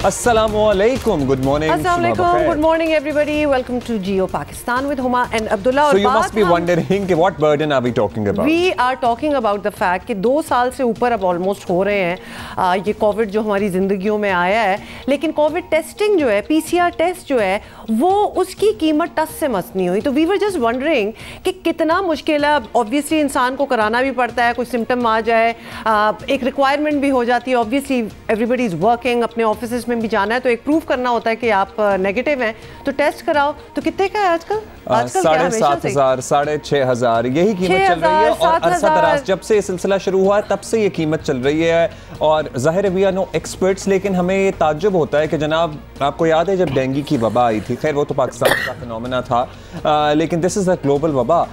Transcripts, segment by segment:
Assalamualaikum. Good morning. Assalamualaikum. Good morning, everybody. Welcome to Geo Pakistan with Huma and Abdullah. So you must be wondering what burden are we talking about? We are talking about the fact कि 2 साल से ऊपर अब almost हो रहे हैं ये Covid जो हमारी ज़िंदगियों में आया है, लेकिन कोविड टेस्टिंग जो है, PCR टेस्ट जो है, वो उसकी कीमत टस से मस नहीं हुई। तो वी वर जस्ट वंडरिंग कि कितना मुश्किल है। ऑब्वियसली इंसान को कराना भी पड़ता है, कोई सिम्टम आ जाए, एक रिक्वायरमेंट भी हो जाती है। ऑब्वियसली एवरीबडी इज़ वर्किंग, अपने ऑफिस में भी जाना है तो एक प्रूफ करना होता है कि आप नेगेटिव हैं, तो टेस्ट कराओ। तो कितने का है आजकल? 7,500, 6,500 यही कीमत चल रही है। और अरसा दराज जब से ये सिलसिला शुरू हुआ तब से ये कीमत चल रही है। और ज़ाहिर है वी आर नो एक्सपर्ट्स, लेकिन हमें ये ताज्जुब होता है कि जनाब आपको याद है जब डेंगू की वबा आई थी, खैर वो तो पाकिस्तान का फिनोमेना था, लेकिन दिस इज़ अ ग्लोबल वबा।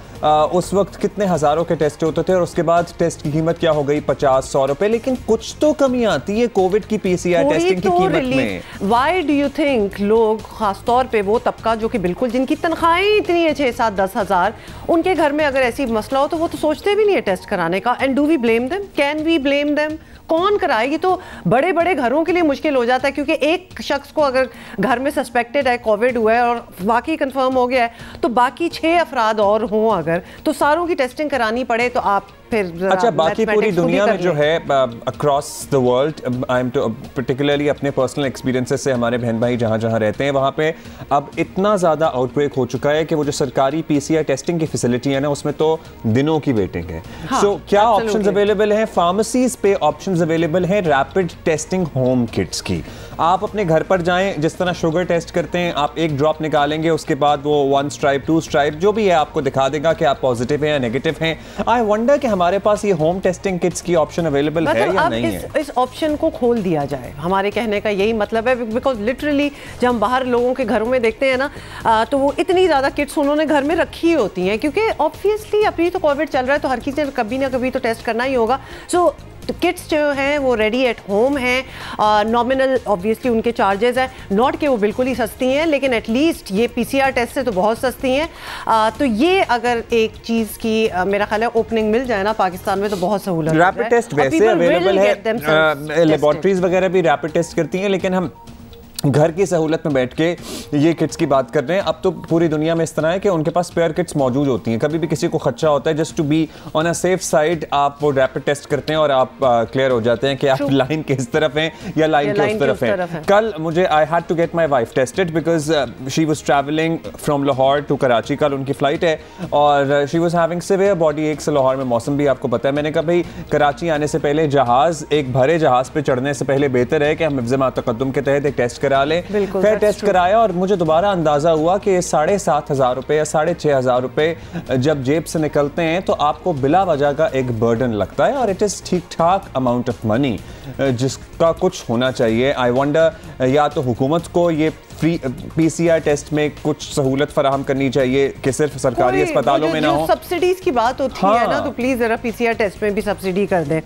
उस वक्त कितने हज़ारों के टेस्ट होते थे और उसके बाद टेस्ट की कीमत क्या हो गई, 50-100 रुपए। लेकिन कुछ तो कमी आती है कोविड की PCR टेस्टिंग की कीमत में। वाई डू यू थिंक लोग, खासतौर पे वो तबका जो कि बिल्कुल जिनकी तनख्वाहें इतनी है 6-7-10 हज़ार, उनके घर में अगर ऐसी मसला हो तो वो तो सोचते भी नहीं है टेस्ट कराने का। And do we blame them? Can we blame them? कौन कराएगी? तो बड़े बड़े घरों के लिए मुश्किल हो जाता है, क्योंकि एक शख्स को अगर घर में सस्पेक्टेड है, कोविड हुआ है और वाकई कंफर्म हो गया है, तो बाकी 6 अफराद और हों अगर, तो सारों की टेस्टिंग करानी पड़े तो आप फिर अच्छा बाकी पूरी दुनिया में जो है across the world, I am particularly अपने पर्सनल एक्सपीरियंसेस से, हमारे बहन भाई जहाँ जहाँ रहते हैं वहाँ पे अब इतना ज़्यादा आउटब्रेक हो चुका है कि वो जो सरकारी PCR टेस्टिंग की फैसिलिटी है ना, उसमें तो दिनों की वेटिंग है। सो क्या ऑप्शंस अवेलेबल हैं? फार्मेसीज पे ऑप्शंस अवेलेबल हैं रैपिड टेस्टिंग होम किट्स की। आप अपने घर पर जाएं, जिस तरह शुगर टेस्ट करते हैं, आप एक ड्रॉप निकालेंगे, उसके बाद वो 1 स्ट्राइप 2 स्ट्राइप जो भी है आपको दिखा देगा कि आप पॉजिटिव हैं या नेगेटिव हैं। आई वंडर कि हमारे पास ये होम टेस्टिंग किट्स की ऑप्शन अवेलेबल है या नहीं है? इस ऑप्शन को खोल दिया जाए, हमारे कहने का यही मतलब है। बिकॉज लिटरली जब हम बाहर लोगों के घरों में देखते हैं ना, तो वो इतनी ज़्यादा किट्स उन्होंने घर में रखी होती हैं, क्योंकि ऑब्वियसली अभी तो कोविड चल रहा है तो हर किसी ने कभी ना कभी तो टेस्ट करना ही होगा। सो किट्स जो हैं वो रेडी एट होम हैं। नॉमिनल ऑब्वियसली उनके चार्जेस हैं, नॉट कि वो बिल्कुल ही सस्ती हैं, लेकिन एटलीस्ट ये PCR टेस्ट से तो बहुत सस्ती हैं। तो ये अगर एक चीज़ की मेरा ख्याल है ओपनिंग मिल जाए ना पाकिस्तान में तो बहुत सहूलत है। रैपिड टेस्ट वैसे अवेलेबल है, लेबोरेटरीज वगैरह भी रैपिड टेस्ट करती हैं, लेकिन हम घर की सहूलत में बैठ के ये किट्स की बात कर रहे हैं। अब तो पूरी दुनिया में इस तरह है कि उनके पास स्पेयर किट्स मौजूद होती हैं, कभी भी किसी को खदशा होता है, just to be on a safe side आप वो रैपिड टेस्ट करते हैं और आप क्लियर हो जाते हैं कि आप लाइन के इस तरफ हैं या लाइन के उस तरफ हैं। कल मुझे I had to get my wife tested because she was travelling from Lahore to Karachi. कल उनकी फ्लाइट है और she was having severe body एक से लाहौर में मौसम भी आपको पता है। मैंने कहा भाई कराची आने से पहले जहाज़, एक भरे जहाज़ पे चढ़ने से पहले बेहतर है कि हम हिफ्ज़ मा तक़द्दुम के तहत एक टेस्ट करा लें। फिर टेस्ट कराया और मुझे दोबारा अंदाजा हुआ कि 7,500 रुपए या 6,500 रुपए जब जेब से निकलते हैं तो आपको बिला वजह का एक बर्डन लगता है, और इट इज़ ठीक ठाक अमाउंट ऑफ मनी जिसका कुछ होना चाहिए। आई वंडर या तो हुकूमत को ये फ्री PCR टेस्ट में कुछ सहूलत फराहम करनी चाहिए कि सिर्फ सरकारी अस्पतालों में ना हो। सब्सिडीज की बात होती है ना, तो प्लीज जरा PCR टेस्ट में भी सब्सिडी कर दें।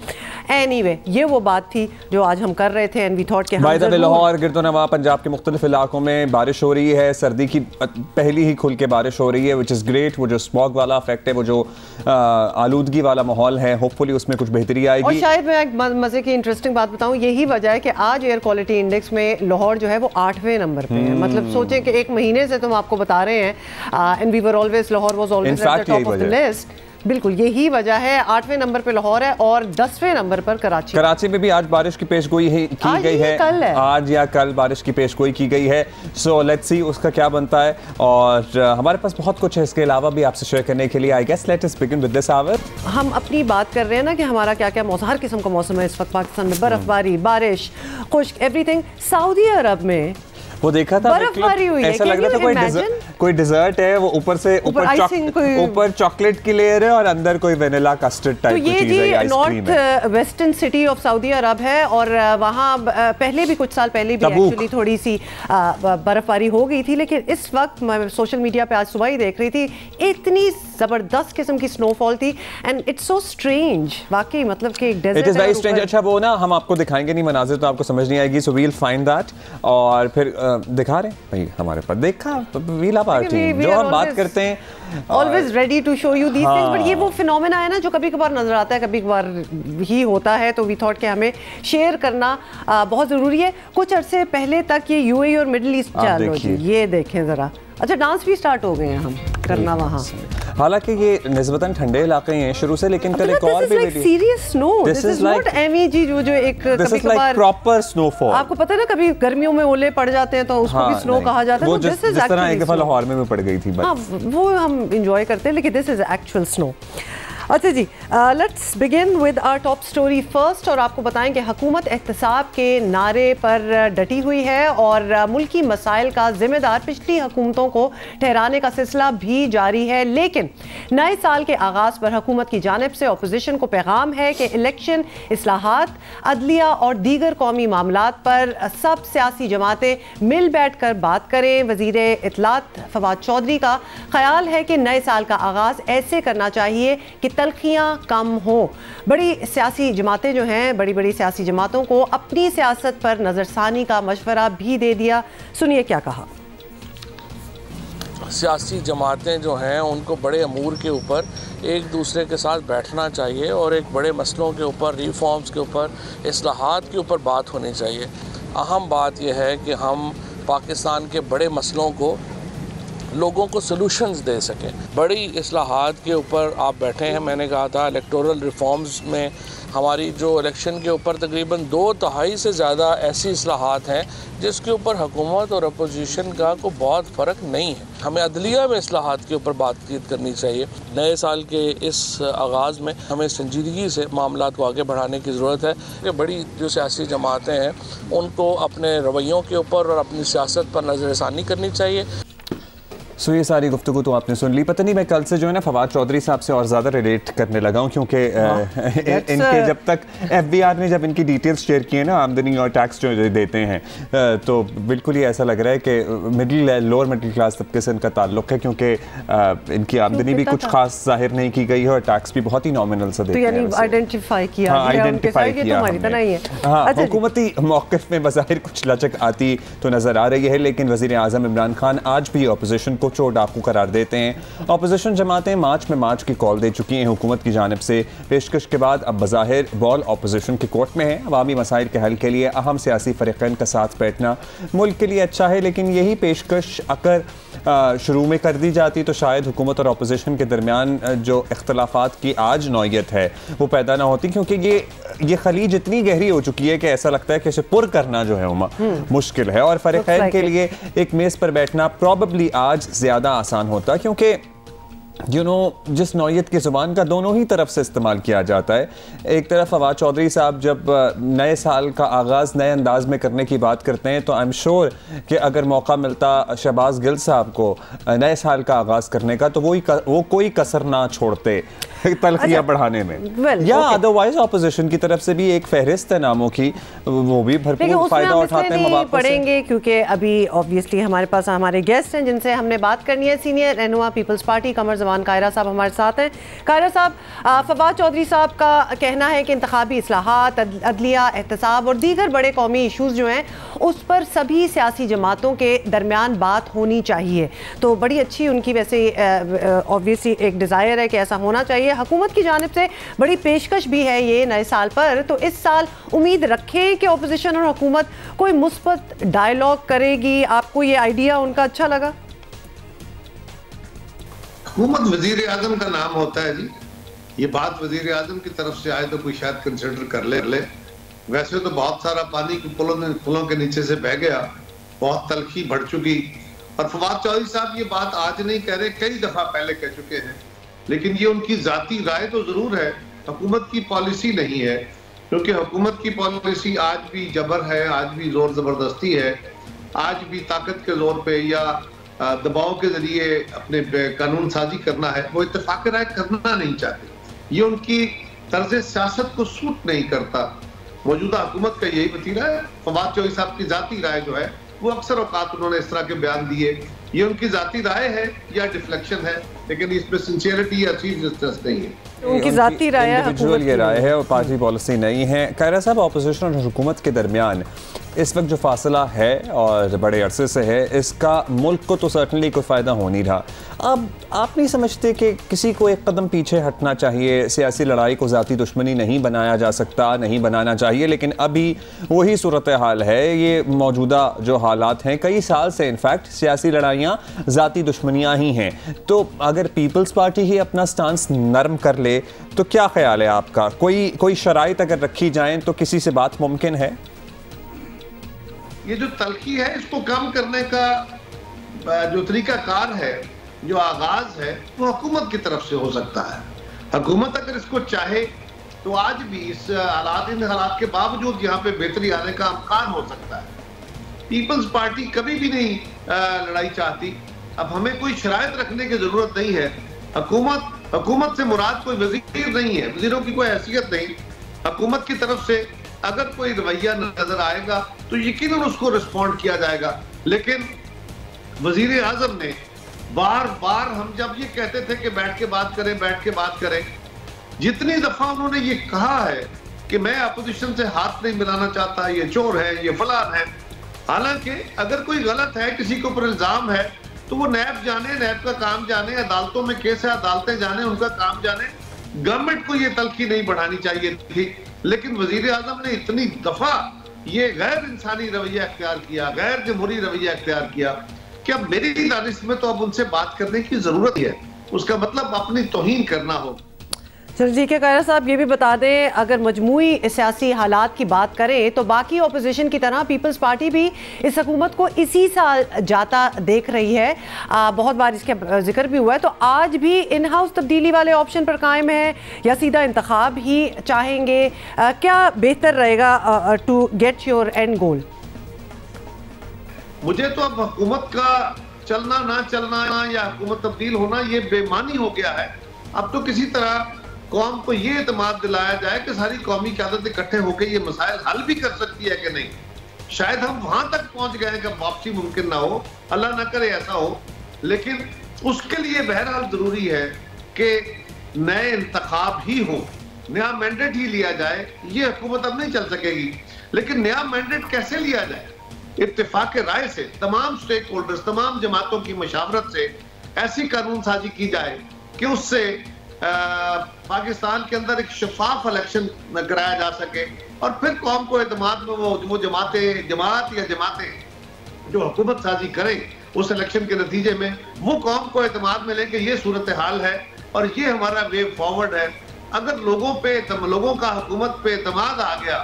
एनीवे ये वो बात थी जो आज हम कर रहे थे एंड वी थॉट कि बाय द वे लाहौर गिरदोनवा पंजाब के मुख्तलिफ इलाकों में बारिश हो रही है, सर्दी की पहली ही खुल के बारिश हो रही है, विच इज़ ग्रेट। वो जो स्मॉग वाला इफेक्ट है, वो जो आलूदगी वाला माहौल है, होपफुली उसमें कुछ बेहतरी आएगी। और शायद मैं एक मजे की इंटरेस्टिंग बात बताऊं, यही वजह है कि आज एयर क्वालिटी इंडेक्स में लाहौर जो है वो 8वें नंबर पे है। मतलब सोचें कि एक महीने से तुम आपको बता रहे हैं and we were always, Lahore was always at the top of the list. बिल्कुल यही वजह है। 8वें नंबर पे लाहौर है और 10वें नंबर पर कराची। कराची में भी आज बारिश की पेशगोई की गई है, आज या कल बारिश की पेशगोई की गई है। सो लेट्स सी उसका क्या बनता है। और हमारे पास बहुत कुछ है इसके अलावा भी आपसे शेयर करने के लिए। I guess let us begin with this hour. हम अपनी बात कर रहे हैं ना कि हमारा क्या क्या मौसम, हर किस्म का मौसम है इस वक्त पाकिस्तान में, बर्फबारी, बारिश, खुश्क, एवरीथिंग। सऊदी अरब में वो देखा था, बर्फबारी हुई है, ऐसा लग रहा था कोई डिजर्ट है, वो ऊपर चॉकलेट की लेयर है और अंदर कोई वेनिला कस्टर्ड टाइप की चीज है, आइसक्रीम है। North western city of Saudi Arab है और वहाँ पहले भी कुछ साल पहले भी एक्चुअली थोड़ी सी बर्फबारी हो गई थी, लेकिन इस वक्त मैं सोशल मीडिया पे आज सुबह ही देख रही थी, इतनी जबरदस्त किस्म की स्नोफॉल थी एंड इट्स सो स्ट्रेंज। वाकई मतलब कि एक desert, it is very strange. अच्छा वो ना हम आपको दिखाएंगे नहीं मनाजिर, तो आपको समझ नहीं आएगी, सो वील फाइंड दैट। और फिर दिखा रहे हैं भाई हमारे पास, देखा वील आप पार्टी, जो हम बात करते हैं always ready to show you these things, but ये वो फिनोमेना है ना जो कभी कभार नजर आता है, कभी कभार ही होता है, तो वी थॉट कि हमें शेयर करना बहुत ज़रूरी है। कुछ अरसे पहले तक ये यूएई और मिडिल ईस्ट चालू थी, ये देखें ज़रा, अच्छा डांस भी स्टार्ट हो गए हैं हम करना वहाँ। हालांकि ये निस्बतन ठंडे इलाके हैं शुरू से, लेकिन कल एक और भी serious snow, this is not MEG जो एक कभी कभार प्रॉपर स्नोफॉल, आपको पता है ना कभी गर्मियों में ओले पड़ जाते हैं तो उसको भी स्नो कहा जाता है, वो जिस तरह एक दफा लाहौर में भी पड़ गई थी, हाँ वो हम इंजॉय करते हैं, लेकिन दिस इज एक्चुअल स्नो। अच्छा जी, let's begin with our top story first, और आपको बताएं कि हुकूमत एहतसाब के नारे पर डटी हुई है और मुल्की मसाइल का जिम्मेदार पिछली हुकूमतों को ठहराने का सिलसिला भी जारी है। लेकिन नए साल के आगाज़ पर हुकूमत की जानिब से अपोजिशन को पैगाम है कि इलेक्शन, इस्लाहात, अदलिया और दीगर कौमी मामलात पर सब सियासी जमातें मिल बैठ कर बात करें। वज़ीर इत्तलात फवाद चौधरी का ख्याल है कि नए साल का आगाज़ ऐसे करना चाहिए कि तलखियाँ कम हो। बड़ी सियासी जमातें जो हैं, बड़ी बड़ी सियासी जमातों को अपनी सियासत पर नज़रसानी का मशवरा भी दे दिया। सुनिए क्या कहा। सियासी जमातें जो हैं उनको बड़े अमूर के ऊपर एक दूसरे के साथ बैठना चाहिए और एक बड़े मसलों के ऊपर, रिफॉर्म्स के ऊपर, इस्लाहात के ऊपर बात होनी चाहिए। अहम बात यह है कि हम पाकिस्तान के बड़े मसलों को लोगों को सलूशंस दे सकें। बड़ी इस्लाहात के ऊपर आप बैठे हैं, मैंने कहा था इलेक्टोरल रिफॉर्म्स में हमारी जो इलेक्शन के ऊपर तकरीबन 2/3 से ज़्यादा ऐसी इस्लाहात हैं जिसके ऊपर हुकूमत और अपोजिशन का कोई बहुत फ़र्क नहीं है। हमें अदलिया में इस्लाहात के ऊपर बातचीत करनी चाहिए। नए साल के इस आगाज़ में हमें संजीदगी से मामलात को आगे बढ़ाने की ज़रूरत है कि बड़ी जो सियासी जमातें हैं उनको अपने रवैयों के ऊपर और अपनी सियासत पर नज़रसानी करनी चाहिए। सो ये सारी गुफ्तगू तो आपने सुन ली। पता नहीं मैं कल से जो है ना फवाद चौधरी साहब से और ज़्यादा रिलेट करने लगा हूँ, क्योंकि इनके जब तक FBI ने जब इनकी डिटेल्स शेयर किए ना, आमदनी और टैक्स जो देते हैं, तो बिल्कुल ही ऐसा लग रहा है कि लोअर मिडिल क्लास तबके से इनका ताल्लुक है, क्योंकि इनकी आमदनी भी कुछ खास जाहिर नहीं की गई है और टैक्स भी बहुत ही नॉमिनल सा देते हैं। आइडेंटिफाई किया हाँ, हुकूमती मौक़िफ़ में बज़ाहिर कुछ लचक आती तो नज़र आ रही है, लेकिन वज़ीर आज़म इमरान खान आज भी अपोजिशन को चोर डाकू करार देते हैं। अपोजिशन जमातें मार्च की कॉल दे चुकी हैं हुकूमत की जानिब से। पेशकश के बाद अब बज़ाहिर बॉल अपोजिशन के कोर्ट में है। अवामी मसाइल के हल के लिए अहम सियासी फ़रीक़ैन का साथ बैठना मुल्क के लिए अच्छा है, लेकिन यही पेशकश अगर शुरू में कर दी जाती तो शायद हुकूमत और अपोजिशन के दरमियान जो इख्तलाफात की आज नौयत है वो पैदा ना होती, क्योंकि ये खलीज इतनी गहरी हो चुकी है कि ऐसा लगता है कि इसे पुर करना जो है मुश्किल है, और फ़रीक़ैन के लिए एक मेज़ पर बैठना प्रॉबेबली आज ज़्यादा आसान होता, क्योंकि जिस नौयत की ज़ुबान का दोनों ही तरफ से इस्तेमाल किया जाता है। एक तरफ फवाद चौधरी साहब जब नए साल का आगाज़ नए अंदाज में करने की बात करते हैं तो आई एम श्योर कि अगर मौका मिलता शहबाज गिल साहब को नए साल का आगाज़ करने का तो वो कोई कसर ना छोड़ते तलखियाँ बढ़ाने में, या अदरवाइज अपोजिशन की तरफ से भी एक फहरिस्त है नामों की, वो भी भरपूर फायदा उठाते हैं। पढ़ेंगे क्योंकि अभी ऑब्वियसली हमारे पास हमारे गेस्ट हैं जिनसे हमने बात करनी है। सीनियर रहनुमा पीपल्स पार्टी कमर ज़मान कायरा साहब हमारे साथ हैं। कायरा साहब, फवाद चौधरी साहब का कहना है कि इंतखाबी इस्लाहात, अदलिया, एहतसाब और दीगर बड़े कौमी इशूज़ जो हैं उस पर सभी सियासी जमातों के दरमियान बात होनी चाहिए। तो बड़ी अच्छी उनकी वैसे ऑब्वियसली एक डिज़ायर है कि ऐसा होना चाहिए। हुकूमत की जानिब से बड़ी पेशकश भी है ये नए साल पर, तो इस साल उम्मीद रखें कि अपोजिशन और हुकूमत कोई मुस्बत डायलॉग करेगी। आपको ये आइडिया उनका अच्छा लगा? हुकूमत वजीर आजम का नाम होता है जी, ये बात वजीर आजम की तरफ से आए तो कोई शायद कंसिडर कर ले। वैसे तो बहुत सारा पानी पुलों के नीचे से बह गया, बहुत तलखी बढ़ चुकी, और फवाद चौधरी साहब ये बात आज नहीं कह रहे, कई दफा पहले कह चुके हैं, लेकिन ये उनकी जाती राय तो जरूर है, हुकूमत की पॉलिसी नहीं है। क्योंकि हुकूमत की पॉलिसी आज भी जबर है, आज भी जोर जबरदस्ती है, आज भी ताकत के जोर पे या दबाव के जरिए अपने कानून साजी करना है, वो इत्तेफाक राय करना नहीं चाहते। ये उनकी तर्ज सियासत को सूट नहीं करता। मौजूदा हुकूमत का यही वतीरा है। फवाद चौधरी साहब की जाती राय जो है वो अक्सर औकात उन्होंने इस तरह के बयान दिए, ये उनकी जाती राय है या डिफ्लेक्शन है, लेकिन इसमें सिंसियरिटी या चीफ जस्टिस नहीं है। उनकी जाती राय है, इंडिविजुअल ये राय है और पार्टी पॉलिसी नहीं है। कायरा साहब, अपोजिशन और हुकूमत के दरमियान इस वक्त जो फासला है और बड़े अरसे से है, इसका मुल्क को तो सर्टनली कोई फ़ायदा हो नहीं रहा। अब आप नहीं समझते कि किसी को एक कदम पीछे हटना चाहिए? सियासी लड़ाई को ज़ाती दुश्मनी नहीं बनाया जा सकता, नहीं बनाना चाहिए, लेकिन अभी वही सूरत हाल है। ये मौजूदा जो हालात हैं, कई साल से इनफैक्ट सियासी लड़ाइयाँ ज़ाती दुश्मनियाँ ही हैं। तो अगर पीपल्स पार्टी ही अपना स्टांस नरम कर ले तो क्या ख्याल है आपका? कोई शराइत अगर रखी जाएं तो किसी से बात मुमकिन है? ये जो तलखी है, इसको कम करने का जो तरीकाकार है, जो आगाज है, वो हुकूमत की तरफ से हो सकता है। हुकूमत अगर इसको चाहे तो आज भी इन हालात के बावजूद यहाँ पे बेहतरी आने का इम्कान हो सकता है। पीपल्स पार्टी कभी भी नहीं लड़ाई चाहती। अब हमें कोई शराइत रखने की जरूरत नहीं है। हुकूमत से मुराद कोई वजीर नहीं है, वजीरों की कोई हैसियत नहीं। हुकूमत की तरफ से अगर कोई रवैया नजर आएगा तो यकीनन उसको रिस्पॉन्ड किया जाएगा। लेकिन वजीर आजम ने बार बार, हम जब ये कहते थे कि बैठ के बात करें, जितनी दफा उन्होंने ये कहा है कि मैं अपोजिशन से हाथ नहीं मिलाना चाहता, ये चोर है, ये फलान है। हालांकि अगर कोई गलत है, किसी के ऊपर इल्जाम है, तो वो नैब जाने, नैब का काम जाने, अदालतों में केस है, अदालतें जाने, उनका काम जाने। गवर्नमेंट को ये तलखी नहीं बढ़ानी चाहिए थी, लेकिन वजीर आजम ने इतनी दफा ये गैर इंसानी रवैया अख्तियार किया, गैर जमहूरी रवैया अख्तियार किया कि अब मेरी दानिश में तो अब उनसे बात करने की जरूरत है। उसका मतलब अपनी तौहीन करना हो। चलो जी के कायरा साहब, ये भी बता दें, अगर मजमूई सियासी हालात की बात करें तो बाकी अपोजिशन की तरह पीपल्स पार्टी भी इस हुकूमत को इसी साल जाता देख रही है। बहुत बार इसका जिक्र भी हुआ है। तो आज भी इन हाउस तब्दीली वाले ऑप्शन पर कायम है या सीधा इंतखाब ही चाहेंगे? क्या बेहतर रहेगा टू गेट योर एंड गोल? मुझे तो अब हुकूमत का चलना ना चलना या हुकूमत तब्दील होना ये बेमानी हो गया है। अब तो किसी तरह कौम को ये एतमाद दिलाया जाए कि सारी कौमी क़यादत इकट्ठे होकर ये मसाइल हल भी कर सकती है कि नहीं। शायद हम वहां तक पहुंच गए कि वापसी मुमकिन ना हो, अल्लाह ना करे ऐसा हो। लेकिन उसके लिए बहरहाल जरूरी है कि नए इंतखाब ही हो, नया मैंडेट ही लिया जाए। ये हुकूमत अब नहीं चल सकेगी। लेकिन नया मैंडेट कैसे लिया जाए? इत्तेफाक राय से, तमाम स्टेक होल्डर्स, तमाम जमातों की मशावरत से ऐसी कानून साजी की जाए कि उससे पाकिस्तान के अंदर एक शफाफ इलेक्शन कराया जा सके और फिर कौम को एतमाद में वो जमातें जो हुकूमत साजी करें उस इलेक्शन के नतीजे में, वो कौम को एतमाद में लेके ये सूरत हाल है और ये हमारा वे फॉरवर्ड है। अगर लोगों का हुकूमत पे एतमाद आ गया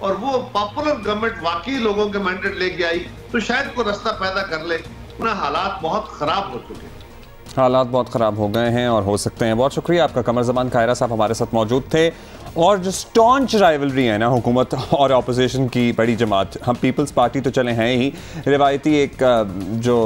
और वो पॉपुलर गवर्नमेंट वाकई लोगों के मैंडेट लेके आई तो शायद कोई रास्ता पैदा कर ले। अपना हालात बहुत खराब हो चुके हैं, हालात बहुत ख़राब हो गए हैं और हो सकते हैं। बहुत शुक्रिया आपका। कमर ज़मान कायरा साहब हमारे साथ मौजूद थे। और जो स्टॉन्च राइवलरी है ना हुकूमत और अपोजिशन की, बड़ी जमात, हम पीपल्स पार्टी तो चले हैं ही, रिवायती एक जो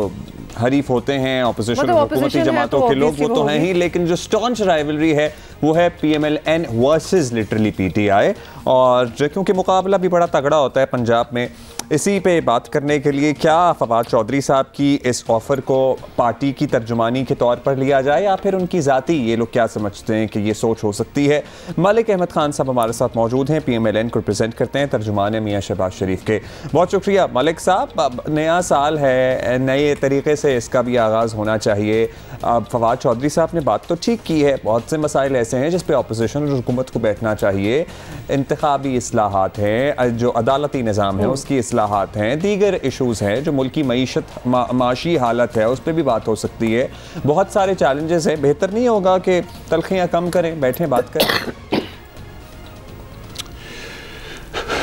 हरीफ होते हैं अपोजिशन और हुकूमती जमातों के लोग, वो तो हैं ही, लेकिन जो स्टॉन्च राइवलरी है वो है PMLN वर्सेस लिटरली PTI। और क्योंकि मुकाबला भी बड़ा तगड़ा होता है पंजाब में, इसी पे बात करने के लिए क्या फवाद चौधरी साहब की इस ऑफ़र को पार्टी की तर्जुमानी के तौर पर लिया जाए या फिर उनकी ज़ाती, ये लोग क्या समझते हैं कि ये सोच हो सकती है? मलिक अहमद खान साहब हमारे साथ मौजूद हैं, PMLN को रिप्रेजेंट करते हैं, तर्जुमान मियाँ शहबाज शरीफ के। बहुत शुक्रिया मलिक साहब। अब नया साल है, नए तरीके से इसका भी आगाज़ होना चाहिए। अब फवाद चौधरी साहब ने बात तो ठीक की है, बहुत से मसाइल ऐसे हैं जिस पे अपोजिशन और हुकूमत को बैठना चाहिए। इंतखाबी इस्लाहात हैं, जो अदालती निज़ाम है उसकी इस्लाहात हैं, दीगर इशूज़ हैं, जो मुल्की मईशत माशी हालत है उस पर भी बात हो सकती है। बहुत सारे चैलेंजेस हैं। बेहतर नहीं होगा कि तलखियाँ कम करें, बैठें, बात करें?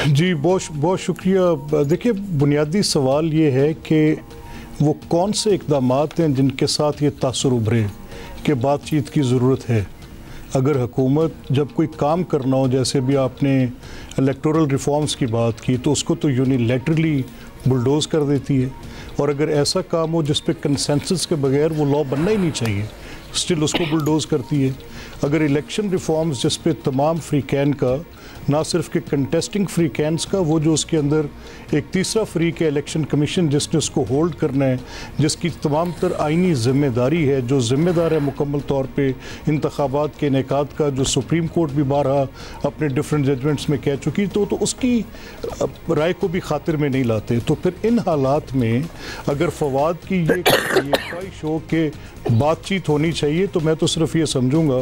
जी बहुत शुक्रिया। देखिए, बुनियादी सवाल ये है कि वो कौन से इक़दामात हैं जिनके साथ ये तासुर उभरे कि बातचीत की ज़रूरत है। अगर हुकूमत जब कोई काम करना हो, जैसे भी आपने इलेक्टोरल रिफॉर्म्स की बात की, तो उसको तो यूनिलैटरली बुलडोज़ कर देती है। और अगर ऐसा काम हो जिस पे कंसेंसस के बगैर वो लॉ बनना ही नहीं चाहिए, स्टिल उसको बुलडोज़ करती है। अगर इलेक्शन रिफॉर्म्स जिस पे तमाम फ्रीकैन का ना सिर्फ के कंटेस्टिंग फ्री कैंस का, वो जो उसके अंदर एक तीसरा फ्री के इलेक्शन कमीशन जिसने उसको होल्ड करना है, जिसकी तमाम तर आइनी जिम्मेदारी है, जो जिम्मेदार है मुकम्मल तौर पे इंतखाबात के इनेकाद का, जो सुप्रीम कोर्ट भी बारहा अपने डिफरेंट जजमेंट्स में कह चुकी, तो उसकी राय को भी खातिर में नहीं लाते। तो फिर इन हालात में अगर फवाद की ये ख्वाहिश हो कि बातचीत होनी चाहिए, तो मैं तो सिर्फ ये समझूंगा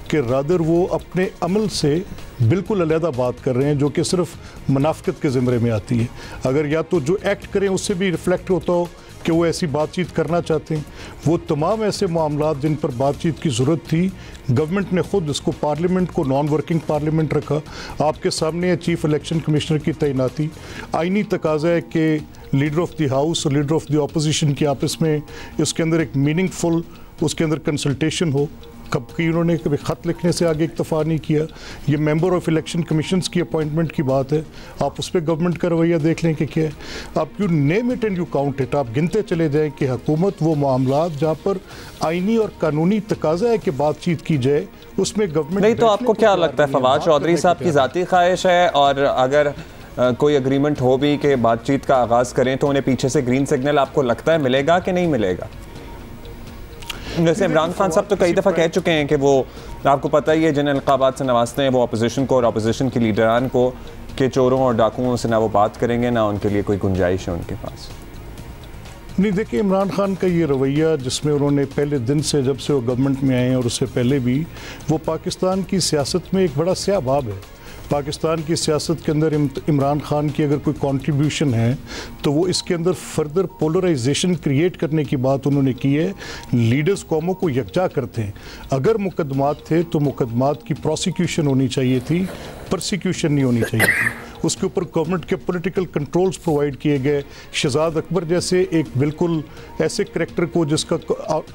कि रादर वो अपने अमल से बिल्कुल अलहदा बात कर रहे हैं, जो कि सिर्फ मुनाफिकत के ज़िम्मे में आती है। अगर या तो जो एक्ट करें उससे भी रिफ्लेक्ट होता हो कि वो ऐसी बातचीत करना चाहते हैं। वो तमाम ऐसे मामलात जिन पर बातचीत की ज़रूरत थी, गवर्नमेंट ने ख़ुद इसको पार्लियामेंट को नॉन वर्किंग पार्लियामेंट रखा। आपके सामने है चीफ इलेक्शन कमिश्नर की तैनाती। आइनी तकाज़ा है कि लीडर ऑफ द हाउस और लीडर ऑफ द अपोजिशन की आपस में इसके अंदर एक मीनिंगफुल उसके अंदर कंसल्टेशन हो। कभी उन्होंने कभी ख़त लिखने से आगे इक्तफ़ा नहीं किया। ये मेंबर ऑफ इलेक्शन कमीशंस की अपॉइंटमेंट की बात है, आप उस पर गवर्नमेंट का रवैया देख लें कि क्या है। आप you name it and you count it, आप गिनते चले जाएं कि हुकूमत वो मामलात जहाँ पर आइनी और कानूनी तकाजा है कि बातचीत की जाए, उसमें गवर्नमेंट नहीं। तो आपको क्या लगता है फवाद चौधरी साहब की ज़ाती ख्वाहिश है, और अगर कोई एग्रीमेंट हो भी कि बातचीत का आगाज़ करें, तो उन्हें पीछे से ग्रीन सिग्नल आपको लगता है मिलेगा कि नहीं मिलेगा? जैसे इमरान खान साहब तो कई दफ़ा कह चुके हैं कि वो, आपको पता ही है, जिन अलक़ाबात से नवाजते हैं वो अपोजिशन को और अपोजिशन की लीडरान को, कि चोरों और डाकुओं से ना वो बात करेंगे, ना उनके लिए कोई गुंजाइश है उनके पास। नहीं, देखिए इमरान खान का ये रवैया, जिसमें उन्होंने पहले दिन से, जब से वो गवर्नमेंट में आए हैं और उससे पहले भी, वो पाकिस्तान की सियासत में एक बड़ा स्याह बाब है। पाकिस्तान की सियासत के अंदर इमरान खान की अगर कोई कंट्रीब्यूशन है तो वो इसके अंदर फर्दर पोलराइजेशन क्रिएट करने की बात उन्होंने की है। लीडर्स कौमों को यकजा करते हैं। अगर मुकदमात थे तो मुकदमात की प्रोसिक्यूशन होनी चाहिए थी, परसिक्यूशन नहीं होनी चाहिए थी। उसके ऊपर गवर्नमेंट के पॉलिटिकल कंट्रोल्स प्रोवाइड किए गए। शहजाद अकबर जैसे एक बिल्कुल ऐसे करैक्टर को, जिसका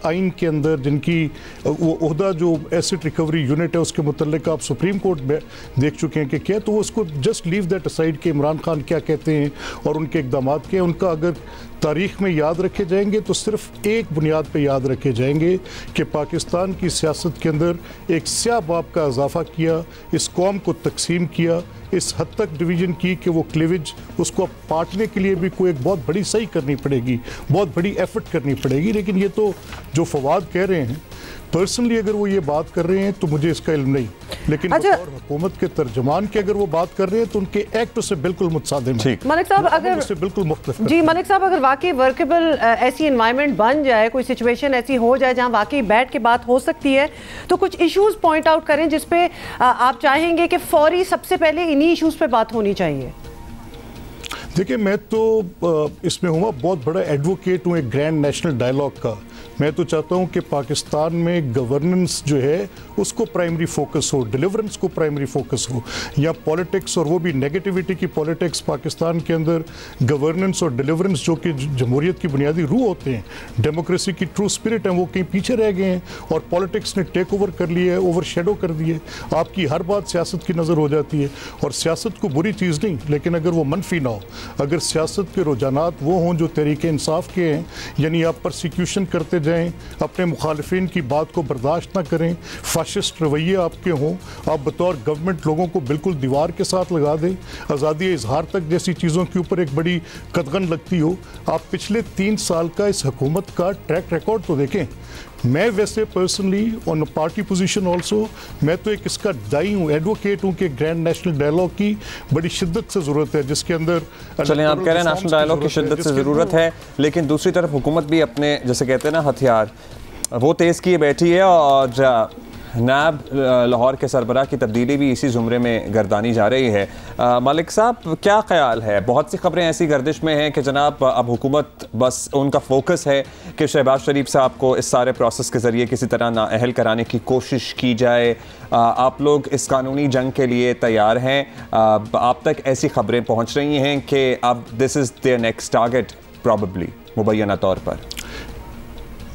आइन के अंदर, जिनकी वो ओहदा जो एसेट रिकवरी यूनिट है उसके मुतल्लिक आप सुप्रीम कोर्ट में देख चुके हैं कि क्या, तो वो उसको जस्ट लीव दैट असाइड कि इमरान खान क्या कहते हैं और उनके इक़दाम क्या हैं। उनका अगर तारीख़ में याद रखे जाएंगे तो सिर्फ एक बुनियाद पे याद रखे जाएंगे कि पाकिस्तान की सियासत के अंदर एक स्याह बाब का इजाफा किया, इस कौम को तकसीम किया, इस हद तक डिवीज़न की कि वो क्लीवेज, उसको पाटने के लिए भी कोई एक बहुत बड़ी सही करनी पड़ेगी, बहुत बड़ी एफर्ट करनी पड़ेगी। लेकिन ये तो जो फवाद कह रहे हैं, पर्सनली अगर वो ये बात कर रहे हैं तो मुझे इसका इल्म नहीं, लेकिन और हुकूमत के तर्जमान के अगर वो बात कर रहे हैं तो उनके एक्ट से बिल्कुल मुतसादिम है। मलिक साहब, अगर उससे बिल्कुल मुख्तलिफ जी मलिक साहब, अगर वाकई वर्केबल ऐसी एनवायरनमेंट बन जाए, कोई सिचुएशन ऐसी हो जाए जहां वाकई बैठ के बात हो सकती है, तो कुछ इश्यूज पॉइंट आउट करें जिस पे आप चाहेंगे कि फौरी सबसे पहले इन्हीं इश्यूज पे बात होनी चाहिए। देखिए, मैं तो इसमें हुआ बहुत बड़ा एडवोकेट हूँ एक ग्रैंड नेशनल डायलॉग का। मैं तो चाहता हूँ कि पाकिस्तान में गवर्नेंस जो है उसको प्राइमरी फोकस हो, डिलीवरेंस को प्राइमरी फोकस हो, या पॉलिटिक्स, और वो भी नेगेटिविटी की पॉलिटिक्स। पाकिस्तान के अंदर गवर्नेंस और डिलीवरेंस जो कि जमहूरियत की बुनियादी रूह होते हैं, डेमोक्रेसी की ट्रू स्पिरिट है, वो कहीं पीछे रह गए हैं और पॉलिटिक्स ने टेक ओवर कर लिया है, ओवर शेडो कर दिए। आपकी हर बात सियासत की नज़र हो जाती है, और सियासत को बुरी चीज़ नहीं, लेकिन अगर वो मनफी ना हो, अगर सियासत के रुझानात वो हों जो तरीके इंसाफ के हैं, यानी आप परसिक्यूशन करते जाएं, अपने मुखालिफिन की बात को बर्दाश्त ना करें, फाशिस्ट रवैये आपके हों, आप बतौर गवर्नमेंट लोगों को बिल्कुल दीवार के साथ लगा दें, आज़ादी इजहार तक जैसी चीज़ों के ऊपर एक बड़ी कदगन लगती हो। आप पिछले 3 साल का इस हुकूमत का ट्रैक रिकॉर्ड तो देखें। मैं वैसे personally on party position also, मैं तो एक इसका दाई हूँ, एडवोकेट हूँ कि ग्रैंड नेशनल डायलॉग की बड़ी शिद्दत से ज़रूरत है, जिसके अंदर, चलें आप कह रहे हैं नेशनल डायलॉग की शिद्दत से ज़रूरत है, लेकिन दूसरी तरफ हुकूमत भी अपने, जैसे कहते हैं ना, हथियार वो तेज़ किए बैठी है, और नायब लाहौर के सरबराह की तब्दीली भी इसी ज़ुमरे में गर्दानी जा रही है। मलिक साहब, क्या ख्याल है? बहुत सी खबरें ऐसी गर्दिश में हैं कि जनाब अब हुकूमत, बस उनका फोकस है कि शहबाज शरीफ साहब को इस सारे प्रोसेस के ज़रिए किसी तरह नाअहल कराने की कोशिश की जाए। आप लोग इस कानूनी जंग के लिए तैयार हैं? आप तक ऐसी खबरें पहुँच रही हैं कि अब this is their next target probably, मुबैना तौर पर?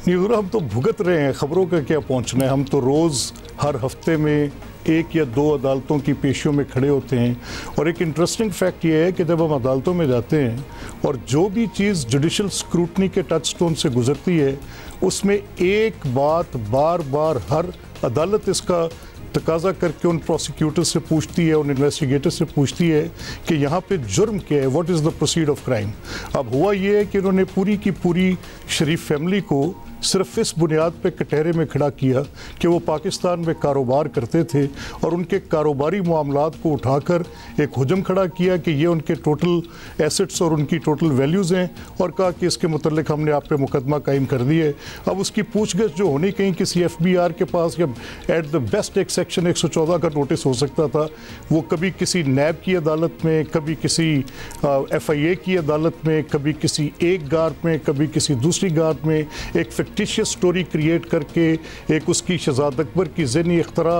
हम तो भुगत रहे हैं, खबरों का क्या पहुंचना है। हम तो रोज़ हर हफ्ते में 1 या 2 अदालतों की पेशियों में खड़े होते हैं, और एक इंटरेस्टिंग फैक्ट ये है कि जब हम अदालतों में जाते हैं और जो भी चीज़ जुडिशल स्क्रूटनी के टच स्टोन से गुजरती है, उसमें एक बात बार बार हर अदालत इसका तकाजा करके उन प्रोसिक्यूटर से पूछती है, उन इन्वेस्टिगेटर से पूछती है कि यहाँ पे जुर्म क्या है, what is the proceed of crime. अब हुआ ये है कि उन्होंने पूरी की पूरी शरीफ फैमिली को सिर्फ इस बुनियाद पे कटहरे में खड़ा किया कि वो पाकिस्तान में कारोबार करते थे और उनके कारोबारी मामलात को उठाकर एक हुजम खड़ा किया कि ये उनके टोटल एसेट्स और उनकी टोटल वैल्यूज़ हैं और कहा कि इसके मुतल्लिक हमने आप पे मुकदमा कायम कर दिया है। अब उसकी पूछगछ जो होनी कहीं किसी FBR के पास या एट द बेस्ट एक सेक्शन 114 का नोटिस हो सकता था, वो कभी किसी नैब की अदालत में, कभी किसी FIA की अदालत में, कभी किसी एक गार्ड में, कभी किसी दूसरी गार्ड में एक फिक्टिशियस स्टोरी क्रिएट करके एक उसकी शहजाद अकबर की ज़हनी इख्तरा।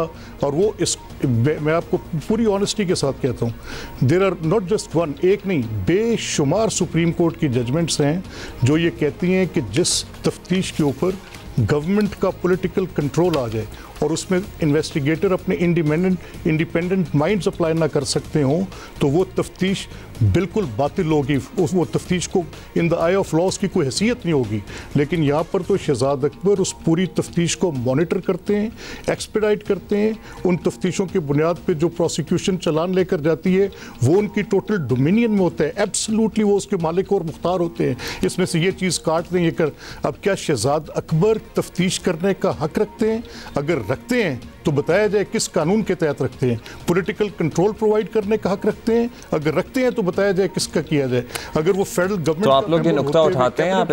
और वो इस मैं आपको पूरी ऑनेस्टी के साथ कहता हूँ, there are not just one, एक नहीं, बेशुमार सुप्रीम कोर्ट की जजमेंट्स हैं जो ये कहती हैं कि जिस तफ्तीश के ऊपर गवर्नमेंट का पॉलिटिकल कंट्रोल आ जाए और उसमें इन्वेस्टिगेटर अपने इंडिपेंडेंट माइंड्स अप्लाई ना कर सकते हों तो वो तफ्तीश बिल्कुल बातिल होगी, वो तफ्तीश को in the I of law की कोई हैसियत नहीं होगी। लेकिन यहाँ पर तो शहजाद अकबर उस पूरी तफ्तीश को मॉनिटर करते हैं, एक्सपेडाइट करते हैं। उन तफ्तीशों की बुनियाद पर जो प्रोसिक्यूशन चलान लेकर जाती है वो उनकी टोटल डोमिनियन में होता है, एब्सोल्युटली वो उसके मालिक और मुख्तार होते हैं। इसमें से ये चीज़ काट दें, ये कर। अब क्या शहजाद अकबर तफ्तीश करने का हक रखते हैं? अगर रखते हैं तो बताया जाए किस कानून के तहत रखते हैं। पॉलिटिकल कंट्रोल प्रोवाइड करने का हक रखते हैं? अगर रखते हैं तो बताया जाए किसका किया जाए। अगर वो फेडरल गवर्नमेंट, तो आप लोग ये नुक्ता उठाते हैं, आप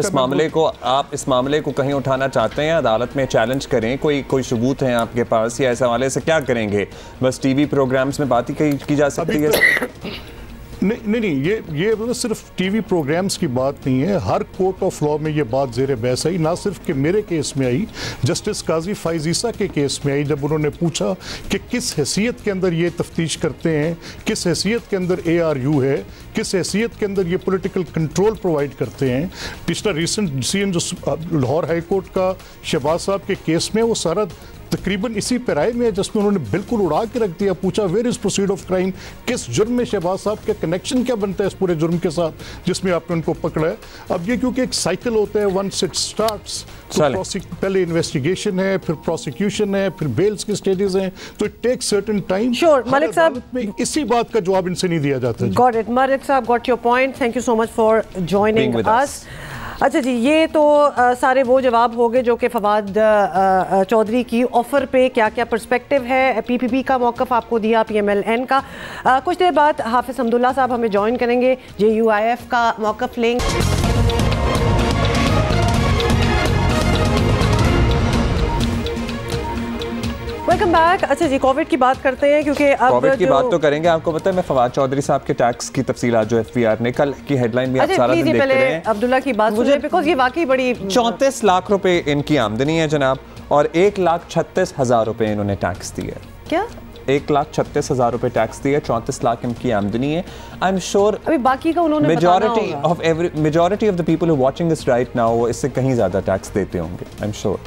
इस मामले को कहीं उठाना चाहते हैं, अदालत में चैलेंज करें, कोई सबूत है आपके पास, या ऐसे हवाले से क्या करेंगे? बस टीवी प्रोग्राम्स में बात ही की जा सकती है? नहीं, ये मतलब सिर्फ टीवी प्रोग्राम्स की बात नहीं है। हर कोर्ट ऑफ लॉ में ये बात ज़ेर बहस आई, ना सिर्फ कि मेरे केस में आई, जस्टिस काजी फाइज ईसा के केस में आई, जब उन्होंने पूछा कि किस हैसियत के अंदर ये तफ्तीश करते हैं, किस हैसियत के अंदर ARU है, किस हैसियत के अंदर ये पॉलिटिकल कंट्रोल प्रोवाइड करते हैं। पिछला रिसेंट डिसीजन जो लाहौर हाई कोर्ट का शहबाज साहब के केस में, वो सारा तकरीबन इसी पैराए में है जिसमें उन्होंने बिल्कुल उड़ा के रख दिया। पूछा where is proceed of crime, किस जुर्म में शहबाज साहब का कनेक्शन क्या बनता है इस पूरे जुर्म के साथ जिसमें आपने उनको पकड़ा है। अब ये क्योंकि एक साइकिल होता है, वंस इट स्टार्ट्स तो पहले इन्वेस्टिगेशन है, फिर प्रोसिक्यूशन है, फिर बेल्स के स्टेजेस हैं, तो it takes certain time. Sure Malik साहब, इसी बात का जवाब इनसे नहीं दिया जाता। गॉट इट मलिक साहब, got your point, thank you so much for joining us. अच्छा जी, ये तो सारे वो जवाब हो गए जो कि फवाद चौधरी की ऑफ़र पे क्या क्या पर्सपेक्टिव है, PPP का मौक़िफ़ आपको दिया, PMLN का। कुछ देर बाद हाफिज़ हमदुल्ला साहब हमें ज्वाइन करेंगे, JUIF का मौक़िफ़ लेंगे। Welcome back. अच्छा जी, कोविड की बात करते हैं क्योंकि अब कोविड की बात तो करेंगे। आपको पता है मैं फवाद चौधरी साहब के टैक्स की तफसीलात जो FBR ने कल की हेडलाइन भी आप सारा दिन देखते रहे हैं। अब्दुल्ला की बात मुझे बिकॉज़ ये वाकई बड़ी 34 लाख रुपए इनकी आमदनी है जनाब, और 1,36,000 रुपए इन्होंने टैक्स दिए। क्या 1,36,000 रुपए टैक्स दिए, 34 लाख इनकी आमदनी है। आई एम श्योर अभी बाकी का उन्होंने majority of the people who watching this right now इससे कहीं ज्यादा टैक्स देते होंगे, I am sure.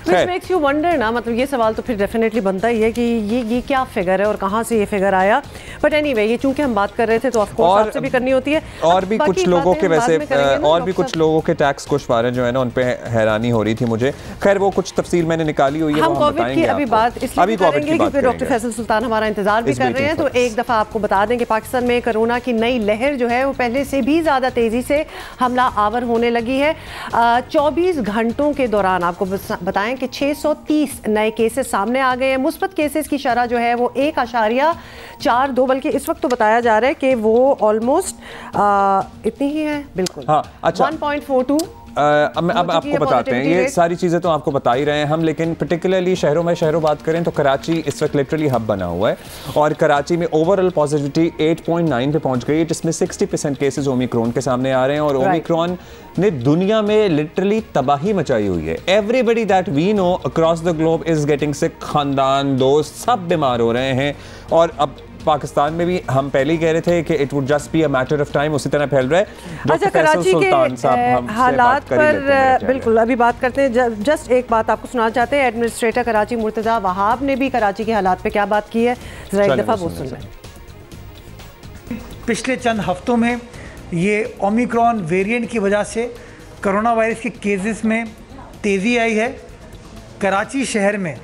Which makes you wonder ना, मतलब ये सवाल तो फिर डेफिनेटली बनता ही है कि ये क्या फिगर है और कहाँ से ये फिगर आया। बट एनीवे, ये चूंकि हम बात कर रहे थे तो ऑफ कोर्स आपसे भी करनी होती है। और भी कुछ लोगों के वैसे और भी कुछ लोगों के टैक्स गोशवारे जो है ना, उन पे हैरानी हो रही थी मुझे। खैर वो कुछ तफसील मैंने निकाली हुई है, हम कोविड की अभी बात इसलिए करेंगे क्योंकि डॉक्टर फैसल सुल्तान हमारा इंतजार भी कर रहे हैं। तो एक दफ़ा आपको बता दें कि पाकिस्तान में कोरोना की नई लहर जो है वो पहले से भी ज़्यादा तेज़ी से हमला आवर होने लगी है। 24 घंटों के दौरान आपको बताएं कि 630 नए केसेस सामने आ गए हैं। मुस्बत केसेस की शरह जो है वो 1.42, बल्कि इस वक्त तो बताया जा रहा है कि वो ऑलमोस्ट इतनी ही है। बिल्कुल, हाँ, अच्छा 1.42। अब आपको बताते हैं, ये सारी चीज़ें तो आपको बता ही रहे हैं हम, लेकिन पर्टिकुलरली शहरों बात करें तो कराची इस वक्त लिटरली हब बना हुआ है और कराची में ओवरऑल पॉजिटिविटी 8.9 पे पहुंच गई है, जिसमें 60% केसेस ओमिक्रॉन के सामने आ रहे हैं। और ओमिक्रॉन ने दुनिया में लिटरली तबाही मचाई हुई है। Everybody that we know across the globe is getting sick, खानदान, दोस्त सब बीमार हो रहे हैं। और अब पाकिस्तान में भी हम पहले ही कह रहे थे कि it would just be a matter of time, उसी तरह फैल रहा है। अच्छा, कराची के हालात पर बिल्कुल अभी बात करते हैं। जस्ट एक बात आपको सुनाना चाहते हैं, एडमिनिस्ट्रेटर कराची मुर्तज़ा वहाब ने भी कराची के हालात पे क्या बात की है, जरा एक दफ़ा वो सुन लें। पिछले चंद हफ्तों में ये ओमिक्रॉन वेरिएंट की वजह से कोरोना वायरस के केसेस में तेज़ी आई है। कराची शहर में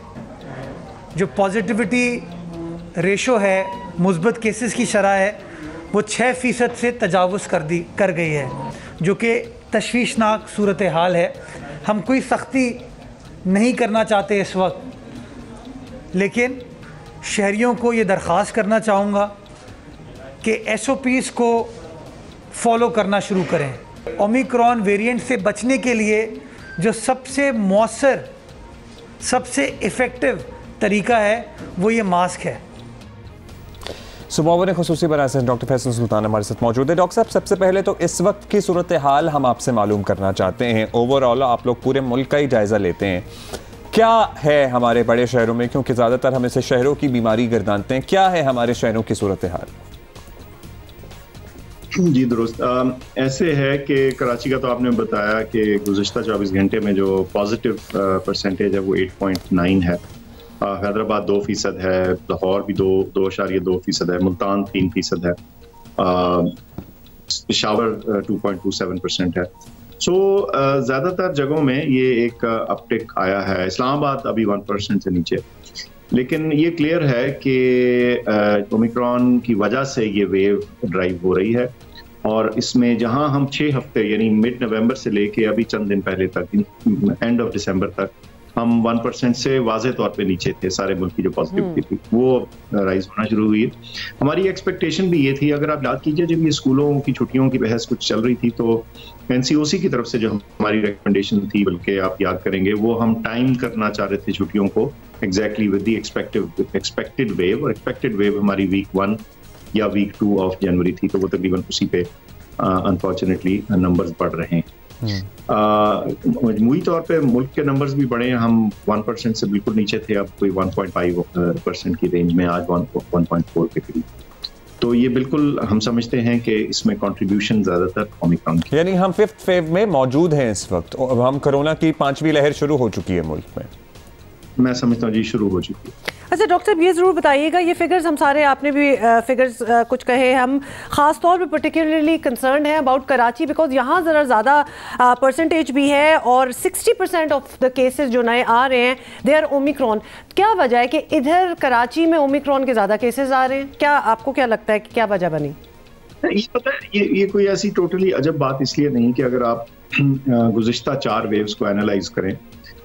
जो पॉजिटिविटी रेशो है, मुस्बत केसेस की शरह है, वो 6% से तजावुज़ कर गई है, जो कि तशवीशनाक सूरत हाल है। हम कोई सख्ती नहीं करना चाहते इस वक्त, लेकिन शहरियों को ये दरख्वास्त करना चाहूँगा कि SOPs को फॉलो करना शुरू करें। ओमिक्रॉन वेरिएंट से बचने के लिए जो सबसे मौसर, सबसे इफ़ेक्टिव तरीका है वो ये मास्क है। सुबह खुसूसी बना से डॉक्टर फैसल सुल्तान हमारे साथ मौजूद है। डॉक्टर साहब, सबसे पहले तो इस वक्त की सूरत हाल हम आपसे मालूम करना चाहते हैं। ओवरऑल आप लोग पूरे मुल्क का ही जायज़ा लेते हैं, क्या है हमारे बड़े शहरों में, क्योंकि ज़्यादातर हम इसे शहरों की बीमारी गर्दानते हैं, क्या है हमारे शहरों की सूरत हाल? जी दुरुस्त, ऐसे है कि कराची का तो आपने बताया कि गुज़िश्ता 24 घंटे में जो पॉजिटिव परसेंटेज है वो 8.9 है। हैदराबाद 2% है, लाहौर भी 2.2% है, मुल्तान 3% है, पेशावर 2.27% है। सो ज़्यादातर जगहों में ये एक अपटिक आया है। इस्लामाबाद अभी 1% से नीचे, लेकिन ये क्लियर है कि ओमिक्रॉन की वजह से ये वेव ड्राइव हो रही है। और इसमें जहां हम 6 हफ्ते यानी मिड नवंबर से लेके अभी चंद दिन पहले तक, एंड ऑफ दिसंबर तक, हम 1% से वाज़े तौर पे नीचे थे। सारे मुल्क की जो पॉजिटिविटी थी वो राइज होना शुरू हुई है। हमारी एक्सपेक्टेशन भी ये थी, अगर आप याद कीजिए जब ये स्कूलों की छुट्टियों की बहस कुछ चल रही थी तो NCOC की तरफ से जो हमारी रिकमेंडेशन थी, बल्कि आप याद करेंगे, वो हम टाइम करना चाह रहे थे छुट्टियों को exactly with the expected wave. और एक्सपेक्टेड वेव हमारी वीक 1 या वीक 2 ऑफ जनवरी थी, तो वो तकरीबन उसी पे अनफॉर्चुनेटली नंबर्स बढ़ रहे हैं। मजमूई तौर पे मुल्क के नंबर्स भी बढ़े हैं। हम 1% से बिल्कुल नीचे थे, अब कोई 1.5% की रेंज में, आज 1.4 के करीब। तो ये बिल्कुल हम समझते हैं कि इसमें कंट्रीब्यूशन ज़्यादातर ओमिक्रॉन की, यानी हम 5th वेव में मौजूद हैं इस वक्त। हम कोरोना की 5वीं लहर शुरू हो चुकी है मुल्क में, मैं समझता हूँ जी, शुरू हो चुकी है। अच्छा डॉक्टर साहब, ये ज़रूर बताइएगा, ये फिगर्स हम सारे, आपने भी फिगर्स कुछ कहे, हम ख़ास तौर पे पर्टिकुलरली कंसर्न है अबाउट कराची, बिकॉज यहाँ ज़रा ज़्यादा परसेंटेज भी है और 60% ऑफ द केसेस जो नए आ रहे हैं दे आर ओमिक्रॉन। क्या वजह है कि इधर कराची में ओमिक्रॉन के ज़्यादा केसेस आ रहे हैं? क्या आपको क्या लगता है कि क्या वजह बनी? ये पता है, ये कोई ऐसी टोटली अजब बात इसलिए नहीं कि अगर आप गुज़िश्ता 4 वेव्स को एनालाइज करें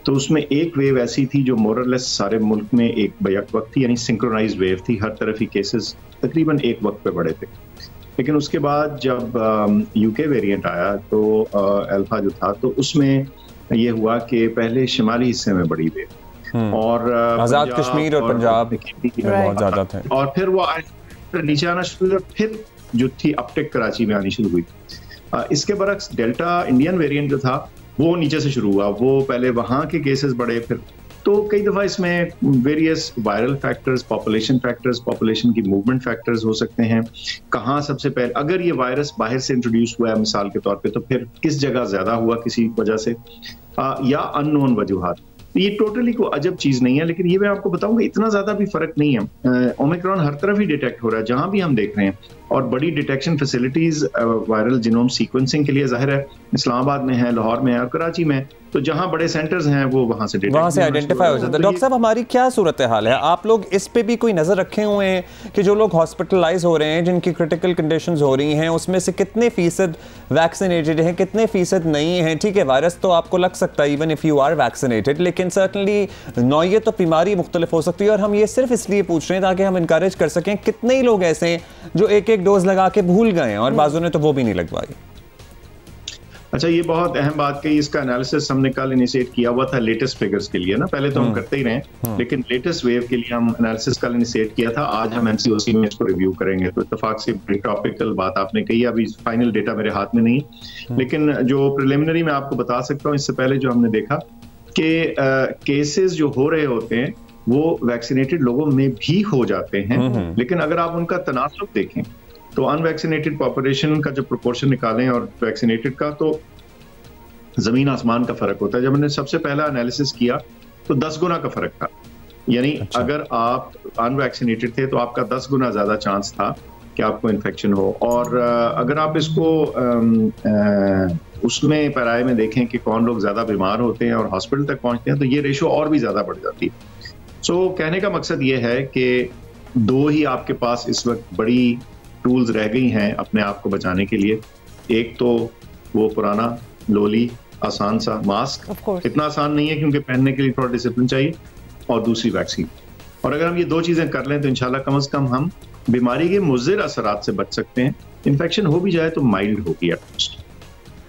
तो उसमें एक वेव ऐसी थी जो मोरलेस सारे मुल्क में एक बैक वक्त थी, यानी सिंक्रोनाइज वेव थी। हर तरफ ही केसेस तकरीबन एक वक्त पे बढ़े थे। लेकिन उसके बाद जब UK वेरिएंट आया तो अल्फा जो था, तो उसमें ये हुआ कि पहले शिमाली हिस्से में बड़ी वेव और आज़ाद कश्मीर और पंजाब बहुत ज़्यादा थे, और फिर वो नीचे आना शुरू हुआ, फिर जो थी अपटेक कराची में आनी शुरू हुई। इसके बरक्स डेल्टा इंडियन वेरिएंट जो था वो नीचे से शुरू हुआ, वो पहले वहाँ के केसेस बढ़े, फिर तो कई दफ़ा इसमें वेरियस वायरल फैक्टर्स, पॉपुलेशन की मूवमेंट फैक्टर्स हो सकते हैं। कहाँ सबसे पहले अगर ये वायरस बाहर से इंट्रोड्यूस हुआ है मिसाल के तौर पे, तो फिर किस जगह ज़्यादा हुआ किसी वजह से, या अननोन वजूहात। ये टोटली कोई अजब चीज़ नहीं है, लेकिन ये मैं आपको बताऊंगा इतना ज़्यादा भी फ़र्क नहीं है। ओमिक्रॉन हर तरफ ही डिटेक्ट हो रहा है, जहाँ भी हम देख रहे हैं, और बड़ी detection facilities viral genome sequencing के लिए ज़ाहिर है इस्लामाबाद में है, लाहौर में है और कराची में, तो जहाँ बड़े सेंटर्स हैं वो वहाँ से आइडेंटिफाई हो जाता है। डॉक्टर साहब, हमारी क्या सूरत हाल है? आप लोग इस पे भी कोई नज़र रखे हुए हैं कि जो लोग हॉस्पिटलाइज हो रहे हैं, जिनकी क्रिटिकल कंडीशंस हो रही हैं, उसमें से कितने फीसद वैक्सीनेटेड हैं, कितने फीसद नहीं हैं? ठीक है, वायरस तो आपको लग सकता है even if you are vaccinated, लेकिन सर्टनली नौयत तो बीमारी मुख्तलिफ हो सकती है। और हम ये सिर्फ इसलिए पूछ रहे हैं ताकि हम इंकरेज कर सकें, कितने ही लोग ऐसे हैं जो एक डोज लगा के भूल गए हैं और बाजू ने तो वो भी नहीं लगवाई। अच्छा, ये बहुत अहम बात कही। इसका एनालिसिस हमने कल इनिशिएट किया हुआ था लेटेस्ट फिगर्स के लिए ना, पहले तो हम करते ही रहे, लेकिन लेटेस्ट वेव के लिए हम एनालिसिस कल इनिशिएट किया था। आज हम NCOC में इसको रिव्यू करेंगे, तो इत्तेफाक से बड़ी टॉपिकल बात आपने कही। अभी फाइनल डेटा मेरे हाथ में नहीं, लेकिन जो प्रिलिमिनरी मैं आपको बता सकता हूँ, इससे पहले जो हमने देखा कि केसेस जो हो रहे होते हैं वो वैक्सीनेटेड लोगों में भी हो जाते हैं, लेकिन अगर आप उनका तनासुब देखें तो अनवैक्सीनेटेड पॉपुलेशन का जब प्रोपोर्शन निकालें और वैक्सीनेटेड का, तो जमीन आसमान का फर्क होता है। जब हमने सबसे पहला एनालिसिस किया तो 10 गुना का फर्क था, यानी अगर आप अनवैक्सीनेटेड थे तो आपका 10 गुना ज्यादा चांस था कि आपको इन्फेक्शन हो। और अगर आप इसको उसमें पैराए में देखें कि कौन लोग ज्यादा बीमार होते हैं और हॉस्पिटल तक पहुंचते हैं, तो ये रेशो और भी ज्यादा बढ़ जाती है। सो कहने का मकसद ये है कि दो ही आपके पास इस वक्त बड़ी टूल्स रह गई हैं अपने आप को बचाने के लिए। एक तो वो पुराना लोली आसान सा मास्क, इतना आसान नहीं है क्योंकि पहनने के लिए थोड़ा डिसिप्लिन चाहिए, और दूसरी वैक्सीन। और अगर हम ये दो चीजें कर लें तो इंशाल्लाह कम से कम हम बीमारी के मुज़िर असरात से बच सकते हैं। इन्फेक्शन हो भी जाए तो माइल्ड होगी एटलीस्ट।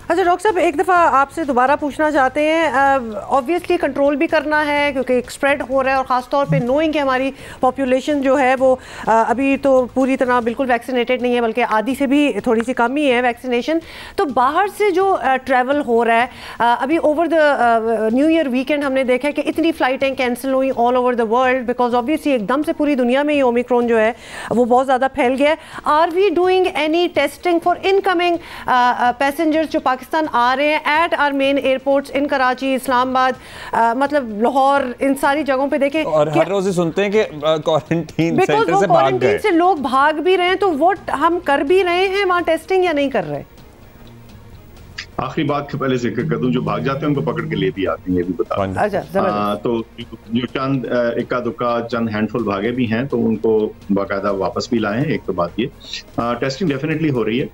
अच्छा डॉक्टर साहब, एक दफ़ा आपसे दोबारा पूछना चाहते हैं, ऑब्वियसली कंट्रोल भी करना है क्योंकि स्प्रेड हो रहा है, और ख़ास तौर पे नोइंग कि हमारी पॉपुलेशन जो है वो अभी तो पूरी तरह बिल्कुल वैक्सीनेटेड नहीं है, बल्कि आधी से भी थोड़ी सी कम ही है वैक्सीनेशन। तो बाहर से जो ट्रैवल हो रहा है, अभी over the new year weekend हमने देखा है कि इतनी फ़्लाइटें कैंसिल हुई all over the world, because obviously एकदम से पूरी दुनिया में ही ओमिक्रॉन जो है वो बहुत ज़्यादा फैल गया है। Are we doing any testing for incoming passengers जो पाकिस्तान आ रहे हैं at our main airports in Karachi, Islamabad, मतलब लाहौर, इन सारी जगहों पे देखें, और हर रोज ही सुनते हैं कि क्वारंटीन सेंटर से भाग गए, से लोग भाग भी रहे हैं, तो वो हम कर भी रहे हैं वहां टेस्टिंग या नहीं कर रहे? आखिरी बात के पहले जिक्र कर दूं, जो भाग जाते हैं उनको पकड़ के ले भी आते हैं, ये भी बता। अच्छा, तो जो चंद इक्का दुक्का चंद हैंडफुल भागे भी हैं तो उनको बाकायदा वापस भी लाए हैं। एक तो बात ये, टेस्टिंग डेफिनेटली हो रही है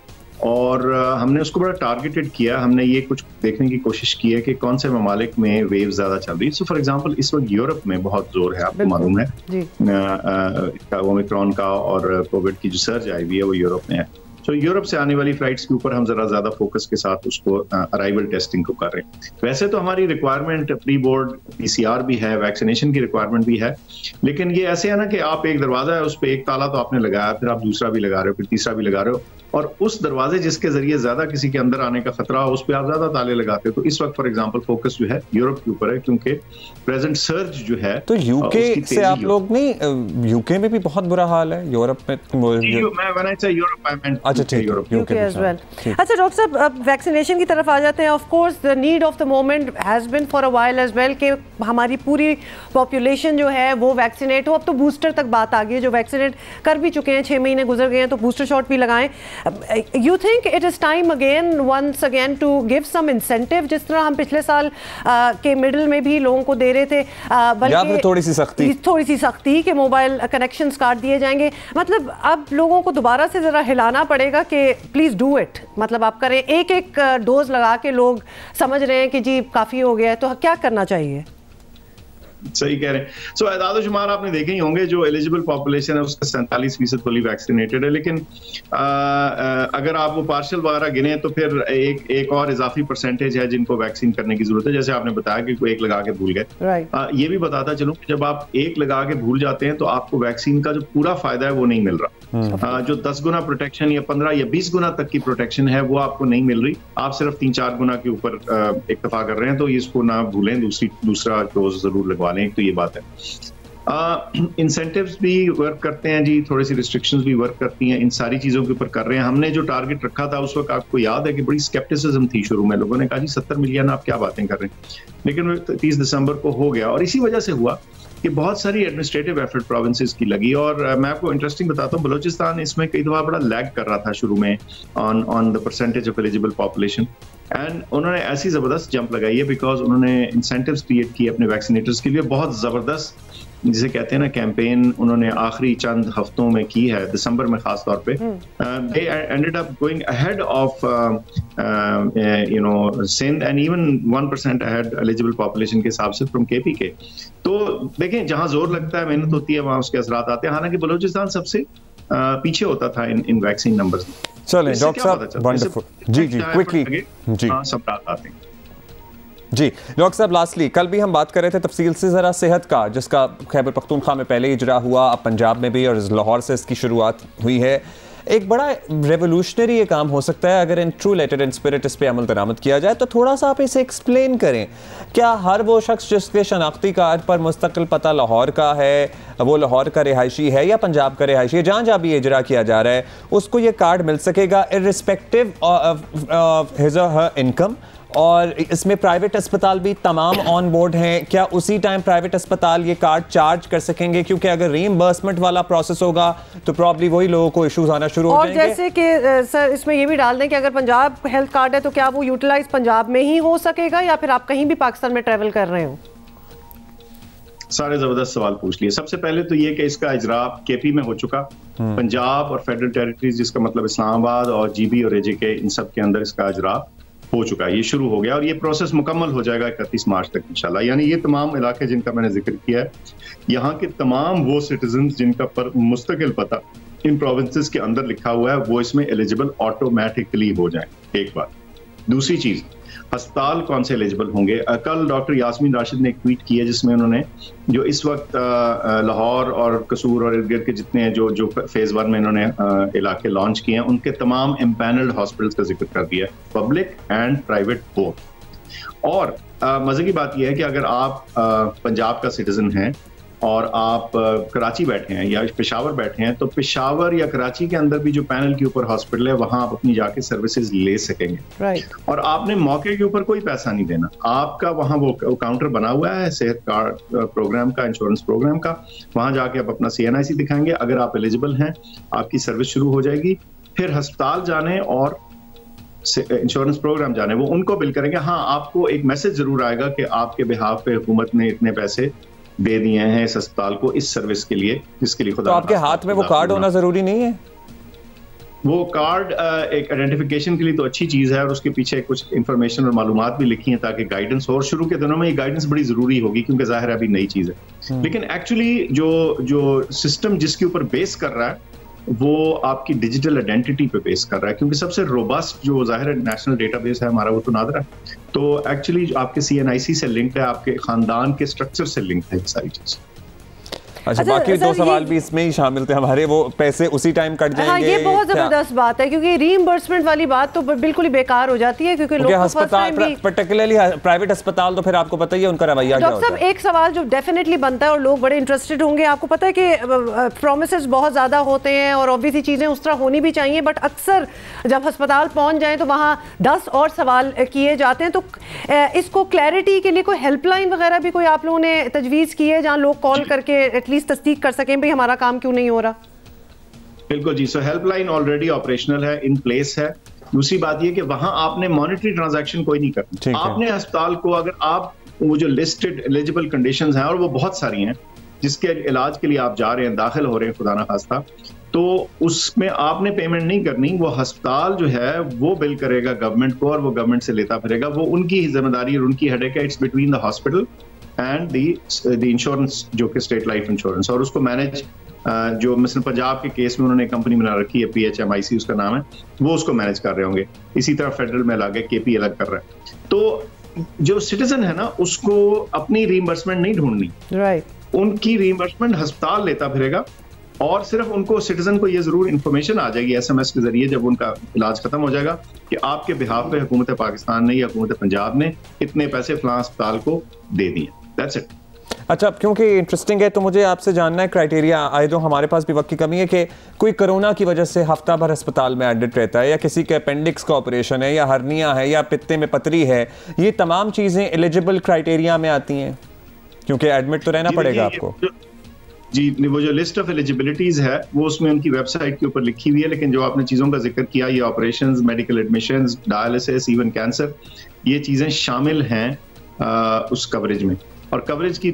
और हमने उसको बड़ा टारगेटेड किया। हमने ये कुछ देखने की कोशिश की है कि कौन से ममालिक में वेव ज्यादा चल रही है। सो फॉर एग्जांपल इस वक्त यूरोप में बहुत जोर है, आपको मालूम है ओमिक्रॉन का, और कोविड की जो सर्ज आई हुई है वो यूरोप में है। तो यूरोप से आने वाली फ्लाइट्स के ऊपर हम जरा ज्यादा फोकस के साथ उसको अराइवल टेस्टिंग को कर रहे हैं। वैसे तो हमारी रिक्वायरमेंट प्री बोर्ड PCR भी है, वैक्सीनेशन की रिक्वायरमेंट भी है, लेकिन ये ऐसे है ना कि आप एक दरवाजा है, उस पर एक ताला तो आपने लगाया, फिर आप दूसरा भी लगा रहे हो, फिर तीसरा भी लगा रहे हो, और उस दरवाजे जिसके जरिए ज्यादा किसी के अंदर आने का खतरा हो उस पर आप ज्यादा ताले लगाते हो। तो इस वक्त फॉर एग्जांपल फोकस जो है यूरोप के ऊपर है, क्योंकि प्रेजेंट सर्ज जो है तो यूके से आप लोग नहीं, यूके में भी बहुत बुरा हाल है, यूरोप में अच्छा ठीक यूके एज वेल। अच्छा डॉक्टर साहब, अब वैक्सीनेशन की तरफ आ जाते हैं। Of course the need of the moment has been for a while as well कि हमारी पूरी पॉपुलेशन जो है वो वैक्सीनेट हो। अब तो बूस्टर तक बात आ गई है, जो वैक्सीनेट कर भी चुके हैं, 6 महीने गुजर गए हैं, तो बूस्टर शॉट भी लगाएं। You think it is time once again to give some incentive, जिस तरह हम पिछले साल के मिडिल में भी लोगों को दे रहे थे, बल्कि थोड़ी सी सख्ती के मोबाइल कनेक्शंस काट दिए जाएंगे। मतलब अब लोगों को दोबारा से जरा हिलाना पड़ेगा कि प्लीज डू इट, मतलब आप करें। एक डोज लगा के लोग समझ रहे हैं कि जी काफी हो गया है, तो क्या करना चाहिए? सही कह रहे हैं। सो आदाद शुमार आपने देखे ही होंगे, जो एलिजिबल पॉपुलेशन है उसका 47% फुली वैक्सीनेटेड है, लेकिन अगर आप वो पार्शियल वगैरह गिने तो फिर एक और इजाफी परसेंटेज है जिनको वैक्सीन करने की जरूरत है। जैसे आपने बताया कि कोई एक लगा के भूल गए, ये भी बताता चलूं कि जब आप एक लगा के भूल जाते हैं तो आपको वैक्सीन का जो पूरा फायदा है वो नहीं मिल रहा। जो 10 गुना प्रोटेक्शन या 15 या 20 गुना तक की प्रोटेक्शन है वो आपको नहीं मिल रही, आप सिर्फ 3-4 गुना के ऊपर इक्तफा कर रहे हैं। तो इसको ना भूलें, दूसरा डोज जरूर लगवा लें, तो ये बात है। इंसेंटिव्स भी वर्क करते हैं जी, थोड़ी सी रिस्ट्रिक्शंस भी वर्क करती हैं, इन सारी चीजों के ऊपर कर रहे हैं। हमने जो टारगेट रखा था उस वक्त आपको याद है कि बड़ी स्केप्टिसिज्म थी शुरू में, लोगों ने कहा जी 70 मिलियन आप क्या बातें कर रहे हैं, लेकिन 30 दिसंबर को हो गया। और इसी वजह से हुआ कि बहुत सारी एडमिनिस्ट्रेटिव एफर्ट प्रोविंसेस की लगी। और मैं आपको इंटरेस्टिंग बताता हूँ, बलूचिस्तान इसमें कई दफा बड़ा लैग कर रहा था शुरू में on the percentage of eligible population, and उन्होंने ऐसी जबरदस्त जंप लगाई है बिकॉज उन्होंने इंसेंटिव्स क्रिएट किए अपने वैक्सीनेटर्स के लिए, बहुत जबरदस्त, जिसे कहते हैं ना कैंपेन, उन्होंने आखिरी चंद हफ्तों में की है, दिसंबर में खास तौर पे। They ended up going ahead of Sindh and even 1% ahead eligible population के हिसाब से फ्रॉम KPK। तो देखें, जहां जोर लगता है, मेहनत होती है, वहां उसके असरात आते हैं। हालांकि बलूचिस्तान सबसे पीछे होता था इन वैक्सीन नंबर्स में। चलें डॉक्टर साहब, वंडरफुल जी क्विकली जी सब बात आते हैं जी। डॉक्टर साहब लास्टली, कल भी हम बात कर रहे थे तफसील से ज़रा सेहत का, जिसका खैबर पख्तूनख्वा में पहले इजरा हुआ, अब पंजाब में भी, और लाहौर से इसकी शुरुआत हुई है। एक बड़ा रेवोल्यूशनरी ये काम हो सकता है अगर in true letter and spirit इस पे अमल दरामद किया जाए। तो थोड़ा सा आप इसे एक्सप्लेन करें। क्या हर वो शख्स जिसके शनाख्ती कार्ड पर मुस्तकिल पता लाहौर का है, वो लाहौर का रिहायशी है या पंजाब का रिहायशी है, जहाँ जहाँ भी इजरा किया जा रहा है, उसको ये कार्ड मिल सकेगा इर्रिस्पेक्टिव ऑफ हिज और हर इनकम? और इसमें प्राइवेट अस्पताल भी तमाम ऑन बोर्ड हैं। क्या उसी टाइम प्राइवेट अस्पताल ये कार्ड चार्ज कर सकेंगे? क्योंकि अगर रीइंबर्समेंट वाला प्रोसेस होगा तो प्रॉब्ली वही लोगों को इश्यूज आना शुरू हो जाएंगे। और जैसे कि सर इसमें ये भी डाल दें कि अगर पंजाब हेल्थ कार्ड है तो क्या वो यूटिलाइज पंजाब में ही हो सकेगा या फिर आप कहीं भी पाकिस्तान में ट्रैवल कर रहे हो? सारे जबरदस्त सवाल पूछ लिए। सबसे पहले तो ये कि इसका इजरा केपी में हो चुका, पंजाब और फेडरल टेरिटरीज जिसका मतलब इस्लामाबाद और जीबी और एजेके इन सब के अंदर इसका इजरा हो चुका है, ये शुरू हो गया और ये प्रोसेस मुकम्मल हो जाएगा 31 मार्च तक इंशाल्लाह। यानी ये तमाम इलाके जिनका मैंने जिक्र किया है, यहाँ के तमाम वो सिटीजन जिनका पर मुस्तकिल पता इन प्रोविंसेस के अंदर लिखा हुआ है वो इसमें एलिजिबल ऑटोमेटिकली हो जाए। एक बात। दूसरी चीज, अस्पताल कौन से एलिजिबल होंगे। कल डॉक्टर यास्मीन राशिद ने एक ट्वीट किया जिसमें उन्होंने जो इस वक्त लाहौर और कसूर और इर्द गिर्द के जितने जो फेज 1 में इन्होंने इलाके लॉन्च किए हैं उनके तमाम एम्पैनल्ड हॉस्पिटल्स का जिक्र कर दिया, पब्लिक एंड प्राइवेट बोथ। और मजे की बात यह है कि अगर आप पंजाब का सिटीजन हैं और आप कराची बैठे हैं या पेशावर बैठे हैं तो पेशावर या कराची के अंदर भी जो पैनल के ऊपर हॉस्पिटल है वहां आप अपनी जाके सर्विसेज ले सकेंगे। और आपने मौके के ऊपर कोई पैसा नहीं देना, आपका वहां वो काउंटर बना हुआ है सेहत कार्ड प्रोग्राम का, इंश्योरेंस प्रोग्राम का, वहां जाके आप अपना CNIC दिखाएंगे, अगर आप एलिजिबल हैं आपकी सर्विस शुरू हो जाएगी। फिर अस्पताल जाने और इंश्योरेंस प्रोग्राम जाने वो उनको बिल करेंगे। हाँ, आपको एक मैसेज जरूर आएगा कि आपके बिहाफ पे हुकूमत ने इतने पैसे दे दिए हैं इस अस्पताल को इस सर्विस के लिए जिसके लिए खुदा। तो आपके हाथ में वो कार्ड होना जरूरी नहीं है? वो कार्ड एक आइडेंटिफिकेशन के लिए तो अच्छी चीज है और उसके पीछे कुछ इंफॉर्मेशन और मालूमात भी लिखी है ताकि गाइडेंस हो। और शुरू के दिनों में ये गाइडेंस बड़ी जरूरी होगी क्योंकि जाहिर है अभी नई चीज है। लेकिन एक्चुअली जो सिस्टम जिसके ऊपर बेस कर रहा है वो आपकी डिजिटल आइडेंटिटी पे बेस कर रहा है क्योंकि सबसे रोबस्ट जो जाहिर है नेशनल डेटाबेस है हमारा वो तो नादरा है। तो एक्चुअली आपके CNIC से लिंक्ड है, आपके खानदान के स्ट्रक्चर से लिंक्ड है सारी चीज। अच्छा, बाकी दो सवाल भी इसमें ही शामिल थे हमारे, वो पैसे उसी टाइम कट जाएंगे। हाँ, ये बहुत जबरदस्त बात है क्योंकि रीइंबर्समेंट वाली बात तो बिल्कुल ही बेकार हो जाती है क्योंकि लोग अस्पताल पर्टिकुलरली प्राइवेट अस्पताल तो फिर आपको पता ही है उनका रवैया क्या होता है। डॉक्टर साहब, एक सवाल जो डेफिनेटली बनता है और लोग बड़े इंटरेस्टेड होंगे, आपको पता है कि प्रोमिसेस बहुत ज्यादा होते हैं और ऑब्वियसली चीजें उस तरह होनी भी चाहिए, बट अक्सर जब अस्पताल पहुंच जाए तो वहाँ 10 और सवाल किए जाते हैं। तो इसको क्लैरिटी के लिए कोई हेल्पलाइन वगैरह भी कोई आप लोगों ने तजवीज़ की है जहाँ लोग कॉल करके एटलीस्ट तस्दीक कर सकें भाई हमारा काम क्यों नहीं हो रहा? बिल्कुल जी, सो हेल्पलाइन ऑलरेडी ऑपरेशनल है, इन प्लेस है। दूसरी बात ये कि वहां आपने मॉनेटरी ट्रांजैक्शन कोई नहीं करना। आपने अस्पताल को अगर आप वो जो लिस्टेड एलिजिबल कंडीशंस हैं और वो बहुत सारी हैं जिसके इलाज के लिए आप जा रहे हैं, दाखिल हो रहे हैं खुदा ना खास्ता, तो उसमें आपने पेमेंट नहीं करनी। वो अस्पताल जो है वो बिल करेगा गवर्नमेंट को और वो गवर्नमेंट से लेता फिरेगा। वो उनकी जिम्मेदारी और उनकी हेडेक है। It's between the hospital and the insurance जो कि स्टेट लाइफ इंश्योरेंस, और उसको मैनेज जो मिसल पंजाब के केस में उन्होंने कंपनी बना रखी है PHMIC उसका नाम है, वो उसको मैनेज कर रहे होंगे। इसी तरह फेडरल में अलग है, KP अलग कर रहा है। तो जो सिटीजन है ना उसको अपनी रीइंबर्समेंट नहीं ढूंढनी, उनकी रीइंबर्समेंट अस्पताल लेता फिरेगा और सिर्फ उनको सिटीजन को ये जरूर इंफॉर्मेशन आ जाएगी SMS के जरिए जब उनका इलाज खत्म हो जाएगा कि आपके बिहाफ पे हुकूमत पाकिस्तान ने या हुकूमत पंजाब ने इतने पैसे फलां अस्पताल को दे दिए। That's it. अच्छा, क्योंकि इंटरेस्टिंग है तो मुझे आपसे जानना है क्राइटेरिया आए तो हमारे पास भी वक्त की कमी है कि कोई कोरोना की वजह से हफ्ता भर अस्पताल में एडमिट रहता है या किसी के अपेंडिक्स का ऑपरेशन है या हर्निया है या पित्ते में पथरी है, ये तमाम चीज़ें एलिजिबल क्राइटेरिया में आती हैं क्योंकि एडमिट तो रहना पड़ेगा आपको। जी, वो जो लिस्ट ऑफ एलिजिबिलिटीज है वो उसमें उनकी वेबसाइट के ऊपर लिखी हुई है, लेकिन जो आपने चीज़ों का जिक्र किया, ये operations, medical admissions, dialysis, even cancer, ये चीज़ें शामिल हैं उस कवरेज में। और कवरेज की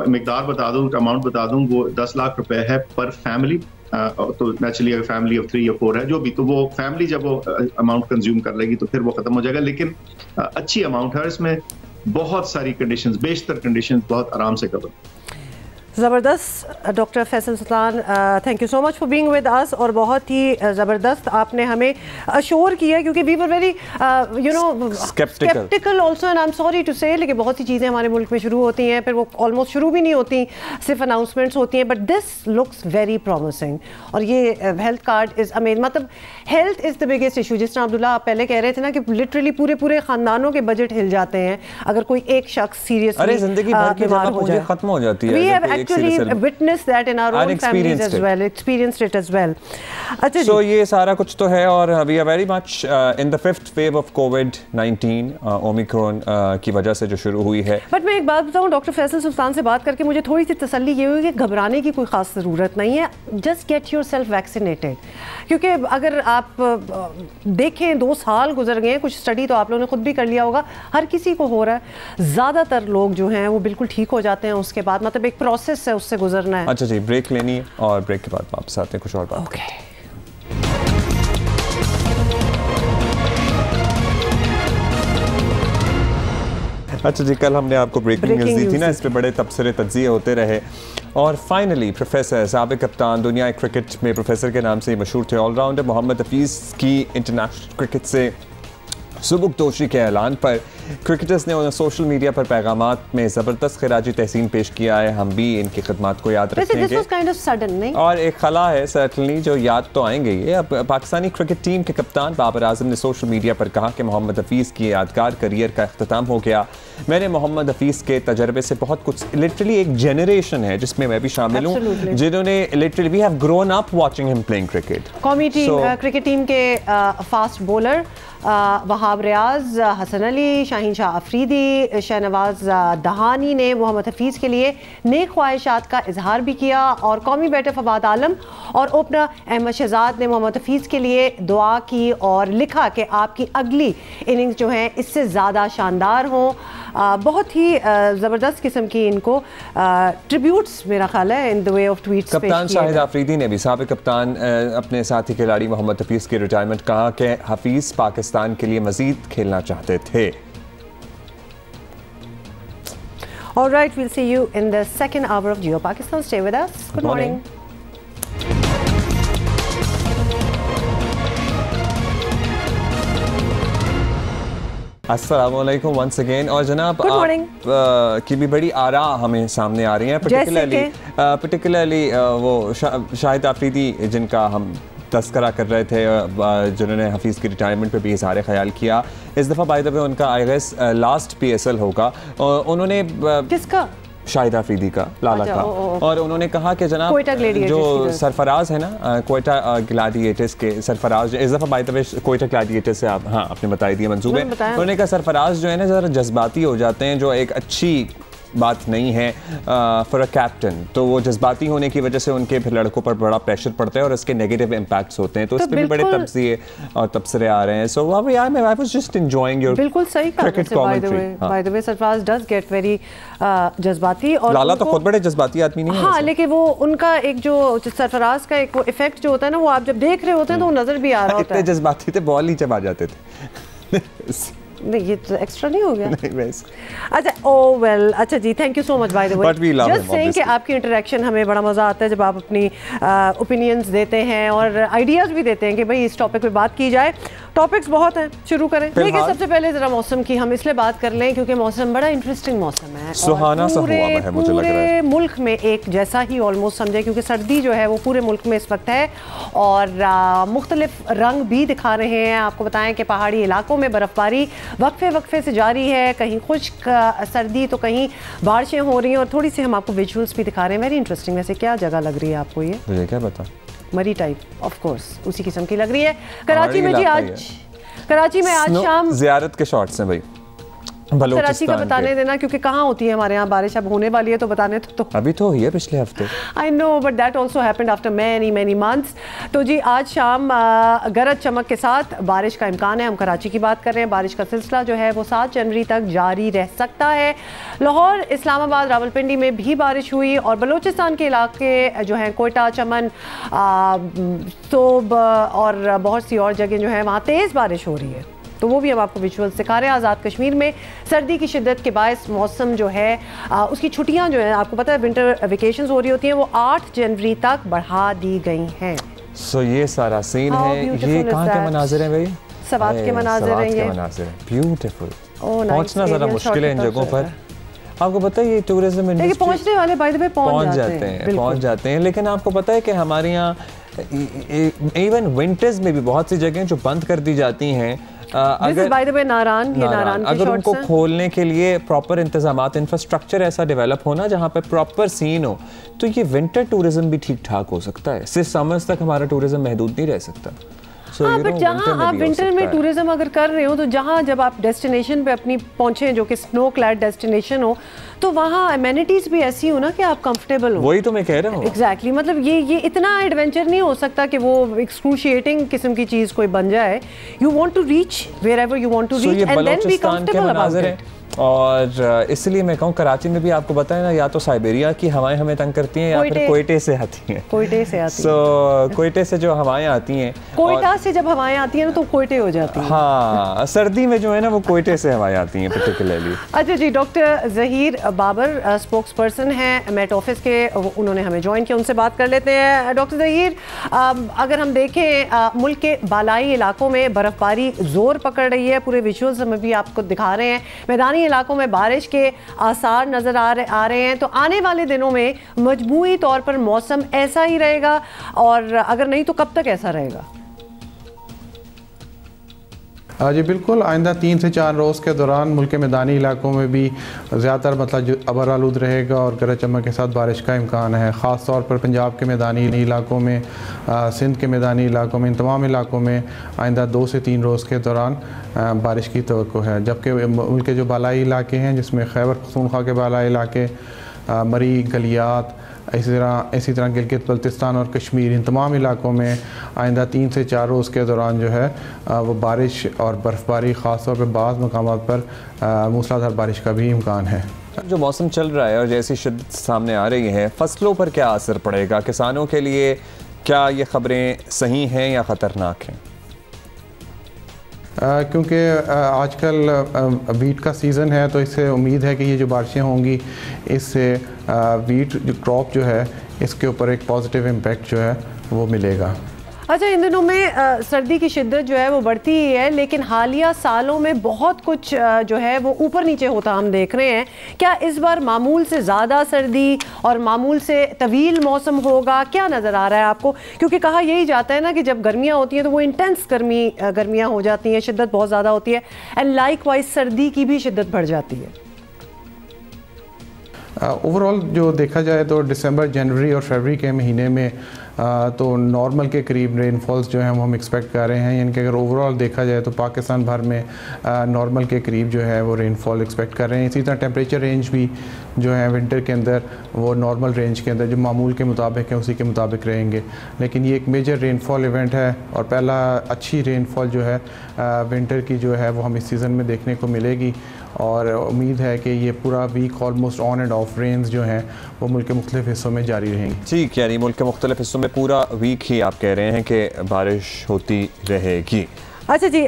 मिकदार बता दूं, अमाउंट बता दूं, वो 10 लाख रुपए है पर फैमिली। तो नेचुरली अगर फैमिली ऑफ 3 या 4 है जो भी, तो वो फैमिली जब वो अमाउंट कंज्यूम कर लेगी तो फिर वो खत्म हो जाएगा। लेकिन अच्छी अमाउंट है, इसमें बहुत सारी कंडीशंस, बेशतर कंडीशंस बहुत आराम से कवर। ज़बरदस्त doctor Faisal Sultan, thank you so much for being with us. और बहुत ही ज़बरदस्त आपने हमें अश्योर किया क्योंकि we were very sceptical also, and I am sorry to say, लेकिन बहुत सी चीज़ें हमारे मुल्क में शुरू होती हैं, फिर वो ऑलमोस्ट शुरू भी नहीं होती, सिर्फ अनाउंसमेंट्स होती हैं, but this looks very promising. और ये हेल्थ कार्ड इज़ अमेजिंग, मतलब health is the biggest issue. जिस तरह अब्दुल्ला आप पहले कह रहे थे ना कि लिटरली पूरे ख़ानदानों के बजट हिल जाते हैं अगर कोई एक शख्स सीरियसली जिंदगी भर की बीमार हो जाए, खत्म हो जाती है। actually witnessed that in our own families as well, experienced it as well. अच्छा so ये सारा कुछ तो है और we are very much in the 5th wave of COVID-19 Omicron की वजह से जो शुरू हुई है. बट मैं एक बात बताऊँ, डॉक्टर फैसल सुल्तान से बात करके मुझे थोड़ी सी तसल्ली ये हुई कि घबराने की कोई ख़ास ज़रूरत नहीं है. Just get your self vaccinated, क्योंकि अगर आप देखें 2 साल गुजर गए हैं, कुछ स्टडी तो आप लोगों ने खुद भी कर लिया होगा, हर किसी को हो रहा है. ज़्यादातर लोग जो हैं वो बिल्कुल ठीक हो जाते हैं उसके बाद, मतलब एक प्रोसेस है, उससे गुजरना है. अच्छा जी, ब्रेक लेनी है और ब्रेक के बाद वापस आते हैं कुछ और बात. ओके. अच्छा जी, कल हमने आपको ब्रेकिंग न्यूज़ दी थी ना, इस पे बड़े तबसरे तज्जिए होते रहे और फाइनली प्रोफेसर साबिक कप्तान, दुनिया क्रिकेट में प्रोफेसर के नाम से मशहूर थे, ऑलराउंडर मोहम्मद हफीज़ की इंटरनेशनल क्रिकेट से सुबुकदोशी के ऐलान पर क्रिकेटर्स ने उन्हें सोशल मीडिया पर पैगामात में ज़बरदस्त खिराजी तहसीन पेश किया है. हम भी इनकी खिदमत को याद रखेंगे. kind of sudden, नहीं? और एक खला है सर्टनली जो याद तो आएंगे ये. अब पाकिस्तानी क्रिकेट टीम के कप्तान बाबर आजम ने सोशल मीडिया पर कहा कि मोहम्मद हफीज़ की यादगार करियर का अख्ताम हो गया. मैंने मोहम्मद हफीज़ के तजर्बे से बहुत कुछ, लिटरली एक जनरेशन है जिसमें मैं भी शामिल हूँ, जिन्होंने literally we have grown up watching him playing cricket. कौमी टीम क्रिकेट टीम के फास्ट बॉलर वहाब रियाज, हसन अली, शाहीन शाह अफरीदी, शहनवाज दहानी ने मोहम्मद हफीज़ के लिए नेक ख्वाहिशात का इजहार भी किया और कौमी बैटर फवाद आलम और ओपनर अहमद शहजाद ने मोहम्मद हफीज़ के लिए दुआ की और लिखा कि आपकी अगली इनिंग्स जो हैं इससे ज़्यादा शानदार हों. बहुत ही ज़बरदस्त किस्म की इनको ट्रिब्यूट्स मेरा ख्याल है in the way of tweets. कप्तान शाहिद आफरीदी ने भी साबिक कप्तान अपने साथी खिलाड़ी मोहम्मद हफीज़ की रिटायरमेंट कहा कि हफीज़ पाकिस्तान के लिए मजीद खेलना चाहते थे. All right, we'll see you in the second hour of Geo Pakistan. Stay with us. Good morning. अस्सलाम वालेकुम वंस अगेन. और जनाब आप की भी बड़ी आरा हमें सामने आ रही हैं, पर्टिकुलरली वो शाहिद आफरीदी जिनका हम तस्करा कर रहे थे, जिन्होंने हफीज़ की रिटायरमेंट पे भी इज़हार ख्याल किया. इस दफ़ा बाय द वे उनका आई गेस लास्ट PSL होगा. उन्होंने किसका? शाहिद आफरीदी का, लाला का. और उन्होंने कहा कि जनाब जो सरफराज है ना, कोयटा ग्लैडिएटर्स के सरफराज, इस दफ़ा bye the way Quetta Gladiators से आप आपने बताई दिए मंसूबे. उन्होंने कहा सरफराज जो है ना ज़रा जज्बाती हो जाते हैं, जो एक अच्छी बात नहीं है फॉर अ कैप्टन. तो वो जज्बाती होने की वजह से उनके फिर लड़कों पर बड़ा प्रेशर पड़ता है और उसके नेगेटिव इम्पैक्ट्स होते हैं. तो इस पे भी बड़े तबसिए और तबसरे आ रहे हैं. So I was just enjoying your बिल्कुल सही cricket commentary. By the way Sarfaraz does get very जज्बाती और लाला तो खुद बड़े जज्बाती आदमी नहीं है. हाँ, लेकिन वो उनका एक जो सरफराज का एक वो इफेक्ट जो होता है ना, वो आप जब देख रहे होते हैं तो वो नजर भी आ रहा होता है. इतने जज्बाती थे बॉल नीचे आ जाते थे. नहीं, ये तो एक्स्ट्रा नहीं हो गया. नहीं बस. अच्छा, ओ वेल, अच्छा जी, thank you so much by the way. Just saying कि आपकी इंटरेक्शन हमें बड़ा मज़ा आता है जब आप अपनी ओपिनियंस देते हैं और आइडियाज़ भी देते हैं कि भाई इस टॉपिक पे बात की जाए. टॉपिक्स बहुत हैं, शुरू करें. लेकिन सबसे पहले ज़रा मौसम की हम इसलिए बात कर लें क्योंकि मौसम बड़ा इंटरेस्टिंग मौसम है. सुहाना सा हुआ है मुझे लग रहा है. मुल्क में एक जैसा ही ऑलमोस्ट समझे, क्योंकि सर्दी जो है वो पूरे मुल्क में इस वक्त है और मुख्तलिफ रंग भी दिखा रहे हैं. आपको बताएं कि पहाड़ी इलाकों में बर्फ़बारी वक्फे वक्फे से जारी है, कहीं खुश्क सर्दी तो कहीं बारिशें हो रही हैं. और थोड़ी सी हम आपको विजुअल्स भी दिखा रहे हैं. Very interesting. वैसे क्या जगह लग रही है आपको ये? मुझे क्या पता. मरी टाइप, ऑफ कोर्स उसी किस्म की लग रही है. कराची में जी आज, कराची में आज शाम ज़ियारत के शॉट्स हैं भाई. कराची का बताने देना, क्योंकि कहाँ होती है हमारे यहाँ बारिश. अब होने वाली है तो बताने तो अभी तो हुई है पिछले हफ्ते. I know, but that also happened after many months. तो जी आज शाम गरज चमक के साथ बारिश का इम्कान है. हम कराची की बात कर रहे हैं. बारिश का सिलसिला जो है वो 7 जनवरी तक जारी रह सकता है. लाहौर, इस्लामाबाद, रावलपिंडी में भी बारिश हुई और बलूचिस्तान के इलाके जो हैं कोयटा, चमन, सोब और बहुत सी और जगह जो है वहाँ तेज़ बारिश हो रही है. तो वो भी हम आपको विजुअल्स दिखा रहे हैं. आज़ाद कश्मीर में सर्दी की शिद्दत के बायस मौसम जो है उसकी छुट्टियां जो है, आपको पता है विंटर वेकेशंस हो रही होती हैं, वो 8 जनवरी तक बढ़ा दी गई हैं. सो ये सारा सीन है. ये कहाँ के मनाजिर हैं भाई? सवात के मनाजिर हैं. ये ब्यूटीफुल. पहुंचना ज़रा मुश्किल है इन जगहों पर. आपको पता है ये टूरिज्म इंडस्ट्री, पहुंचने वाले बाय द वे पहुंच जाते हैं. लेकिन आपको पता है कि हमारे यहाँ इवन विंटर्स में भी बहुत सी जगहें जो बंद कर दी जाती हैं नारान अगर उनको खोलने के लिए प्रॉपर इंतजामात, इंफ्रास्ट्रक्चर ऐसा डेवलप होना जहाँ पे प्रॉपर सीन हो, तो ये विंटर टूरिज्म भी ठीक ठाक हो सकता है। सिर्फ समर्स तक हमारा टूरिज्म महदूद नहीं रह सकता। हाँ, बट जहाँ आप विंटर में टूरिज्म अगर कर रहे हो, तो जहाँ जब आप डेस्टिनेशन पे अपनी पहुँचे जो कि स्नो क्लैड डेस्टिनेशन हो, तो वहाँ एमेनिटीज भी ऐसी हो ना कि आप कंफर्टेबल हो। वही तो मैं कह रहा हूँ। एग्जैक्टली, मतलब ये इतना एडवेंचर नहीं हो सकता कि वो एक्सक्रूशिएटिंग किस्म की चीज़ कोई बन जाए। You want to reach wherever you want to reach and then be comfortable about it. और इसलिए मैं कहूँ कराची में भी आपको पता है ना, या तो साइबेरिया की हवाएं हमें तंग करती हैं या फिर कोयटे से आती हैं। कोयटे से जो हवाएं आती हैं, कोयटा से जब हवाएं आती हैं ना तो कोयटे हो जाती हैं। हाँ, सर्दी में जो है ना वो कोयटे से हवाएं आती हैं पर्टिकुलरली। अच्छा जी, doctor Zaheer Babar spokes person हैं मेट ऑफिस के, उन्होंने हमें ज्वाइन किया, उनसे बात कर लेते हैं। डॉक्टर ज़हीर, अगर हम देखें मुल्क के बालाई इलाकों में बर्फ़बारी ज़ोर पकड़ रही है, पूरे विजुअल्स हमें भी आपको दिखा रहे हैं, मैदानी इलाकों में बारिश के आसार नजर आ रहे हैं। तो आने वाले दिनों में मजमूई तौर पर मौसम ऐसा ही रहेगा, और अगर नहीं तो कब तक ऐसा रहेगा? जी बिल्कुल, आइंदा 3 से 4 रोज़ के दौरान मुल्क के मैदानी इलाकों में भी ज़्यादातर मतलब जो अबर आलूद रहेगा और गरज चमक के साथ बारिश का इम्कान है। ख़ास तौर पर पंजाब के मैदानी इलाकों में, सिंध के मैदानी इलाकों में, इन तमाम इलाकों में आइंदा 2 से 3 रोज़ के दौरान बारिश की तवक्को है। जबकि मुल्क के जो बालाई इलाके हैं, जिसमें खैबर पख्तूनख्वा के बालाई इलाके, मरी, गलियात, इसी तरह गिलगित बल्तिस्तान और कश्मीर, इन तमाम इलाकों में आइंदा 3 से 4 रोज़ के दौरान जो है वो बारिश और बर्फ़बारी, ख़ास तौर पर बाज़ मकामात पर मूसलाधार बारिश का भी इम्कान है। जो मौसम चल रहा है और जैसी शिद्दत सामने आ रही है, फसलों पर क्या असर पड़ेगा किसानों के लिए? क्या ये खबरें सही हैं या ख़तरनाक हैं? क्योंकि आजकल वीट का सीज़न है, तो इससे उम्मीद है कि ये जो बारिशें होंगी इससे वीट जो क्रॉप जो है इसके ऊपर एक पॉजिटिव इम्पैक्ट जो है वो मिलेगा। अच्छा, इन दिनों में सर्दी की शिद्दत जो है वो बढ़ती ही है, लेकिन हालिया सालों में बहुत कुछ जो है वो ऊपर नीचे होता हम देख रहे हैं। क्या इस बार मामूल से ज़्यादा सर्दी और मामूल से तवील मौसम होगा? क्या नज़र आ रहा है आपको? क्योंकि कहा यही जाता है ना कि जब गर्मियाँ होती हैं तो वो इंटेंस गर्मियाँ हो जाती हैं, शिद्दत बहुत ज़्यादा होती है, एंड लाइक वाइज सर्दी की भी शिद्दत बढ़ जाती है। ओवरऑल जो देखा जाए तो दिसंबर, जनवरी और फरवरी के महीने में तो नॉर्मल के करीब रेनफॉल्स जो हैं वो हम एक्सपेक्ट कर रहे हैं। यानी कि अगर ओवरऑल देखा जाए तो पाकिस्तान भर में नॉर्मल के करीब जो है वो रेनफॉल एक्सपेक्ट कर रहे हैं। इसी तरह टेम्परेचर रेंज भी जो है विंटर के अंदर वो नॉर्मल रेंज के अंदर जो मामूल के मुताबिक है उसी के मुताबिक रहेंगे। लेकिन ये एक मेजर रेनफॉल इवेंट है और पहला अच्छी रेनफॉल जो है विंटर की जो है वो हम इस सीज़न में देखने को मिलेगी, और उम्मीद है कि ये पूरा week almost on and off rains जो हैं वो मुल्क के मुख्तलिफ हिस्सों में जारी रहेंगी। ठीक, यानी मुल्क के मुख्तलिफ हिस्सों में पूरा वीक ही आप कह रहे हैं कि बारिश होती रहेगी। अच्छा जी,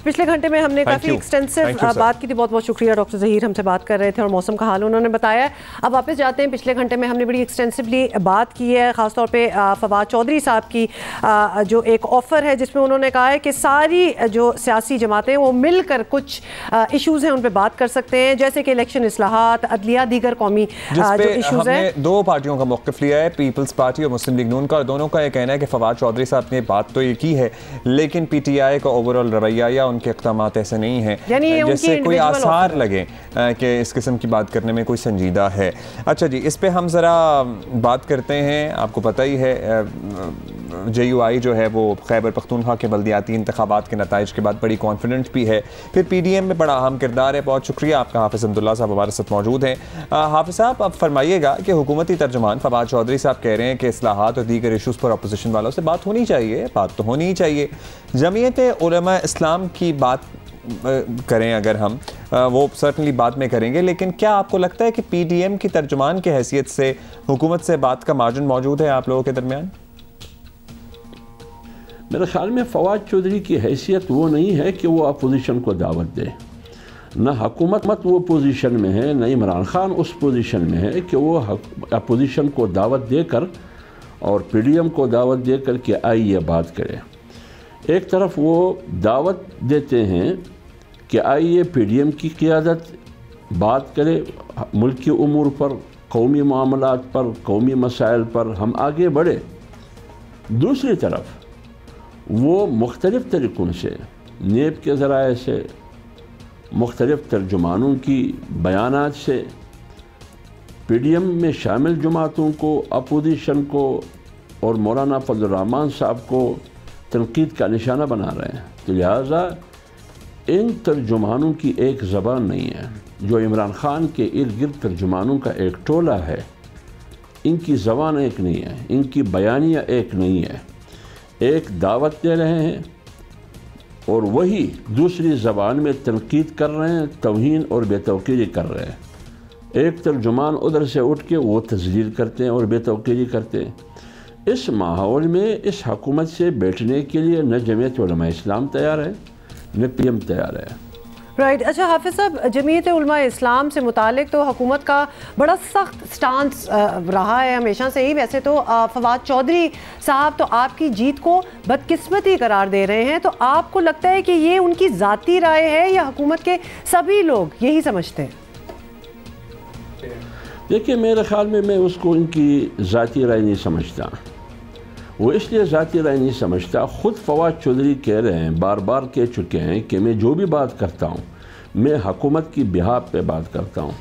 पिछले घंटे में हमने काफ़ी एक्सटेंसिव बात की थी। बहुत बहुत शुक्रिया, डॉक्टर ज़हीर हमसे बात कर रहे थे और मौसम का हाल उन्होंने बताया। अब वापस जाते हैं, पिछले घंटे में हमने बड़ी एक्सटेंसिवली बात की है, ख़ासतौर पे फवाद चौधरी साहब की जो एक ऑफ़र है जिसमें उन्होंने कहा है कि सारी जो सियासी जमातें वो मिलकर कुछ इशूज़ हैं उन पर बात कर सकते हैं, जैसे कि इलेक्शन इस्लाहात, अदलिया, दीगर कौमी जो इशूज़ हैं। 2 पार्टियों का मौक़िफ़ लिया है, पीपल्स पार्टी और मुस्लिम लीग नून का, और दोनों का यह कहना है कि फवाद चौधरी साहब ने बात तो ये की है, लेकिन PTI का ओवरऑल रवैया या उनके इक़दामात ऐसे नहीं हैं जैसे कोई आसार लगे कि इस किस्म की बात करने में कोई संजीदा है। अच्छा जी, इस पे हम ज़रा बात करते हैं। आपको पता ही है JUI जो है वो खैबर पख्तूनख्वा के बल्दियाती इंतखाबात के नताइज के बाद बड़ी कॉन्फिडेंट भी है। फिर PDM में बड़ा अहम किरदार है। बहुत शुक्रिया आपका, हाफिज़ अब्दुल्ला साहब हमारे साथ मौजूद हैं। हाफिज़ साहब, अब फरमाइएगा कि हुकूमती तर्जुमान फवाद चौधरी साहब कह रहे हैं कि इस्लाहात और दीगर इशूज़ पर अपोजिशन वालों से बात होनी चाहिए, बात तो होनी ही चाहिए। जमीयत उलमा इस्लाम की बात करें अगर हम, वो सर्टनली बाद में करेंगे, लेकिन क्या आपको लगता है कि PDM की तर्जुमान की हैसियत से हुकूमत से बात का मार्जिन मौजूद है आप लोगों के दरमियान? मेरे ख्याल में फवाद चौधरी की हैसियत वो नहीं है कि वो अपोजिशन को दावत दे, न हुकूमत वो पोजीशन में है, न इमरान खान उस पोजीशन में है कि वो अपोजिशन को दावत देकर और PDM को दावत देकर के आइए बात करें। एक तरफ वो दावत देते हैं कि आइए PDM की क़ियादत बात करे मुल्क के उमूर पर, कौमी मामलात पर, कौमी मसाइल पर हम आगे बढ़े। दूसरी तरफ वो मुख्तलिफ़ तरीक़ों से नेब के ज़राए से, मुख्तलिफ़ तर्जुमानों की बयानात से PDM में शामिल जमातों को, अपोजिशन को और मौलाना फजल रहमान साहब को तनकीद का निशाना बना रहे हैं। तो लिहाजा इन तर्जुमानों की एक ज़बान नहीं है। जो इमरान ख़ान के इर्द गिर्द तर्जुमानों का एक टोला है, इनकी ज़बान एक नहीं है, इनकी बयानियाँ एक नहीं है। एक दावत दे रहे हैं और वही दूसरी ज़बान में तनकीद कर रहे हैं, तौहीन और बेतौकीरी कर रहे हैं। एक तर्जुमान उधर से उठ के वो तज़लील करते हैं और बेतौकीरी करते हैं। इस माहौल में इस हुकूमत से बैठने के लिए न जमीयत उलमा इस्लाम तैयार है, न PM तैयार है। राइट अच्छा हाफिज़ साहब, जमीयत उलमा इस्लाम से मुतालिक तो हुकूमत का बड़ा सख्त स्टांस रहा है हमेशा से ही। वैसे तो फवाद चौधरी साहब तो आपकी जीत को बदकिस्मती करार दे रहे हैं, तो आपको लगता है कि ये उनकी ज़ाती राय है या हुकूमत के सभी लोग यही समझते हैं? देखिए, मेरे ख़्याल में मैं उसको इनकी ज़ाती राय नहीं समझता। वो इसलिए ज़ाती राय नहीं समझता, ख़ुद फवाद चौधरी कह रहे हैं, बार बार कह चुके हैं कि मैं जो भी बात करता हूँ मैं हुकूमत की बिहाफ पे बात करता हूँ।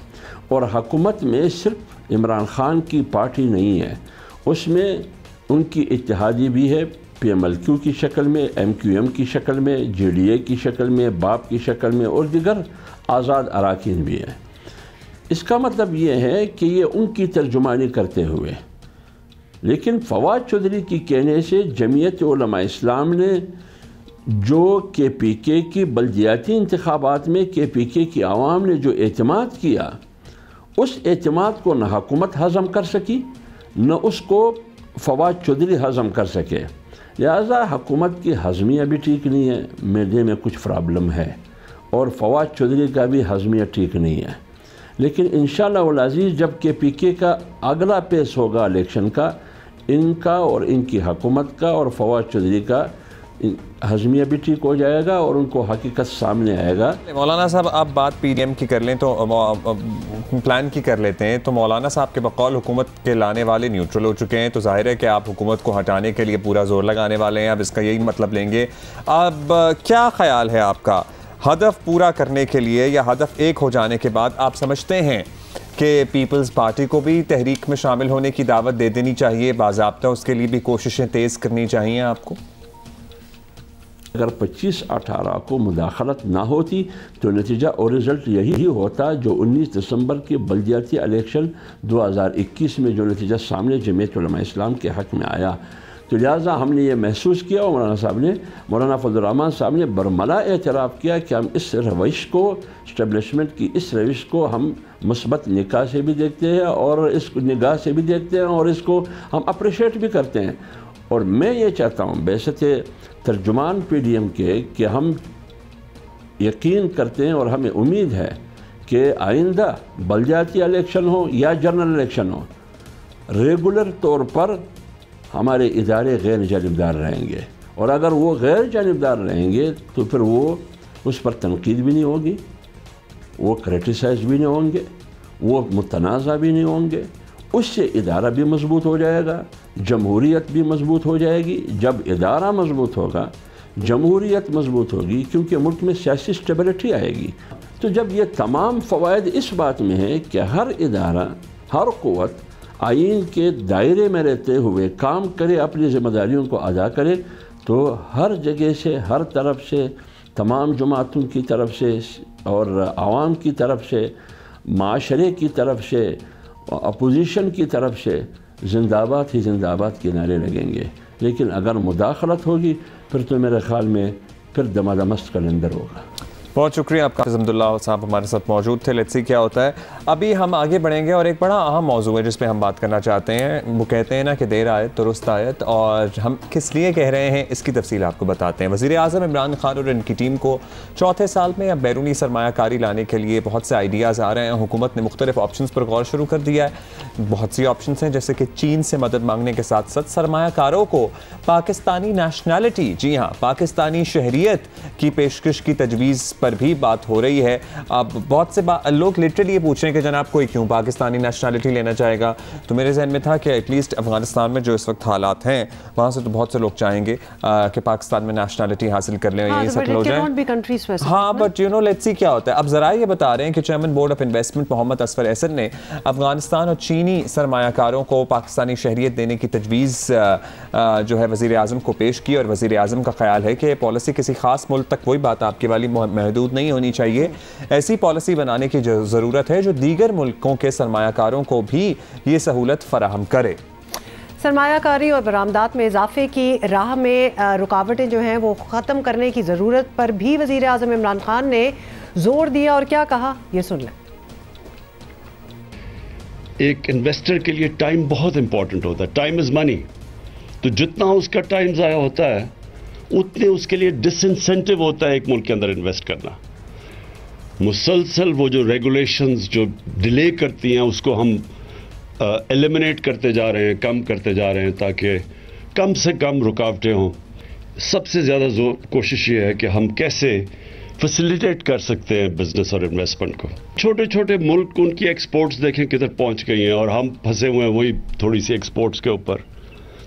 और हुकूमत में सिर्फ इमरान ख़ान की पार्टी नहीं है, उसमें उनकी इत्तेहादी भी है, PMLQ की शक्ल में, MQM की शक्ल में, JDA की शक्ल में, बाप की शक्ल में और दिगर आज़ाद अराकीन भी है। इसका मतलब ये है कि ये उनकी तर्जुमानी करते हुए, लेकिन फवाद चौधरी की कहने से जमीयत उलमा इस्लाम ने जो KPK की बल्दियाती इंतखाबात में KPK की आवाम ने जो एतमाद किया, उस एतमाद को न हुकूमत हज़म कर सकी, न उसको फवाद चौधरी हज़म कर सके। लिहाजा हुकूमत की हज़मिया भी ठीक नहीं है, मेरे में कुछ प्रॉब्लम है, और फवाद चौधरी का भी हज़मिया ठीक नहीं है। लेकिन इंशाअल्लाह वल अज़ीज़ जब KPK का अगला पेश होगा इलेक्शन का, इनका और इनकी हुकूमत का और फवाद चौधरी का हज़मिया भी ठीक हो जाएगा और उनको हकीकत सामने आएगा। मौलाना साहब, आप बात PDM की कर लें तो प्लान की कर लेते हैं, तो मौलाना साहब के बकौल हुकूमत के लाने वाले न्यूट्रल हो चुके हैं, तो जाहिर है कि आप हुकूमत को हटाने के लिए पूरा जोर लगाने वाले हैं, अब इसका यही मतलब लेंगे। अब क्या ख्याल है आपका, हदफ पूरा करने के लिए या हदफ एक हो जाने के बाद आप समझते हैं कि पीपल्स पार्टी को भी तहरीक में शामिल होने की दावत दे देनी चाहिए, बाज़ाब्ता उसके लिए भी कोशिशें तेज़ करनी चाहिए आपको? अगर 25-18 को मुदाखलत ना होती तो नतीजा और रिज़ल्ट यही होता जो 19 दिसंबर के बल्दियाती इलेक्शन 2021 में जो नतीजा सामने जमीयत उलमा इस्लाम के हक़ में आया। तो लिहाजा हमने ये महसूस किया और मौलाना फजल रहमान साहब ने बरमला एतराफ़ किया कि हम इस रवैश को, इस्टेब्लिशमेंट की इस रवैश को हम मुस्बत निगाह से भी देखते हैं और इस निगाह से भी देखते हैं और इसको हम अप्रिशिएट भी करते हैं। और मैं ये चाहता हूँ बेशते तर्जुमान PDM के कि हम यकीन करते हैं और हमें उम्मीद है कि आइंदा बल्दियाती इलेक्शन हो या जनरल इलेक्शन हो, रेगुलर तौर पर हमारे इदारे गैर जानिबदार रहेंगे, और अगर वो गैर जानिबदार रहेंगे तो फिर वो उस पर तनकीद भी नहीं होगी, वो क्रिटिसाइज भी नहीं होंगे, वो मुतनाज़ा भी नहीं होंगे। उससे इदारा भी मजबूत हो जाएगा, जमहूरियत भी मजबूत हो जाएगी। जब इदारा मजबूत होगा, जमहूरियत मजबूत होगी, क्योंकि मुल्क में सियासी स्टेबिलिटी आएगी। तो जब ये तमाम फ़वाइद इस बात में है कि हर इदारा, हर क़ुव्वत आइन के दायरे में रहते हुए काम करे, अपनी ज़िम्मेदारियों को अदा करे, तो हर जगह से, हर तरफ से, तमाम जमातों की तरफ से और आवाम की तरफ से, माशरे की तरफ से, अपोजिशन की तरफ से जिंदाबाद ही जिंदाबाद के नारे लगेंगे। लेकिन अगर मुदाखलत होगी फिर तो मेरे ख़्याल में फिर दमादमस्त कैलेंडर होगा। बहुत शुक्रिया आपका। अब्दुल्ला साहब हमारे साथ मौजूद थे। लेट्स सी क्या होता है। अभी हम आगे बढ़ेंगे और एक बड़ा अहम मौजू है जिस पे हम बात करना चाहते हैं। वो कहते हैं ना कि देर आयत दुरुस्त आयत, और हम किस लिए कह रहे हैं इसकी तफसील आपको बताते हैं। वज़ीर आज़म इमरान खान और इनकी टीम को चौथे साल में अब बैरूनी सरमायाकारी लाने के लिए बहुत से आइडियाज़ आ रहे हैं। हुकूमत ने मुख्तलिफ ऑप्शन पर गौर शुरू कर दिया है। बहुत सी ऑप्शन हैं, जैसे कि चीन से मदद मांगने के साथ साथ सरमायाकारों को पाकिस्तानी नेशनैलिटी, जी हाँ पाकिस्तानी शहरियत की पेशकश की तजवीज़ पर पर भी बात हो रही है। अब बहुत से लोग लिटरली ये पूछ रहे हैं कि जनाब कोई क्यों पाकिस्तानी नेशनलिटी लेना चाहेगा, तो मेरे जहन में था कि एटलीस्ट अफगानिस्तान में जो इस वक्त हालात हैं वहाँ से तो बहुत से लोग चाहेंगे कि पाकिस्तान में नेशनलिटी हासिल कर लें, यही सेटल हो जाए। हाँ, but you know let's see क्या होता है। अब जरा ये बता रहे हैं कि chairman board of investment Mohammad Asfar Ehsan ने अफगानिस्तान और चीनी सरमायाकारों को पाकिस्तानी शहरियत देने की तजवीज़ जो है वज़ीर आज़म को पेश की, और वज़ीर आज़म का ख्याल है कि पॉलिसी किसी खास मुल्क तक, वही बात आपकी वाली, महदूद नहीं होनी चाहिए। ऐसी पॉलिसी बनाने की ज़रूरत है जो दीगर मुल्कों के सरमायाकारों को भी ये सहूलत फराहम करे। सरमायाकारी और बरामदात में इजाफे की राह में रुकावटें जो हैं वो ख़त्म करने की ज़रूरत पर भी वज़ीर आज़म इमरान खान ने जोर दिया, और क्या कहा ये सुन लें। एक इन्वेस्टर के लिए टाइम बहुत इंपॉर्टेंट होता है, टाइम इज़ मनी। तो जितना उसका टाइम ज़ाया होता है उतने उसके लिए डिसइंसेंटिव होता है एक मुल्क के अंदर इन्वेस्ट करना। मुसलसल वो जो रेगुलेशंस जो डिले करती हैं उसको हम एलिमिनेट करते जा रहे हैं, कम करते जा रहे हैं, ताकि कम से कम रुकावटें हों। सबसे ज़्यादा कोशिश ये है कि हम कैसे फैसिलिटेट कर सकते हैं बिजनेस और इन्वेस्टमेंट को। छोटे छोटे मुल्क उनकी एक्सपोर्ट्स देखें किधर पहुंच गई हैं, और हम फंसे हुए हैं वही थोड़ी सी एक्सपोर्ट्स के ऊपर।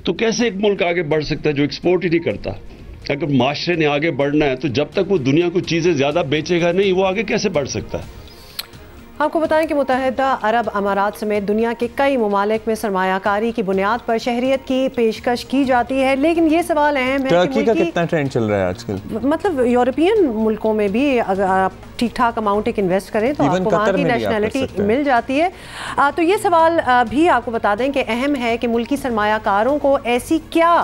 तो कैसे एक मुल्क आगे बढ़ सकता है जो एक्सपोर्ट ही नहीं करता? अगर माशरे ने आगे बढ़ना है तो जब तक वो दुनिया को चीज़ें ज़्यादा बेचेगा नहीं, वो आगे कैसे बढ़ सकता है? आपको बताएं कि मुत्तहिदा अरब अमारात समेत दुनिया के कई ममालिक में सरमायाकारी की बुनियाद पर शहरियत की पेशकश की जाती है, लेकिन ये सवाल अहम है टर्की का कितना ट्रेंड चल रहा है आजकल? मतलब यूरोपियन मुल्कों में भी अगर आप ठीक ठाक अमाउंट एक इन्वेस्ट करें तो आपको वहाँ की नेशनलिटी मिल जाती है। तो ये सवाल भी आपको बता दें कि अहम है कि मुल्की सरमायाकारों को ऐसी क्या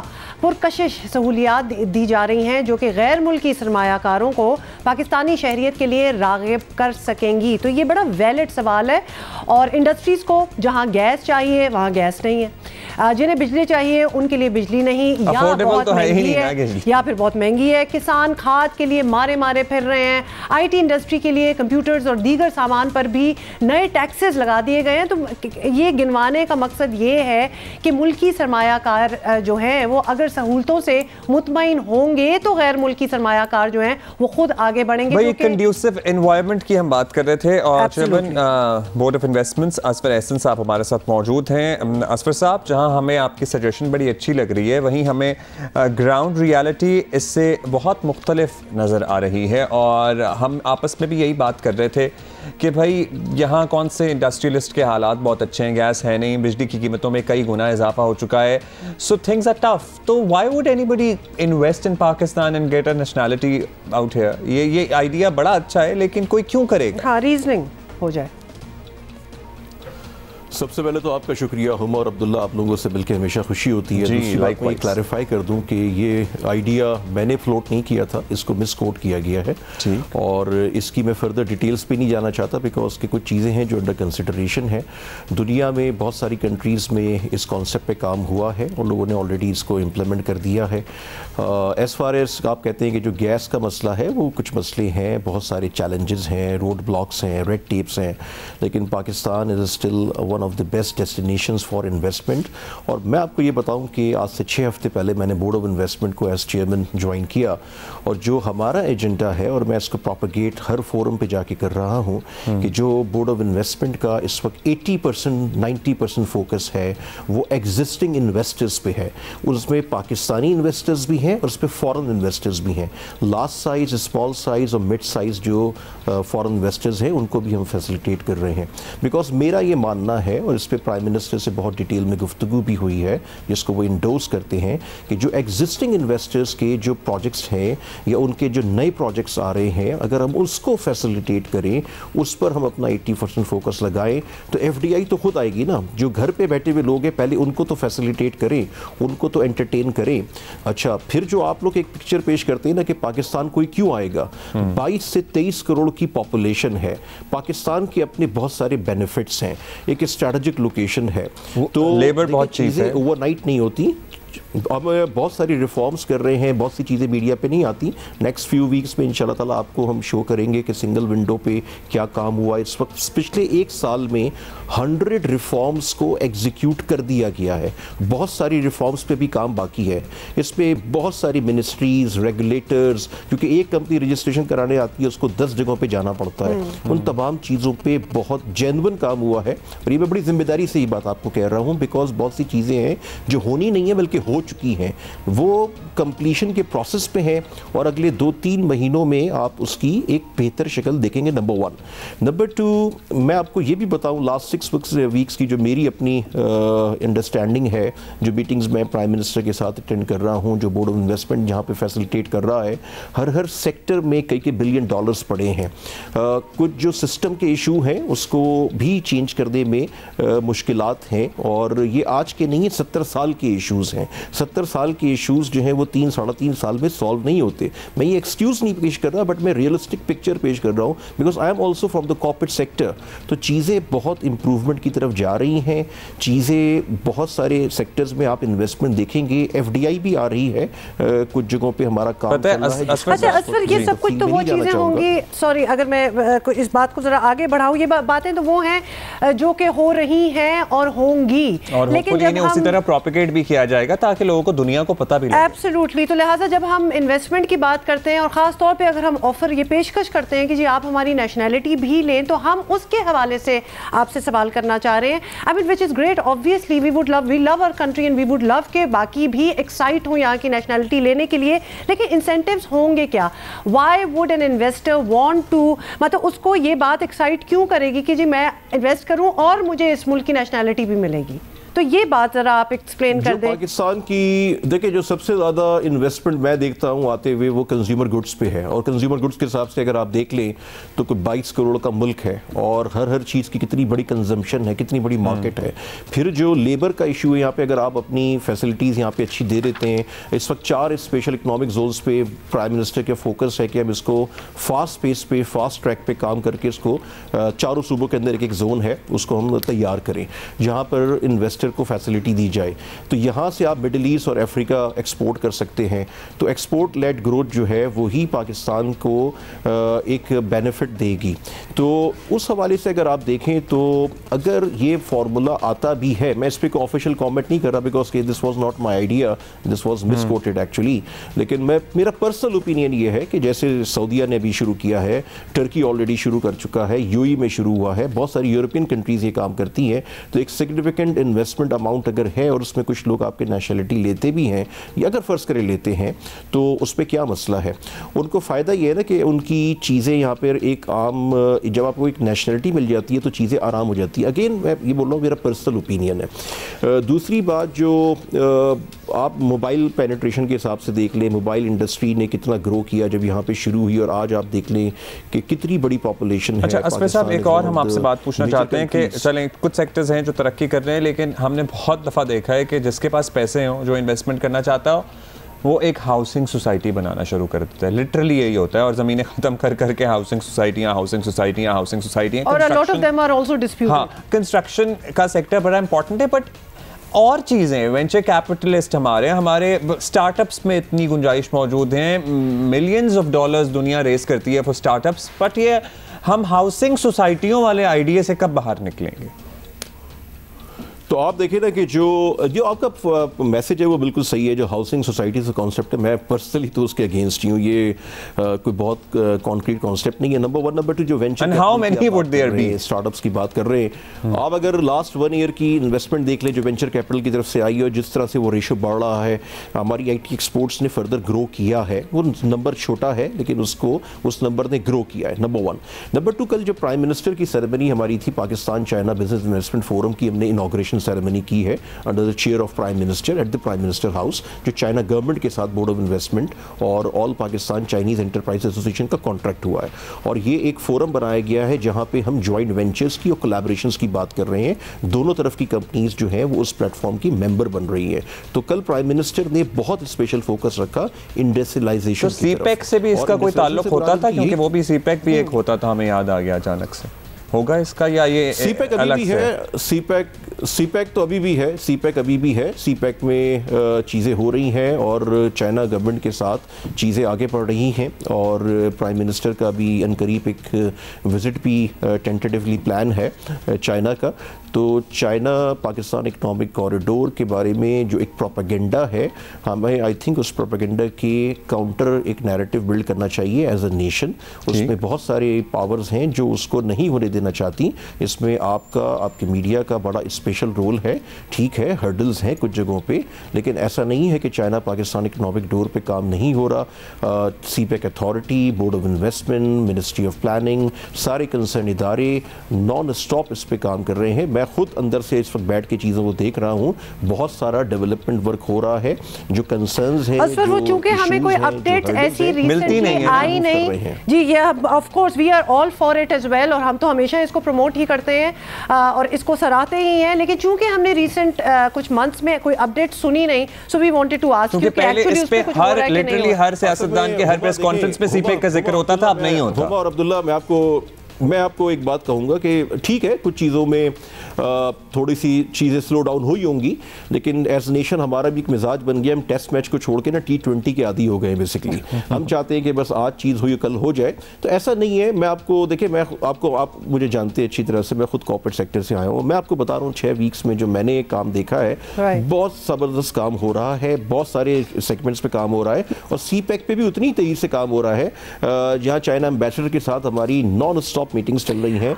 पुरकशिश सहूलियात दी जा रही हैं जो कि गैर मुल्की सरमायाकारों को पाकिस्तानी शहरियत के लिए राग़िब कर सकेंगी। तो ये बड़ा वैलिड सवाल है, और इंडस्ट्रीज़ को जहाँ गैस चाहिए वहाँ गैस नहीं है, जिन्हें बिजली चाहिए उनके लिए बिजली नहीं, या बहुत महंगी है या फिर बहुत महंगी है। किसान खाद के लिए मारे मारे फिर रहे हैं। IT इंडस्ट्री के लिए कंप्यूटर्स और दीगर सामान पर भी नए टैक्सेस लगा दिए गए हैं। तो ये गिनवाने का मकसद ये है कि मुल्की सरमायाकार जो हैं वो अगर सहूलतों से मुतमईन होंगे तो गैर मुल्की सरमायाकार जो हैं वो खुद आगे बढ़ेंगे। भाई कंड्यूसिव एनवायरनमेंट की हम बात कर रहे थे, और chairman board of investments Asfar Ehsan साहब हमारे साथ मौजूद हैं। असफर साहब, जहां हमें आपकी सजेशन बड़ी अच्छी लग रही है, वहीं हमें ग्राउंड रियलिटी इससे बहुत मुख्तलिफ नज़र आ रही है, और हम आपस में भी यही बात कर रहे थे कि भाई यहाँ कौन से इंडस्ट्रियलिस्ट के हालात बहुत अच्छे हैं, गैस है नहीं, बिजली की कीमतों में कई गुना इजाफा हो चुका है, सो थिंग्स आर टफ। तो why would anybody invest in Pakistan and get a nationality out here? ये आइडिया बड़ा अच्छा है, लेकिन कोई क्यों करेगा? हाँ, रीजनिंग हो जाए। सबसे पहले तो आपका शुक्रिया हुमा और अब्दुल्ला, आप लोगों से मिलकर हमेशा खुशी होती है। दूसरी बात मैं क्लैरिफाई कर दूं कि ये आइडिया मैंने फ्लोट नहीं किया था, इसको मिसकोट किया गया है, और इसकी मैं फर्दर डिटेल्स पे नहीं जाना चाहता बिकॉज की कुछ चीज़ें हैं जो अंडर कंसिडरेशन है। दुनिया में बहुत सारी कंट्रीज़ में इस कॉन्सेप्ट पे काम हुआ है और लोगों ने ऑलरेडी इसको इम्प्लीमेंट कर दिया है। एज़ फार एज आप कहते हैं कि जो गैस का मसला है वो कुछ मसले हैं, बहुत सारे चैलेंजेस हैं, रोड ब्लॉक्स हैं, रेड टेप्स हैं, लेकिन Pakistan is still one of the best destinations for investment. और मैं आपको ये बताऊं कि आज से 6 हफ्ते पहले मैंने बोर्ड ऑफ इन्वेस्टमेंट को एज चेयरमैन ज्वाइन किया, और जो हमारा एजेंडा है, और मैं इसको प्रोपेगेट हर फोरम पे जाके कर रहा हूं, कि जो बोर्ड ऑफ इन्वेस्टमेंट का इस वक्त 80% 90% फोकस है वो एग्जिस्टिंग इन्वेस्टर्स पे है। उसमें पाकिस्तानी इन्वेस्टर्स भी हैं और उस पर फॉरेन इन्वेस्टर्स भी हैं। लार्ज साइज, स्मॉल साइज और मिड साइज जो फॉरेन इन्वेस्टर्स हैं उनको भी हम फैसिलिटेट कर रहे हैं। बिकॉज मेरा ये मानना है, और इस पर प्राइम मिनिस्टर से बहुत डिटेल में गुफ्तगू भी हुई है जिसको वो इंडोर्स करते हैं, कि जो एग्जिस्टिंग इन्वेस्टर्स के जो प्रोजेक्ट्स हैं या उनके जो नए प्रोजेक्ट्स आ रहे हैं, अगर हम उसको फैसिलिटेट करें, उस पर हम अपना 80% फोकस लगाएं, तो FDI तो खुद आएगी ना। जो घर पे बैठे हुए लोग हैं पहले उनको तो फैसिलिटेट करें, उनको तो एंटरटेन करें। अच्छा, फिर जो आप लोग एक पिक्चर पेश करते हैं ना कि पाकिस्तान कोई क्यों आएगा, 22 से 23 करोड़ की पॉपुलेशन है, पाकिस्तान के अपने बहुत सारे बेनिफिट्स हैं, एक स्ट्रैटेजिक लोकेशन है, तो लेबर बहुत चीज़ें ओवरनाइट नहीं होती। अब बहुत सारी रिफॉर्म्स कर रहे हैं, बहुत सी चीज़ें मीडिया पे नहीं आती। नेक्स्ट फ्यू वीक्स में इंशाल्लाह ताला आपको हम शो करेंगे कि सिंगल विंडो पे क्या काम हुआ। इस वक्त पिछले एक साल में 100 रिफॉर्म्स को एग्जीक्यूट कर दिया गया है। बहुत सारी रिफॉर्म्स पे भी काम बाकी है। इस पे बहुत सारी मिनिस्ट्रीज, रेगुलेटर्स, क्योंकि एक कंपनी रजिस्ट्रेशन कराने आती है उसको 10 जगहों पे जाना पड़ता है, उन तमाम चीज़ों पे बहुत जेन्युइन काम हुआ है। और ये मैं बड़ी जिम्मेदारी से ही बात आपको कह रहा हूँ, बिकॉज बहुत सी चीज़ें हैं जो होनी नहीं है बल्कि हो चुकी हैं, वो कंप्लीशन के प्रोसेस पे हैं और अगले 2-3 महीनों में आप उसकी एक बेहतर शक्ल देखेंगे। नंबर 1। नंबर 2, मैं आपको ये भी बताऊं, लास्ट 6 वीक्स की जो मेरी अपनी अंडरस्टैंडिंग है, जो मीटिंग्स मैं प्राइम मिनिस्टर के साथ अटेंड कर रहा हूं, जो बोर्ड ऑफ इन्वेस्टमेंट जहां पे फैसिलिटेट कर रहा है, हर सेक्टर में कई बिलियन डॉलर्स पड़े हैं। कुछ जो सिस्टम के इशू हैं उसको भी चेंज करने में मुश्किलात हैं, और ये आज के नहीं, 70 साल के इशूज़ हैं। 70 साल के इशूज़ जो हैं वो 3-3.5 साल में सॉल्व नहीं होते। मैं ये एक्सक्यूज़ नहीं पेश कर रहा, बट मैं रियलिस्टिक पिक्चर पेश कर रहा हूँ, because I am also from the corporate sector. तो चीज़ें बहुत इंप्रूवमेंट की तरफ जा रही हैं, चीज़ें बहुत सारे सेक्टर्स में आप इन्वेस्टमेंट देखेंगे, FDI भी आ रही है कुछ जगहों पे हमारा काम चल रहा है। अच्छा असफर, ये सब कुछ तो वो चीज़ें होंगी, सॉरी अगर मैं इस बात को जरा आगे बढ़ाऊँ, ये बातें तो वो हैं जो कि हो रही हैं और होंगी, लेकिन जब हम उसी तरह प्रोपेगेट भी किया जाएगा ताकि लोगों को, दुनिया को पता भी लगे। एब्सोल्युटली। तो लिहाजा जब हम इन्वेस्टमेंट की बात करते हैं और ख़ास तौर पे अगर हम ऑफर ये पेशकश करते हैं कि जी आप हमारी नेशनैलिटी भी लें, तो हम उसके हवाले से आपसे सवाल करना चाह रहे हैं। I mean which is great, obviously we love our country and we would love के बाकी भी एक्साइट हो यहाँ की नेशनैलिटी लेने के लिए, लेकिन इंसेंटिव्स होंगे क्या? Why would an investor want to, मतलब उसको ये बात एक्साइट क्यों करेगी कि जी मैं इन्वेस्ट करूँ और मुझे इस मुल्क की नेशनैलिटी भी मिलेगी? तो ये बात जरा आप एक्सप्लेन कर दें। पाकिस्तान की देखिए, जो सबसे ज़्यादा इन्वेस्टमेंट मैं देखता हूँ आते हुए वो कंज्यूमर गुड्स पे है, और कंज्यूमर गुड्स के हिसाब से अगर आप देख लें तो कोई 22 करोड़ का मुल्क है, और हर चीज़ की कितनी बड़ी कंजम्पशन है, कितनी बड़ी मार्केट है। फिर जो लेबर का इशू है यहाँ पे, अगर आप अपनी फैसिलिटीज़ यहाँ पे अच्छी दे देते हैं, इस वक्त 4 स्पेशल इकनॉमिक जोन्स पे प्राइम मिनिस्टर का फोकस है कि हम इसको फास्ट पेस पे, फास्ट ट्रैक पे काम करके इसको 4 सूबों के अंदर एक जोन है उसको हम तैयार करें जहाँ पर इन्वेस्टर को फैसिलिटी दी जाए। तो यहाँ से आप मिडिल ईस्ट और अफ्रीका एक्सपोर्ट कर सकते हैं। तो एक्सपोर्ट लेड ग्रोथ जो है वो ही पाकिस्तान को एक बेनिफिट देगी। तो उस हवाले से अगर आप देखें तो अगर ये फार्मूला आता भी है, मैं इस पर कोई ऑफिशियल कमेंट नहीं कर रहा because this was not my idea, this was misquoted actually, लेकिन मेरा पर्सनल ओपिनियन ये है कि जैसे सऊदीया ने भी शुरू किया है, टर्की ऑलरेडी शुरू कर चुका है, यूएई में शुरू हुआ है, बहुत सारी यूरोपियन कंट्रीज ये काम करती हैं। तो एक सिग्निफिकेंट इन्वेस्टमेंट अमाउंट अगर है और उसमें कुछ लोग आपके नेशनलिटी लेते भी हैं, या अगर फ़र्ज़ करें लेते हैं, तो उस पर क्या मसला है? उनको फ़ायदा ये है ना कि उनकी चीज़ें यहाँ पर एक आम, जब आपको एक नेशनलिटी मिल जाती है तो चीज़ें आराम हो जाती है। अगेन मैं ये बोल रहा हूँ, मेरा पर्सनल ओपिनियन है। दूसरी बात, जो आप मोबाइल पेनिट्रेशन के हिसाब से देख लें, मोबाइल इंडस्ट्री ने कितना ग्रो किया जब यहाँ पे शुरू हुई, और आज आप देख लें कि कितनी बड़ी पॉपुलेशन है। अच्छा असफर साहब, एक और हम आपसे बात पूछना चाहते हैं कि चलें, कुछ सेक्टर्स हैं जो तरक्की कर रहे हैं, लेकिन हमने बहुत दफ़ा देखा है कि जिसके पास पैसे हों, जो इन्वेस्टमेंट करना चाहता हो, वो एक हाउसिंग सोसाइटी बनाना शुरू कर देता है। लिटरली यही होता है, और ज़मीनें ख़त्म कर करके हाउसिंग सोसाइटियाँ और a lot of them are also disputed। हाँ, कंस्ट्रक्शन का सेक्टर बड़ा इंपॉर्टेंट है, बट और चीज़ें, वेंचर कैपिटलिस्ट हमारे स्टार्टअप्स में इतनी गुंजाइश मौजूद हैं, मिलियंस ऑफ डॉलर्स दुनिया रेस करती है फॉर स्टार्टअप्स, बट ये हम हाउसिंग सोसाइटियों वाले आइडिया से कब बाहर निकलेंगे? तो आप देखिए ना कि जो आपका मैसेज है वो बिल्कुल सही है। जो हाउसिंग सोसाइटी का कॉन्सेप्ट है, मैं पर्सनली तो उसके अगेंस्ट ही हूँ। ये कोई बहुत कॉन्क्रीट कॉन्सेप्ट नहीं है। नंबर 1, नंबर 2, जो वेंचर स्टार्टअप्स की बात कर रहे हैं, आप अगर लास्ट 1 ईयर की इन्वेस्टमेंट देख लें जो वेंचर कैपिटल की तरफ से आई है, और जिस तरह से वो रेशो बढ़ रहा है, हमारी IT एक्सपोर्ट्स ने फर्दर ग्रो किया है। वो नंबर छोटा है लेकिन उसको उस नंबर ने ग्रो किया है, नंबर 1। नंबर 2, कल जो प्राइम मिनिस्टर की सेरेमनी हमारी थी Pakistan China business investment forum की, हमने इनॉग्रेशन सेरेमनी की है under the chair of prime minister at the prime minister house, जो चाइना गवर्नमेंट के साथ बोर्ड ऑफ इन्वेस्टमेंट और all Pakistan Chinese enterprise association का कॉन्ट्रैक्ट हुआ है। और ये एक फोरम बनाया गया है जहां पे हम ज्वाइंट वेंचर्स की और कोलैबोरेशंस की बात कर रहे हैं। दोनों तरफ की कंपनीज जो है वो उस प्लेटफॉर्म की मेंबर बन रही है। तो कल प्राइम मिनिस्टर ने बहुत स्पेशल फोकस रखा इंडस्ट्रियलाइजेशन। तो सीपेक से भी इसका कोई ताल्लुक होता था? क्योंकि वो भी सीपेक भी एक होता था, हमें याद आ गया अचानक से। होगा इसका, या ये सीपैक अभी भी है? सीपैक तो अभी भी है, सीपैक अभी भी है। सीपैक में चीज़ें हो रही हैं और चाइना गवर्नमेंट के साथ चीज़ें आगे बढ़ रही हैं, और प्राइम मिनिस्टर का भी अनकरीब एक विज़िट भी टेंटेटिवली प्लान है चाइना का। तो चाइना पाकिस्तान इकनॉमिक कॉरिडोर के बारे में जो एक प्रोपेगेंडा है, हमें आई थिंक उस प्रोपेगेंडा के काउंटर एक नैरेटिव बिल्ड करना चाहिए एज अ नेशन। उसमें बहुत सारे पावर्स हैं जो उसको नहीं होने देना चाहती। इसमें आपके मीडिया का बड़ा स्पेशल रोल है। ठीक है, हर्डल्स हैं कुछ जगहों पे, लेकिन ऐसा नहीं है कि चाइना पाकिस्तान इकनॉमिक डोर पे काम नहीं हो रहा। CPEC authority, board of investment, ministry of planning, सारे कंसर्न इदारे नॉन स्टॉप इस पे काम कर रहे हैं। मैं खुद अंदर से इस वक्त बैठ के चीज़ों को देख रहा हूँ, बहुत सारा डेवलपमेंट वर्क हो रहा है। जो कंसर्न्स हैं, वो चूंकि हमें कोई अपडेट ऐसी मिलती नहीं, आई नहीं जी, ये of course we are all for it as well, और हम तो हमेशा इसको प्रमोट ही करते हैं और इसको सराहते ही हैं, लेकिन चूंकि हमने रिसेंट कुछ मंथ्स में कोई अपडेट सुनी नहीं, so we wanted to ask you कि एक्चुअली उस पे कुछ हो रहा है कि नहीं। लिटरली हर सियासतदान के हर प्रेस कॉन्फ्रेंस में सीपैक का जिक्र होता था, अब नहीं होता। और अब्दुल्ला, मैं आपको एक बात कहूँगा कि ठीक है, कुछ चीज़ों में थोड़ी सी चीज़ें स्लो डाउन हुई होंगी, लेकिन एज नेशन हमारा भी एक मिजाज बन गया। हम टेस्ट मैच को छोड़ के ना T20 के आदी हो गए बेसिकली। हम चाहते हैं कि बस आज चीज़ हुई कल हो जाए, तो ऐसा नहीं है। मैं आपको देखिए, आप मुझे जानते हैं अच्छी तरह से, मैं खुद कॉर्पोरेट सेक्टर से आया हूँ। मैं आपको बता रहा हूँ 6 वीक्स में जो मैंने काम देखा है, बहुत ज़बरदस्त काम हो रहा है, बहुत सारे सेगमेंट्स पे काम हो रहा है, और सीपैक पे भी उतनी तेज़ी से काम हो रहा है। जहाँ चाइना एम्बेसडर के साथ हमारी नॉन स्टॉप मीटिंग्स चल रही हैं।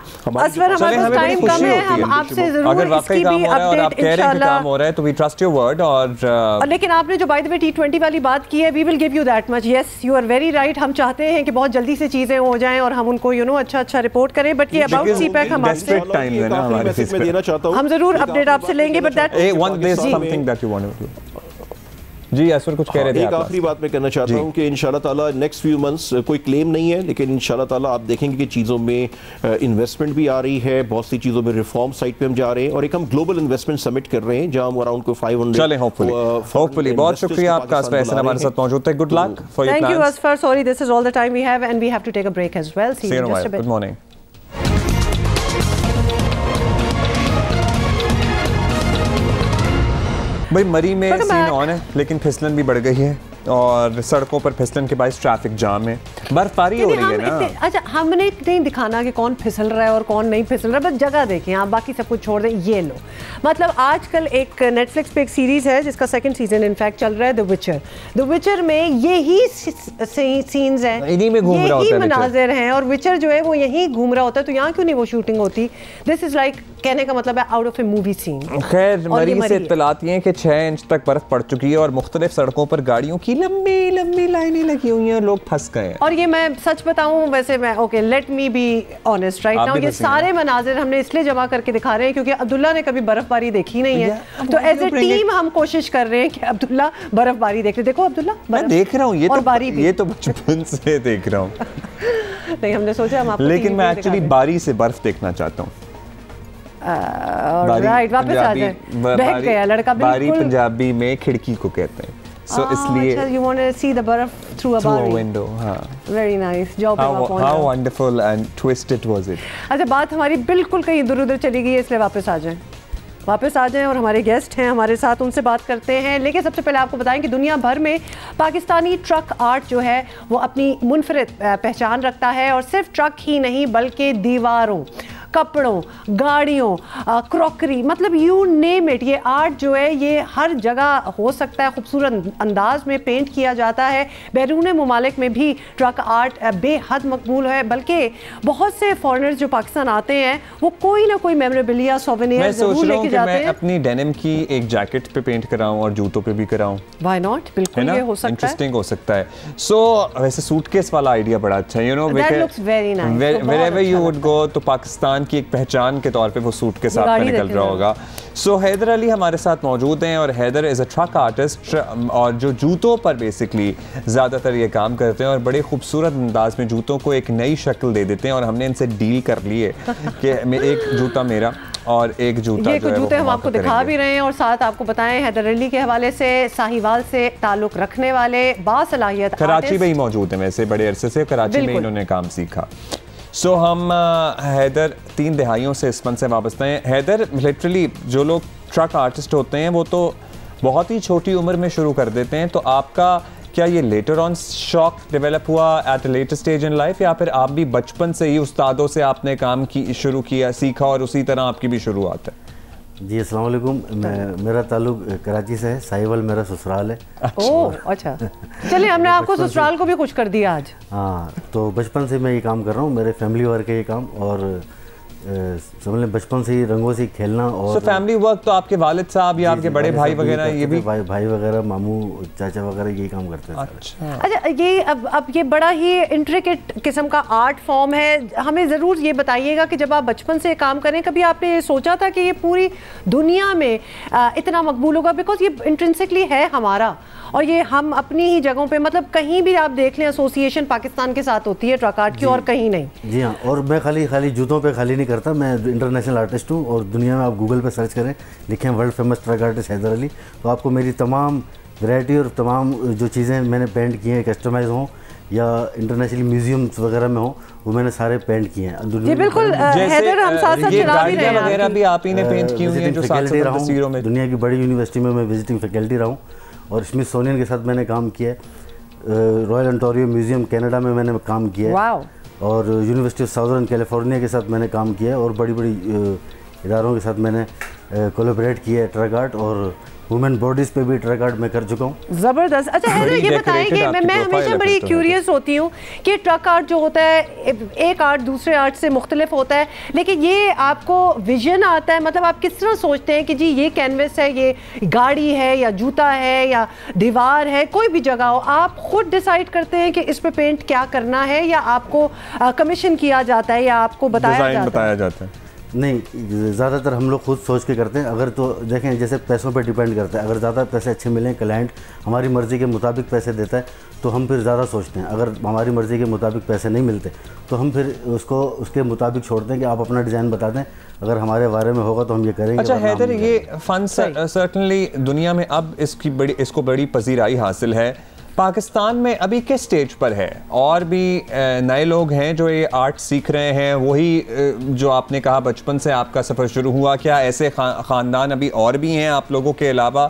अगर वाकई काम हो रहा है और आप कह रहे हैं कि काम हो रहा है, तो वी ट्रस्ट योर वर्ड। और लेकिन आपने जो बाय द वे T20 वाली बात की है, we will give you that much, yes you are very right. हम चाहते हैं कि बहुत जल्दी से चीजें हो जाएं और हम उनको अच्छा रिपोर्ट करें, बट ये अबाउट सीपैक हम जरूर अपडेट आपसे लेंगे, बट दैट जी असफर कुछ कह रहे थे। एक आखिरी बात मैं कहना चाहता हूँ कि इंशाल्लाह ताला नेक्स्ट फ्यू मंथ्स, कोई क्लेम नहीं है, लेकिन इंशाल्लाह ताला आप देखेंगे कि चीज़ों में इन्वेस्टमेंट भी आ रही है, बहुत सी चीज़ों में रिफॉर्म साइड पे हम जा रहे हैं, और एक हम ग्लोबल इन्वेस्टमेंट समिट कर रहे हैं जहाँ हम अराउंड को 500 चले होपफुली। बहुत शुक्रिया आपका असफर एहसन हमारे साथ मौजूद थे। Good luck for your plans. Thank you Asfar, sorry this is all the time we have and we have to take a break as well. See you in just a bit. Good morning. भाई मरी में scene on है, लेकिन फिसलन भी बढ़ गई है और सड़कों पर फिसलन के बायस ट्रैफिक जाम है, बर्फबारी हो रही है ना। अच्छा, हमने नहीं दिखाना कि कौन फिसल रहा है और कौन नहीं फिसल रहा है, बस जगह देखें आप, बाकी सब कुछ छोड़ दें। ये लो, मतलब आजकल एक नेटफ्लिक्स पे एक सीरीज है जिसका 2nd सीजन इनफैक्ट चल रहा है, द विचर में यही सीन्स हैं, यही मनाजिर हैं, और विचर जो है वो यहीं घूम रहा होता है, तो यहाँ क्यों नहीं वो शूटिंग होती? दिस इज लाइक, कहने का मतलब है out of a movie scene. खैर, मरी से इत्तलात हैं कि 6 इंच तक बर्फ पड़ चुकी है और मुख्तलिफ सड़कों पर गाड़ियों की लंबी लंबी लाइनें लगी हुई हैं, लोग फंस गए हैं। और ये मैं सच बताऊं, वैसे मैं okay, let me be honest right now, ये सारे मनाजिर हमने इसलिए जमा करके दिखा रहे हैं क्योंकि अब्दुल्ला ने कभी बर्फबारी देखी नहीं है, तो एज ए टीम हम कोशिश कर रहे हैं कि अब्दुल्ला बर्फबारी देख ले। देखो अब्दुल्ला, मैं देख रहा हूँ, ये तो बचपन से देख रहा हूँ। नहीं, हमने सोचा हम आपको, लेकिन मैं एक्चुअली बारी से बर्फ देखना चाहता हूँ। राइट, वापस आ जाए, बहक गया लड़का। बारी पंजाबी में खिड़की को कहते हैं, सो इसलिए you want to see the बर्फ through a window। हाँ, very nice job। How wonderful and twisted was it। अच्छा, बात हमारी बिल्कुल कहीं इधर उधर चली गई है, इसलिए वापस आ जाएं और हमारे गेस्ट हैं हमारे साथ, उनसे बात करते हैं। लेकिन सबसे पहले आपको बताएं कि दुनिया भर में पाकिस्तानी ट्रक आर्ट जो है वो अपनी मुनफरिद पहचान रखता है, और सिर्फ ट्रक ही नहीं बल्कि दीवारों, कपड़ों, गाड़ियों, क्रॉकरी, मतलब यू नेम इट, ये आर्ट जो है ये हर जगह हो सकता है, खूबसूरत अंदाज में पेंट किया जाता है। बैरून मुमालिक में भी ट्रक आर्ट बेहद मकबूल है, बल्कि बहुत से फॉरेनर्स जो पाकिस्तान आते हैं वो कोई ना कोई मेमोरेबिलिया, सोवेनियर जरूर लेके जाते हैं। मैं अपनी डेनिम की एक जैकेट पे पेंट कराऊं और जूतों पे भी कराऊं, व्हाई नॉट, बिल्कुल ये हो सकता है, इंटरेस्टिंग हो सकता है। सो वैसे सूटकेस वाला आइडिया बड़ा अच्छा है, you know, that looks very nice. Wherever you would go, तो पाकिस्तान की एक पहचान के तौर पे वो सूट के साथ में निकल रहा होगा। सो हैदर अली हमारे साथ मौजूद हैं, और Haider is a truck artist, और जो जूतों पर बेसिकली ज़्यादातर ये काम करते हैं और बड़े खूबसूरत अंदाज में जूतों को एक नई शक्ल दे देते हैं। और हमने इनसे डील कर ली है कि एक जूता मेरा और एक जूता, ये कुछ जूते हम आपको दिखा भी रहे हैं, और साथ आपको बताएं हैदर अली के हवाले से साहिवाल से ताल्लुक रखने वाले बासलाहियत कराची में ही मौजूद है, वैसे बड़े अरसे से कराची में इन्होंने काम सीखा। सो हम हैदर 3 दहाइयों से इस फन से वाबस्ता हैं। हैदर, लिटरली जो लोग ट्रक आर्टिस्ट होते हैं वो तो बहुत ही छोटी उम्र में शुरू कर देते हैं, तो आपका क्या ये लेटर ऑन शौक डेवलप हुआ at a later stage in life, या फिर आप भी बचपन से ही उस्तादों से आपने काम की शुरू किया, सीखा और उसी तरह आपकी भी शुरुआत है? जी अस्सलाम वालेकुम, मेरा ताल्लुक कराची से है, साहिवाल मेरा ससुराल है। ओह अच्छा, चलिए हमने आपको ससुराल को भी खुश कर दिया आज। हाँ, तो बचपन से मैं ये काम कर रहा हूँ, मेरे फैमिली वर्क है ये काम, और समझ लें बचपन से ही रंगों से खेलना। और फैमिली वर्क तो आपके वालिद साहब या आपके बड़े भाई वगैरह ये भी? भाई वगैरह, मामू चाचा वगैरह यही काम करते हैं। अच्छा, ये अब ये बड़ा ही इंट्रिकेट किस्म का आर्ट फॉर्म है, हमें ज़रूर ये बताइएगा कि जब आप बचपन से काम करें, कभी आपने ये सोचा था कि ये पूरी दुनिया में इतना मकबूल होगा? बिकॉज ये इंट्रिंसिकली है हमारा, और ये हम अपनी ही जगहों पे, मतलब कहीं भी आप देख लें एसोसिएशन पाकिस्तान के साथ होती है ट्रक आर्ट की, और कहीं नहीं। जी हाँ, और मैं खाली जूतों पे खाली नहीं करता, मैं इंटरनेशनल आर्टिस्ट हूँ, और दुनिया में आप गूगल पे सर्च करें, लिखें world famous truck artist Haider Ali, तो आपको मेरी तमाम वैरायटी और तमाम जो चीज़ें मैंने पेंट की हैं, कस्टमाइज हों या इंटरनेशनल म्यूजियम्स वगैरह में हो, वो मैंने सारे पेंट किए हैं। जी बिल्कुल, हैदर हम साथ साथ चला भी रहे हैं वगैरह भी आप ही ने पेंट की हुई हैं जो साथ साथ तस्वीरों में। दुनिया की बड़ी यूनिवर्सिटी में मैं विजिटिंग फैकल्टी रहा हूँ, और स्मिथसोनियन के साथ मैंने काम किया है, रॉयल ओंटारियो म्यूजियम कनाडा में मैंने काम किया है, और यूनिवर्सिटी ऑफ साउदर्न कैलिफोर्निया के साथ मैंने काम किया है, और बड़ी बड़ी इदारों के साथ मैंने कोलैबोरेट किया है ट्रक आर्ट, और वुमेन बॉडीज पे भी ट्रक आर्ट मैं कर चुका हूँ। ज़बरदस्त। अच्छा हैदर, ये बताएंगे, मैं हमेशा बड़ी क्यूरियस होती हूँ कि ट्रक आर्ट जो होता है, एक आर्ट दूसरे आर्ट से मुख्तलिफ होता है, लेकिन ये आपको विजन आता है, मतलब आप किस तरह सोचते हैं कि जी ये कैनवस है, ये गाड़ी है या जूता है या दीवार है, कोई भी जगह हो, आप खुद डिसाइड करते हैं कि इस पे पेंट क्या करना है, या आपको कमीशन किया जाता है, या आपको बताया जाता है? नहीं, ज़्यादातर हम लोग खुद सोच के करते हैं। अगर तो देखें, जैसे पैसों पे डिपेंड करता है, अगर ज़्यादा पैसे अच्छे मिलें, क्लाइंट हमारी मर्ज़ी के मुताबिक पैसे देता है, तो हम फिर ज़्यादा सोचते हैं। अगर हमारी मर्ज़ी के मुताबिक पैसे नहीं मिलते, तो हम फिर उसको उसके मुताबिक छोड़ते हैं कि आप अपना डिज़ाइन बता दें, अगर हमारे बारे में होगा तो हम ये करेंगे। अच्छा हैदर, ये फ़न सर्टनली दुनिया में अब इसको बड़ी पजीराई हासिल है, पाकिस्तान में अभी किस स्टेज पर है? और भी नए लोग हैं जो ये आर्ट सीख रहे हैं, वही जो आपने कहा बचपन से आपका सफ़र शुरू हुआ, क्या ऐसे ख़ानदान अभी और भी हैं आप लोगों के अलावा?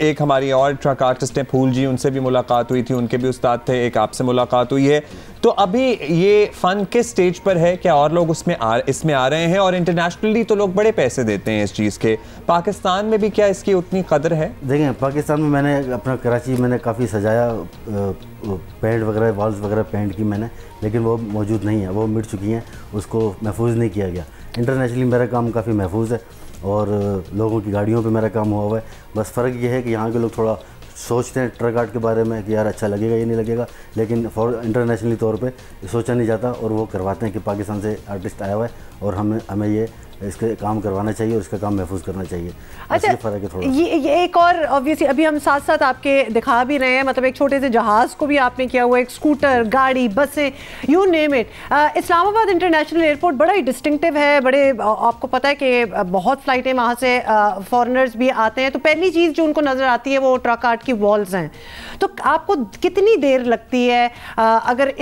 एक हमारी और ट्रक आर्टिस्ट हैं फूल जी, उनसे भी मुलाकात हुई थी, उनके भी उस्ताद थे, एक आपसे मुलाकात हुई है, तो अभी ये फ़न किस स्टेज पर है? क्या और लोग इसमें आ रहे हैं? और इंटरनेशनली तो लोग बड़े पैसे देते हैं इस चीज़ के, पाकिस्तान में भी क्या इसकी उतनी कदर है? देखें, पाकिस्तान में मैंने अपना कराची मैंने काफ़ी सजाया, पेंट वगैरह, वॉल्स वगैरह पेंट की मैंने, लेकिन वो मौजूद नहीं है, वो मिट चुकी हैं, उसको महफूज नहीं किया गया। इंटरनेशनली मेरा काम काफ़ी महफूज है, और लोगों की गाड़ियों पे मेरा काम हुआ हुआ है। बस फ़र्क ये है कि यहाँ के लोग थोड़ा सोचते हैं ट्रक आर्ट के बारे में कि यार अच्छा लगेगा ये नहीं लगेगा, लेकिन फॉर इंटरनेशनली तौर पे सोचा नहीं जाता, और वो करवाते हैं कि पाकिस्तान से आर्टिस्ट आया हुआ है और हमें ये इसके काम करवाना चाहिए और इसका काम महफूज करना चाहिए। अच्छा, फ़र्क है थोड़ा। ये एक और ऑब्वियसली अभी हम साथ साथ आपके दिखा भी रहे हैं, मतलब एक छोटे से जहाज़ को भी आपने किया हुआ, एक स्कूटर, गाड़ी, बसें, you name it. Islamabad international airport बड़ा ही डिस्टिंक्टिव है, बड़े आपको पता है कि बहुत फ़्लाइटें वहाँ से फॉरेनर्स भी आते हैं, तो पहली चीज़ जो उनको नज़र आती है वो ट्रक आर्ट की वॉल्स हैं। तो आपको कितनी देर लगती है अगर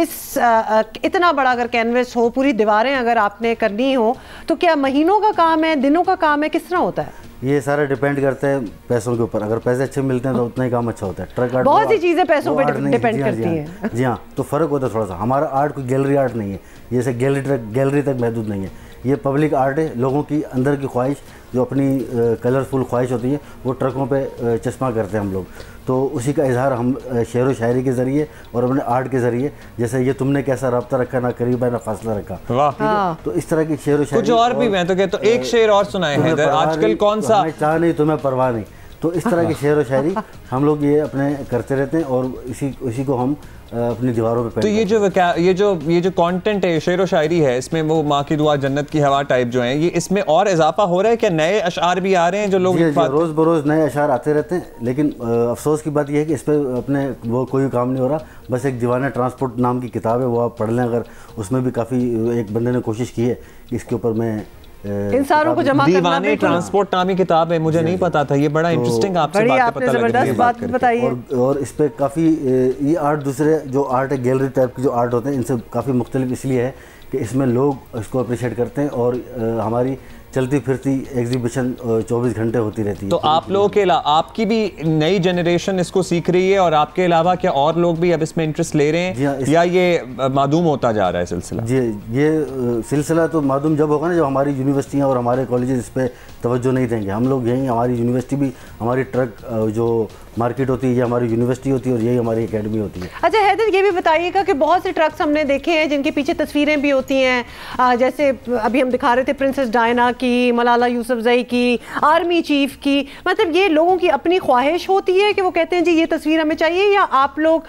इतना बड़ा अगर कैनवस हो, पूरी दीवारें अगर आपने करनी हो, तो क्या महीनों का काम है, दिनों का काम है, किस तरह होता है? ये सारा डिपेंड करता है पैसों के ऊपर। अगर पैसे अच्छे मिलते हैं तो उतना ही काम अच्छा होता है। ट्रक आर्ट बहुत सी चीज़ें पैसों पे डिपेंड करती हैं। जी हाँ, तो फ़र्क होता है थोड़ा सा। हमारा आर्ट कोई गैलरी आर्ट नहीं है, जैसे गैलरी तक महदूद नहीं है, ये पब्लिक आर्ट है। लोगों की अंदर की ख्वाहिश, जो अपनी कलरफुल ख्वाहिश होती है, वो ट्रकों पे चश्मा करते हैं हम लोग, तो उसी का इजहार हम शेर व शायरी के ज़रिए और अपने आर्ट के ज़रिए, जैसे ये तुमने कैसा रब्ता रखा, ना करीब है ना फासला रखा, हाँ। तो इस तरह की शेर व शायरी। कुछ और भी मैं तो कहता हूँ, एक शेर और सुनाए हैं आजकल, कौन सा? चाह नहीं तुम्हें परवाह नहीं, तो इस तरह की शेर व शायरी हम लोग ये अपने करते रहते हैं, और इसी को हम अपनी दीवारों पे। तो ये जो कंटेंट है, शेर व शायरी है, इसमें वो माँ की दुआ, जन्नत की हवा टाइप जो है, ये इसमें और इजाफा हो रहा है क्या? नए अशार भी आ रहे हैं जो लोग? रोज़ बरोज़ नए अशार आते रहते हैं, लेकिन अफसोस की बात यह है कि इस पर अपने वो कोई काम नहीं हो रहा। बस एक दीवाना ट्रांसपोर्ट नाम की किताब है, वो आप पढ़ लें अगर, उसमें भी काफ़ी एक बंदे ने कोशिश की है कि इसके ऊपर मैं इंसानों को जमा करना। दीवाने ट्रांसपोर्ट नामी किताब है, मुझे नहीं पता था, ये बड़ा इंटरेस्टिंग आपसे आपने जबरदस्त बात बताई। और इस पे काफ़ी ये आर्ट, दूसरे जो आर्ट है गैलरी टाइप के जो आर्ट होते हैं, इनसे काफ़ी मुख्तलिफ इसलिए है कि इसमें लोग इसको अप्रिशिएट करते हैं और हमारी चलती फिरती एग्जीबिशन 24 घंटे होती रहती है। तो आप लोगों के अलावा आपकी भी नई जनरेशन इसको सीख रही है और आपके अलावा क्या और लोग भी अब इसमें इंटरेस्ट ले रहे हैं या ये मादूम होता जा रहा है सिलसिला? जी, ये सिलसिला तो मादूम जब होगा ना, जब हमारी यूनिवर्सिटियाँ और हमारे कॉलेजेस इस पर तवज्जो नहीं देंगे। हम लोग यहीं, हमारी यूनिवर्सिटी भी, हमारी ट्रक जो मार्केट होती है ये हमारी यूनिवर्सिटी होती है और यही हमारी एकेडमी होती है। अच्छा हैदर, ये भी बताइएगा कि बहुत से ट्रक्स हमने देखे हैं जिनके पीछे तस्वीरें भी होती हैं, जैसे अभी हम दिखा रहे थे प्रिंसेस डायना की, मलाला यूसुफजई की, आर्मी चीफ की। मतलब ये लोगों की अपनी ख्वाहिश होती है कि वो कहते हैं जी ये तस्वीर हमें चाहिए, या आप लोग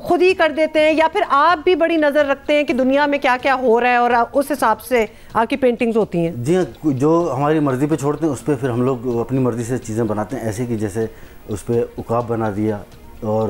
खुद ही कर देते हैं, या फिर आप भी बड़ी नज़र रखते हैं कि दुनिया में क्या क्या हो रहा है और उस हिसाब से आपकी पेंटिंग्स होती हैं? जी हाँ, जो हमारी मर्ज़ी पे छोड़ते हैं उस पर फिर हम लोग अपनी मर्ज़ी से चीज़ें बनाते हैं। ऐसे कि जैसे उस पर उकाब बना दिया और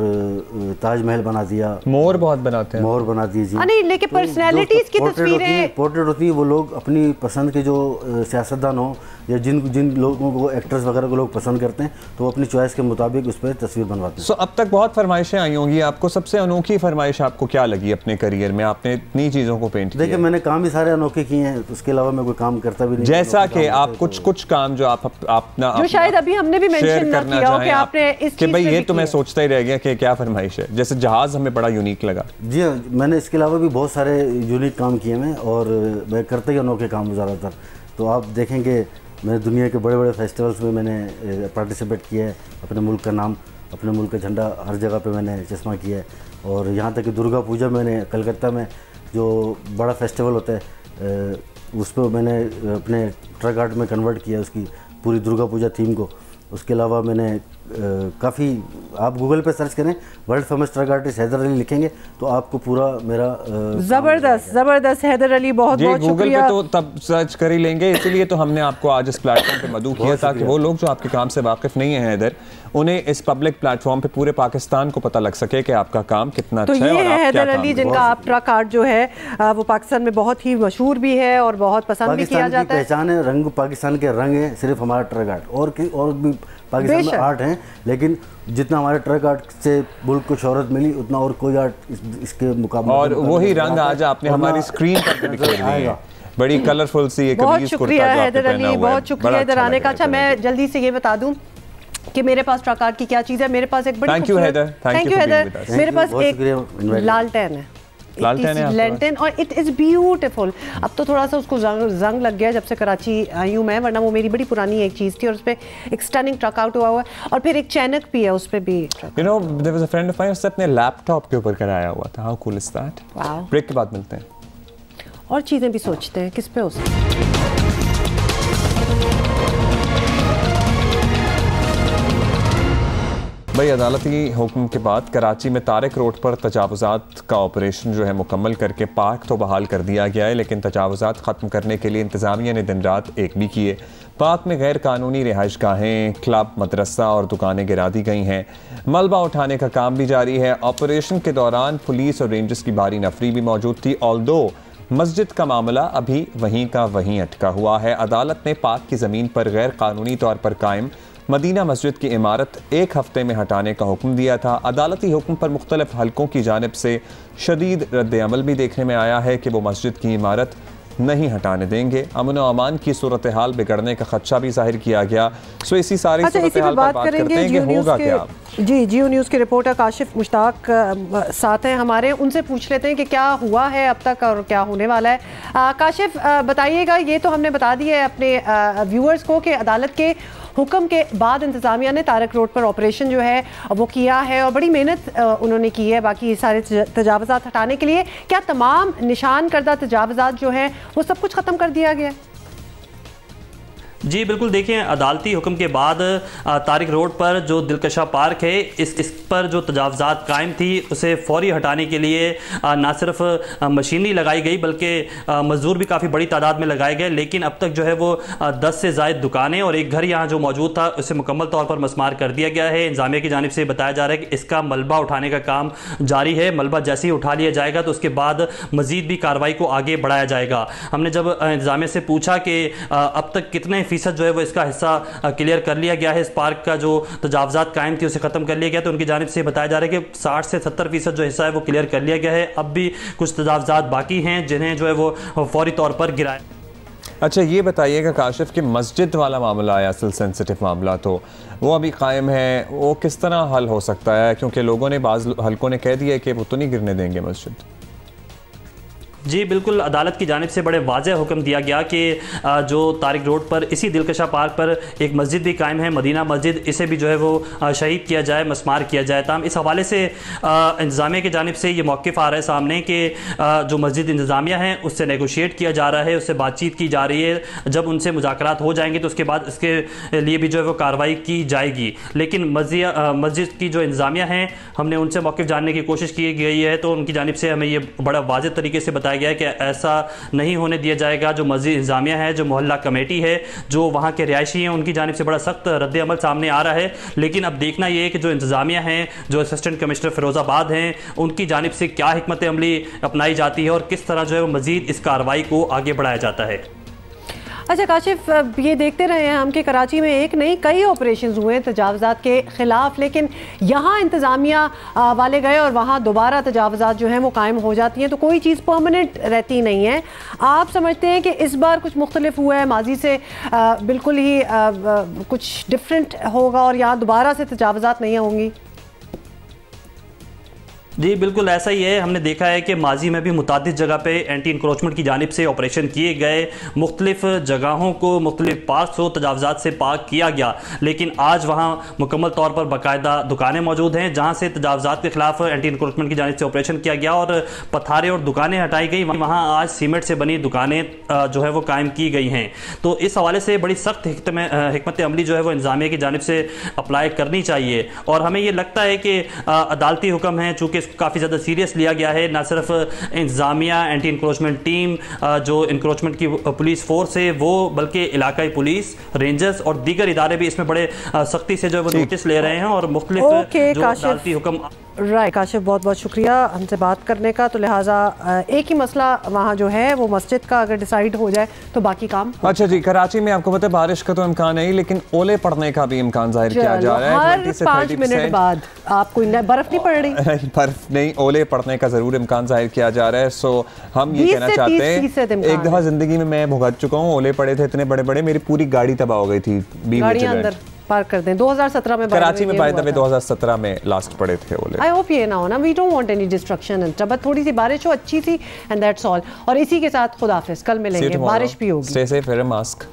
ताजमहल बना दिया, मोर बहुत बनाते हैं, मोर बना दिए जी। नहीं, लेकिन पर्सनैलिटीज़ की तस्वीरें, पोर्ट्रेट होती है, वो लोग अपनी पसंद के जो सियासतदान हो या जिन लोगों को, एक्टर्स वगैरह को लोग पसंद करते हैं, तो वो अपनी चॉइस के मुताबिक उस पर तस्वीर बनवाते हैं। सो अब तक बहुत फरमाइशें आई होंगी, आपको सबसे अनोखी फरमाइश आपको क्या लगी अपने करियर में? आपने इतनी चीज़ों को पेंट किया। देखिए, मैंने काम भी सारे अनोखे किए हैं, उसके अलावा मैं कोई काम करता भी नहीं। जैसा कि आप कुछ काम जो आप अपना जो शायद अभी हमने भी मेंशन ना किया हो कि आपने इस कि भाई ये तो मैं सोचता ही रह गया कि क्या फरमाइश है, जैसे जहाज़ हमें बड़ा यूनिक लगा। जी हाँ, मैंने इसके अलावा भी बहुत सारे यूनिक काम किए मैं, और मैं करता ही अनोखे काम ज़्यादातर। तो आप देखेंगे मैंने दुनिया के बड़े बड़े फेस्टिवल्स में मैंने पार्टिसिपेट किया है, अपने मुल्क का नाम, अपने मुल्क का झंडा हर जगह पे मैंने चश्मा किया है। और यहाँ तक कि दुर्गा पूजा मैंने कलकत्ता में जो बड़ा फेस्टिवल होता है उस पर मैंने अपने ट्रक आर्ट में कन्वर्ट किया उसकी पूरी दुर्गा पूजा थीम को। उसके अलावा मैंने काफ़ी, आप गूगल पे सर्च करें world famous truck artist Haider Ali लिखेंगे तो आपको पूरा मेरा ज़बरदस्त हैदर अली, बहुत बहुत गूगल पे तो तब सर्च कर ही लेंगे, इसीलिए तो हमने आपको आज इस प्लेटफॉर्म पे मदऊ किया ताकि वो लोग जो आपके काम से वाकिफ नहीं है हैदर, उन्हें इस पब्लिक प्लेटफॉर्म पे पूरे पाकिस्तान को पता लग सके कि आपका काम कितना अच्छा है। तो ये है हैदर अली जिनका आप ट्रक आर्ट जो है वो पाकिस्तान में बहुत ही मशहूर भी है और बहुत पसंद भी किया जाता है। पहचान है, रंग पाकिस्तान के रंग है सिर्फ हमारा ट्रक आर्ट, और भी पाकिस्तान में आर्ट हैं, लेकिन जितना हमारे ट्रक आर्ट से मुल्क को शोहरत मिली उतना और कोई आर्ट इसके मुकाबले। और वही रंग आज आपने हमारी स्क्रीन पर दिखाई है, बड़ी कलरफुल सी एक बहुत शुक्रिया हैदर अली, बहुत शुक्रिया इधर आने का। अच्छा, मैं जल्दी से ये बता दूं कि मेरे पास ट्रक आर्ट की क्या चीज़ है। मेरे पास एक बड़ी, थैंक यू हैदर, मेरे पास एक लालटेन है, लैंटर्न, और इट इज़ ब्यूटीफुल। अब तो थोड़ा सा उसको जंग लग गया जब से कराची आई हूँ मैं, वरना वो मेरी बड़ी पुरानी एक चीज़ थी और उस पर एक स्टनिंग ट्रक आउट हुआ है। और फिर एक चैनक भी है, उस पर भी you know there was a friend of mine, उसने अपने लैपटॉप के ऊपर कराया हुआ था। How cool is that. Break के बाद मिलते हैं और चीज़ें भी सोचते हैं किस पे हो सकती। भाई, अदालती हुक्म के बाद कराची में तारिक रोड पर तजावुज़ात का ऑपरेशन जो है मुकम्मल करके पार्क तो बहाल कर दिया गया है, लेकिन तजावुज़ात ख़त्म करने के लिए इंतज़ामिया ने दिन रात एक भी किए। पार्क में गैर कानूनी रिहाइश गाहें, क्लब, मदरसा और दुकानें गिरा दी गई हैं। मलबा उठाने का काम भी जारी है। ऑपरेशन के दौरान पुलिस और रेंजर्स की भारी नफरी भी मौजूद थी, ऑल्दो मस्जिद का मामला अभी वहीं का वहीं अटका हुआ है। अदालत ने पार्क की ज़मीन पर गैर कानूनी तौर पर कायम मदीना मस्जिद की इमारत एक हफ्ते में हटाने का हुक्म दिया था। अदालती हुक्म पर मुख्तलिफ हलकों की जानिब से शदीद रद्द अमल भी देखने में आया है कि वो मस्जिद की इमारत नहीं हटाने देंगे। अमन व अमान की सूरत हाल बिगड़ने का खदशा भी जाहिर किया गया। सो इसी सारी सूरत हाल पर बात करते हैं कि होगा क्या। जी, जियो न्यूज़ के रिपोर्टर काशिफ मुश्ताक साथ हैं हमारे, उनसे पूछ लेते हैं कि क्या हुआ है अब तक और क्या होने वाला है। काशिफ, बताइएगा, ये तो हमने बता दिया है अपने व्यूअर्स को कि अदालत के हुक्म के बाद इंतज़ामिया ने तारिक रोड पर ऑपरेशन जो है वो किया है और बड़ी मेहनत उन्होंने की है बाकी सारे तजावुज़ात हटाने के लिए। क्या तमाम निशान करदा तजावुज़ात जो हैं वो सब कुछ ख़त्म कर दिया गया? जी बिल्कुल, देखिए अदालती हुक्म के बाद तारिक रोड पर जो दिलकशा पार्क है इस पर जो तजावुज़ात कायम थी उसे फौरी हटाने के लिए ना सिर्फ मशीनरी लगाई गई बल्कि मजदूर भी काफ़ी बड़ी तादाद में लगाए गए, लेकिन अब तक जो है वो 10 से ज़ायद दुकानें और एक घर यहाँ जो मौजूद था उसे मुकम्मल तौर पर मस्मार कर दिया गया है। इंतज़ामिया की जानिब से बताया जा रहा है कि इसका मलबा उठाने का काम जारी है। मलबा जैसे ही उठा लिया जाएगा तो उसके बाद मज़ीद भी कार्रवाई को आगे बढ़ाया जाएगा। हमने जब इंतज़ामिया से पूछा कि अब तक कितने 60% जो है वो इसका हिस्सा क्लियर कर लिया गया है। इस पार्क का जो तजावज़ात कायम थी उसे ख़त्म कर लिया गया। तो उनकी जानिब से बताया जा रहा है कि 60 से 70% जो हिस्सा है वो क्लियर कर लिया गया है। अब भी कुछ तजावज़ात बाकी हैं जिन्हें जो है वो फौरी तौर पर गिराया। अच्छा, ये बताइएगा काशिफ कि मस्जिद वाला मामला है, असल सेंसिटिव मामला, तो वो अभी कायम है, वो किस तरह हल हो सकता है? क्योंकि लोगों ने, बाज़ हलकों ने कह दिया कि वो तो नहीं गिरने देंगे मस्जिद। जी बिल्कुल, अदालत की जानिब से बड़े वाज़ेह हुक्म दिया गया कि जो तारिक रोड पर इसी दिलकशा पार्क पर एक मस्जिद भी कायम है, मदीना मस्जिद, इसे भी जो है वो शहीद किया जाए, मस्मार किया जाए। तमाम इस हवाले से इंतज़ामिया की जानिब से ये मौक़िफ़ आ रहा है सामने कि जो मस्जिद इंतज़ामिया है उससे नेगोशिएट किया जा रहा है, उससे बातचीत की जा रही है। जब उनसे मुज़ाकरात हो जाएंगे तो उसके बाद इसके लिए भी जो है वो कार्रवाई की जाएगी। लेकिन मस्जिद की जो इंतज़ामिया है, हमने उनसे मौक़िफ़ जानने की कोशिश की गई है तो उनकी जानिब से हमें ये बड़ा वाज़ेह तरीके से बताया गया है कि ऐसा नहीं होने दिया जाएगा। जो मस्जिद इंतज़ामिया है, जो मोहल्ला कमेटी है, जो वहाँ के रिहायशी हैं, उनकी जानिब से बड़ा सख्त रद्द अमल सामने आ रहा है। लेकिन अब देखना ये है कि जो इंतज़ामिया है, जो असिस्टेंट कमिश्नर फ़िरोज़ाबाद हैं, उनकी जानिब से क्या हिकमत अमली अपनाई जाती है और किस तरह जो है वो मज़ीद इस कार्रवाई को आगे बढ़ाया जाता है। अच्छा काशिफ, ये देखते रहे हैं हम कि कराची में एक नहीं कई ऑपरेशंस हुए तजावज़ात के ख़िलाफ़, लेकिन यहाँ इंतज़ामिया वाले गए और वहाँ दोबारा तजावज़ात जो हैं वो कायम हो जाती हैं, तो कोई चीज़ परमानेंट रहती नहीं है। आप समझते हैं कि इस बार कुछ मुख्तलिफ हुआ है, माजी से बिल्कुल ही कुछ डिफरेंट होगा और यहाँ दोबारा से तजावज़ात नहीं होंगी? जी बिल्कुल ऐसा ही है। हमने देखा है कि माजी में भी मुतादिद जगह पे एंटी इंक्रोचमेंट की जानिब से ऑपरेशन किए गए, मुख्तलिफ जगहों को मुख्तलिफ पार्क्स को तजावज़ात से पाक किया गया, लेकिन आज वहाँ मुकम्मल तौर पर बाकायदा दुकानें मौजूद हैं जहाँ से तजावज़ात के खिलाफ एंटी इंक्रोचमेंट की जानिब से ऑपरेशन किया गया और पथारे और दुकानें हटाई गई। वहाँ आज सीमेंट से बनी दुकानें जो है वो कायम की गई हैं। तो इस हवाले से बड़ी सख्त हिकमत अमली जो है वो इंतज़ामिया की जानिब से अप्लाई करनी चाहिए और हमें ये लगता है कि अदालती हुक्म है, चूँकि काफ़ी ज़्यादा सीरियस लिया गया है। ना सिर्फ इंतज़ामिया, एंटी इंक्रोचमेंट टीम, जो इंक्रोचमेंट की पुलिस फोर्स है वो, बल्कि इलाकाई पुलिस, रेंजर्स और दीगर इदारे भी इसमें बड़े सख्ती से जो है वो नोटिस ले रहे हैं और मुख्तलिफ जो अदालती हुक्म। राइट काशिफ, बहुत बहुत शुक्रिया हमसे बात करने का। तो लिहाजा एक ही मसला वहाँ जो है वो मस्जिद का अगर डिसाइड हो जाए तो बाकी काम। अच्छा जी, कराची में आपको पता है बारिश का तो इम्कान नहीं, लेकिन ओले पड़ने का भी इम्कान जाहिर किया जा रहा है। हर 5 मिनट बाद आपको बर्फ नहीं पड़ रही? बर्फ नहीं, ओले पड़ने का जरूर इम्कान जाहिर किया जा रहा है। सो हम ये कहना चाहते हैं, एक दफा जिंदगी में मैं भुगत चुका हूँ, ओले पड़े थे इतने बड़े बड़े, मेरी पूरी गाड़ी तबाह हो गई थी। अंदर पार्क कर दें। 2017 में कराची में, बाय द वे 2017 में लास्ट पड़े थे ओले। आई होप ये ना हो ना, we don't want any destruction and but थोड़ी सी बारिश हो अच्छी सी एंड दैट्स ऑल। और इसी के साथ खुदा हाफिज़, कल मिलेंगे, बारिश भी होगी। Stay safe, wear a mask.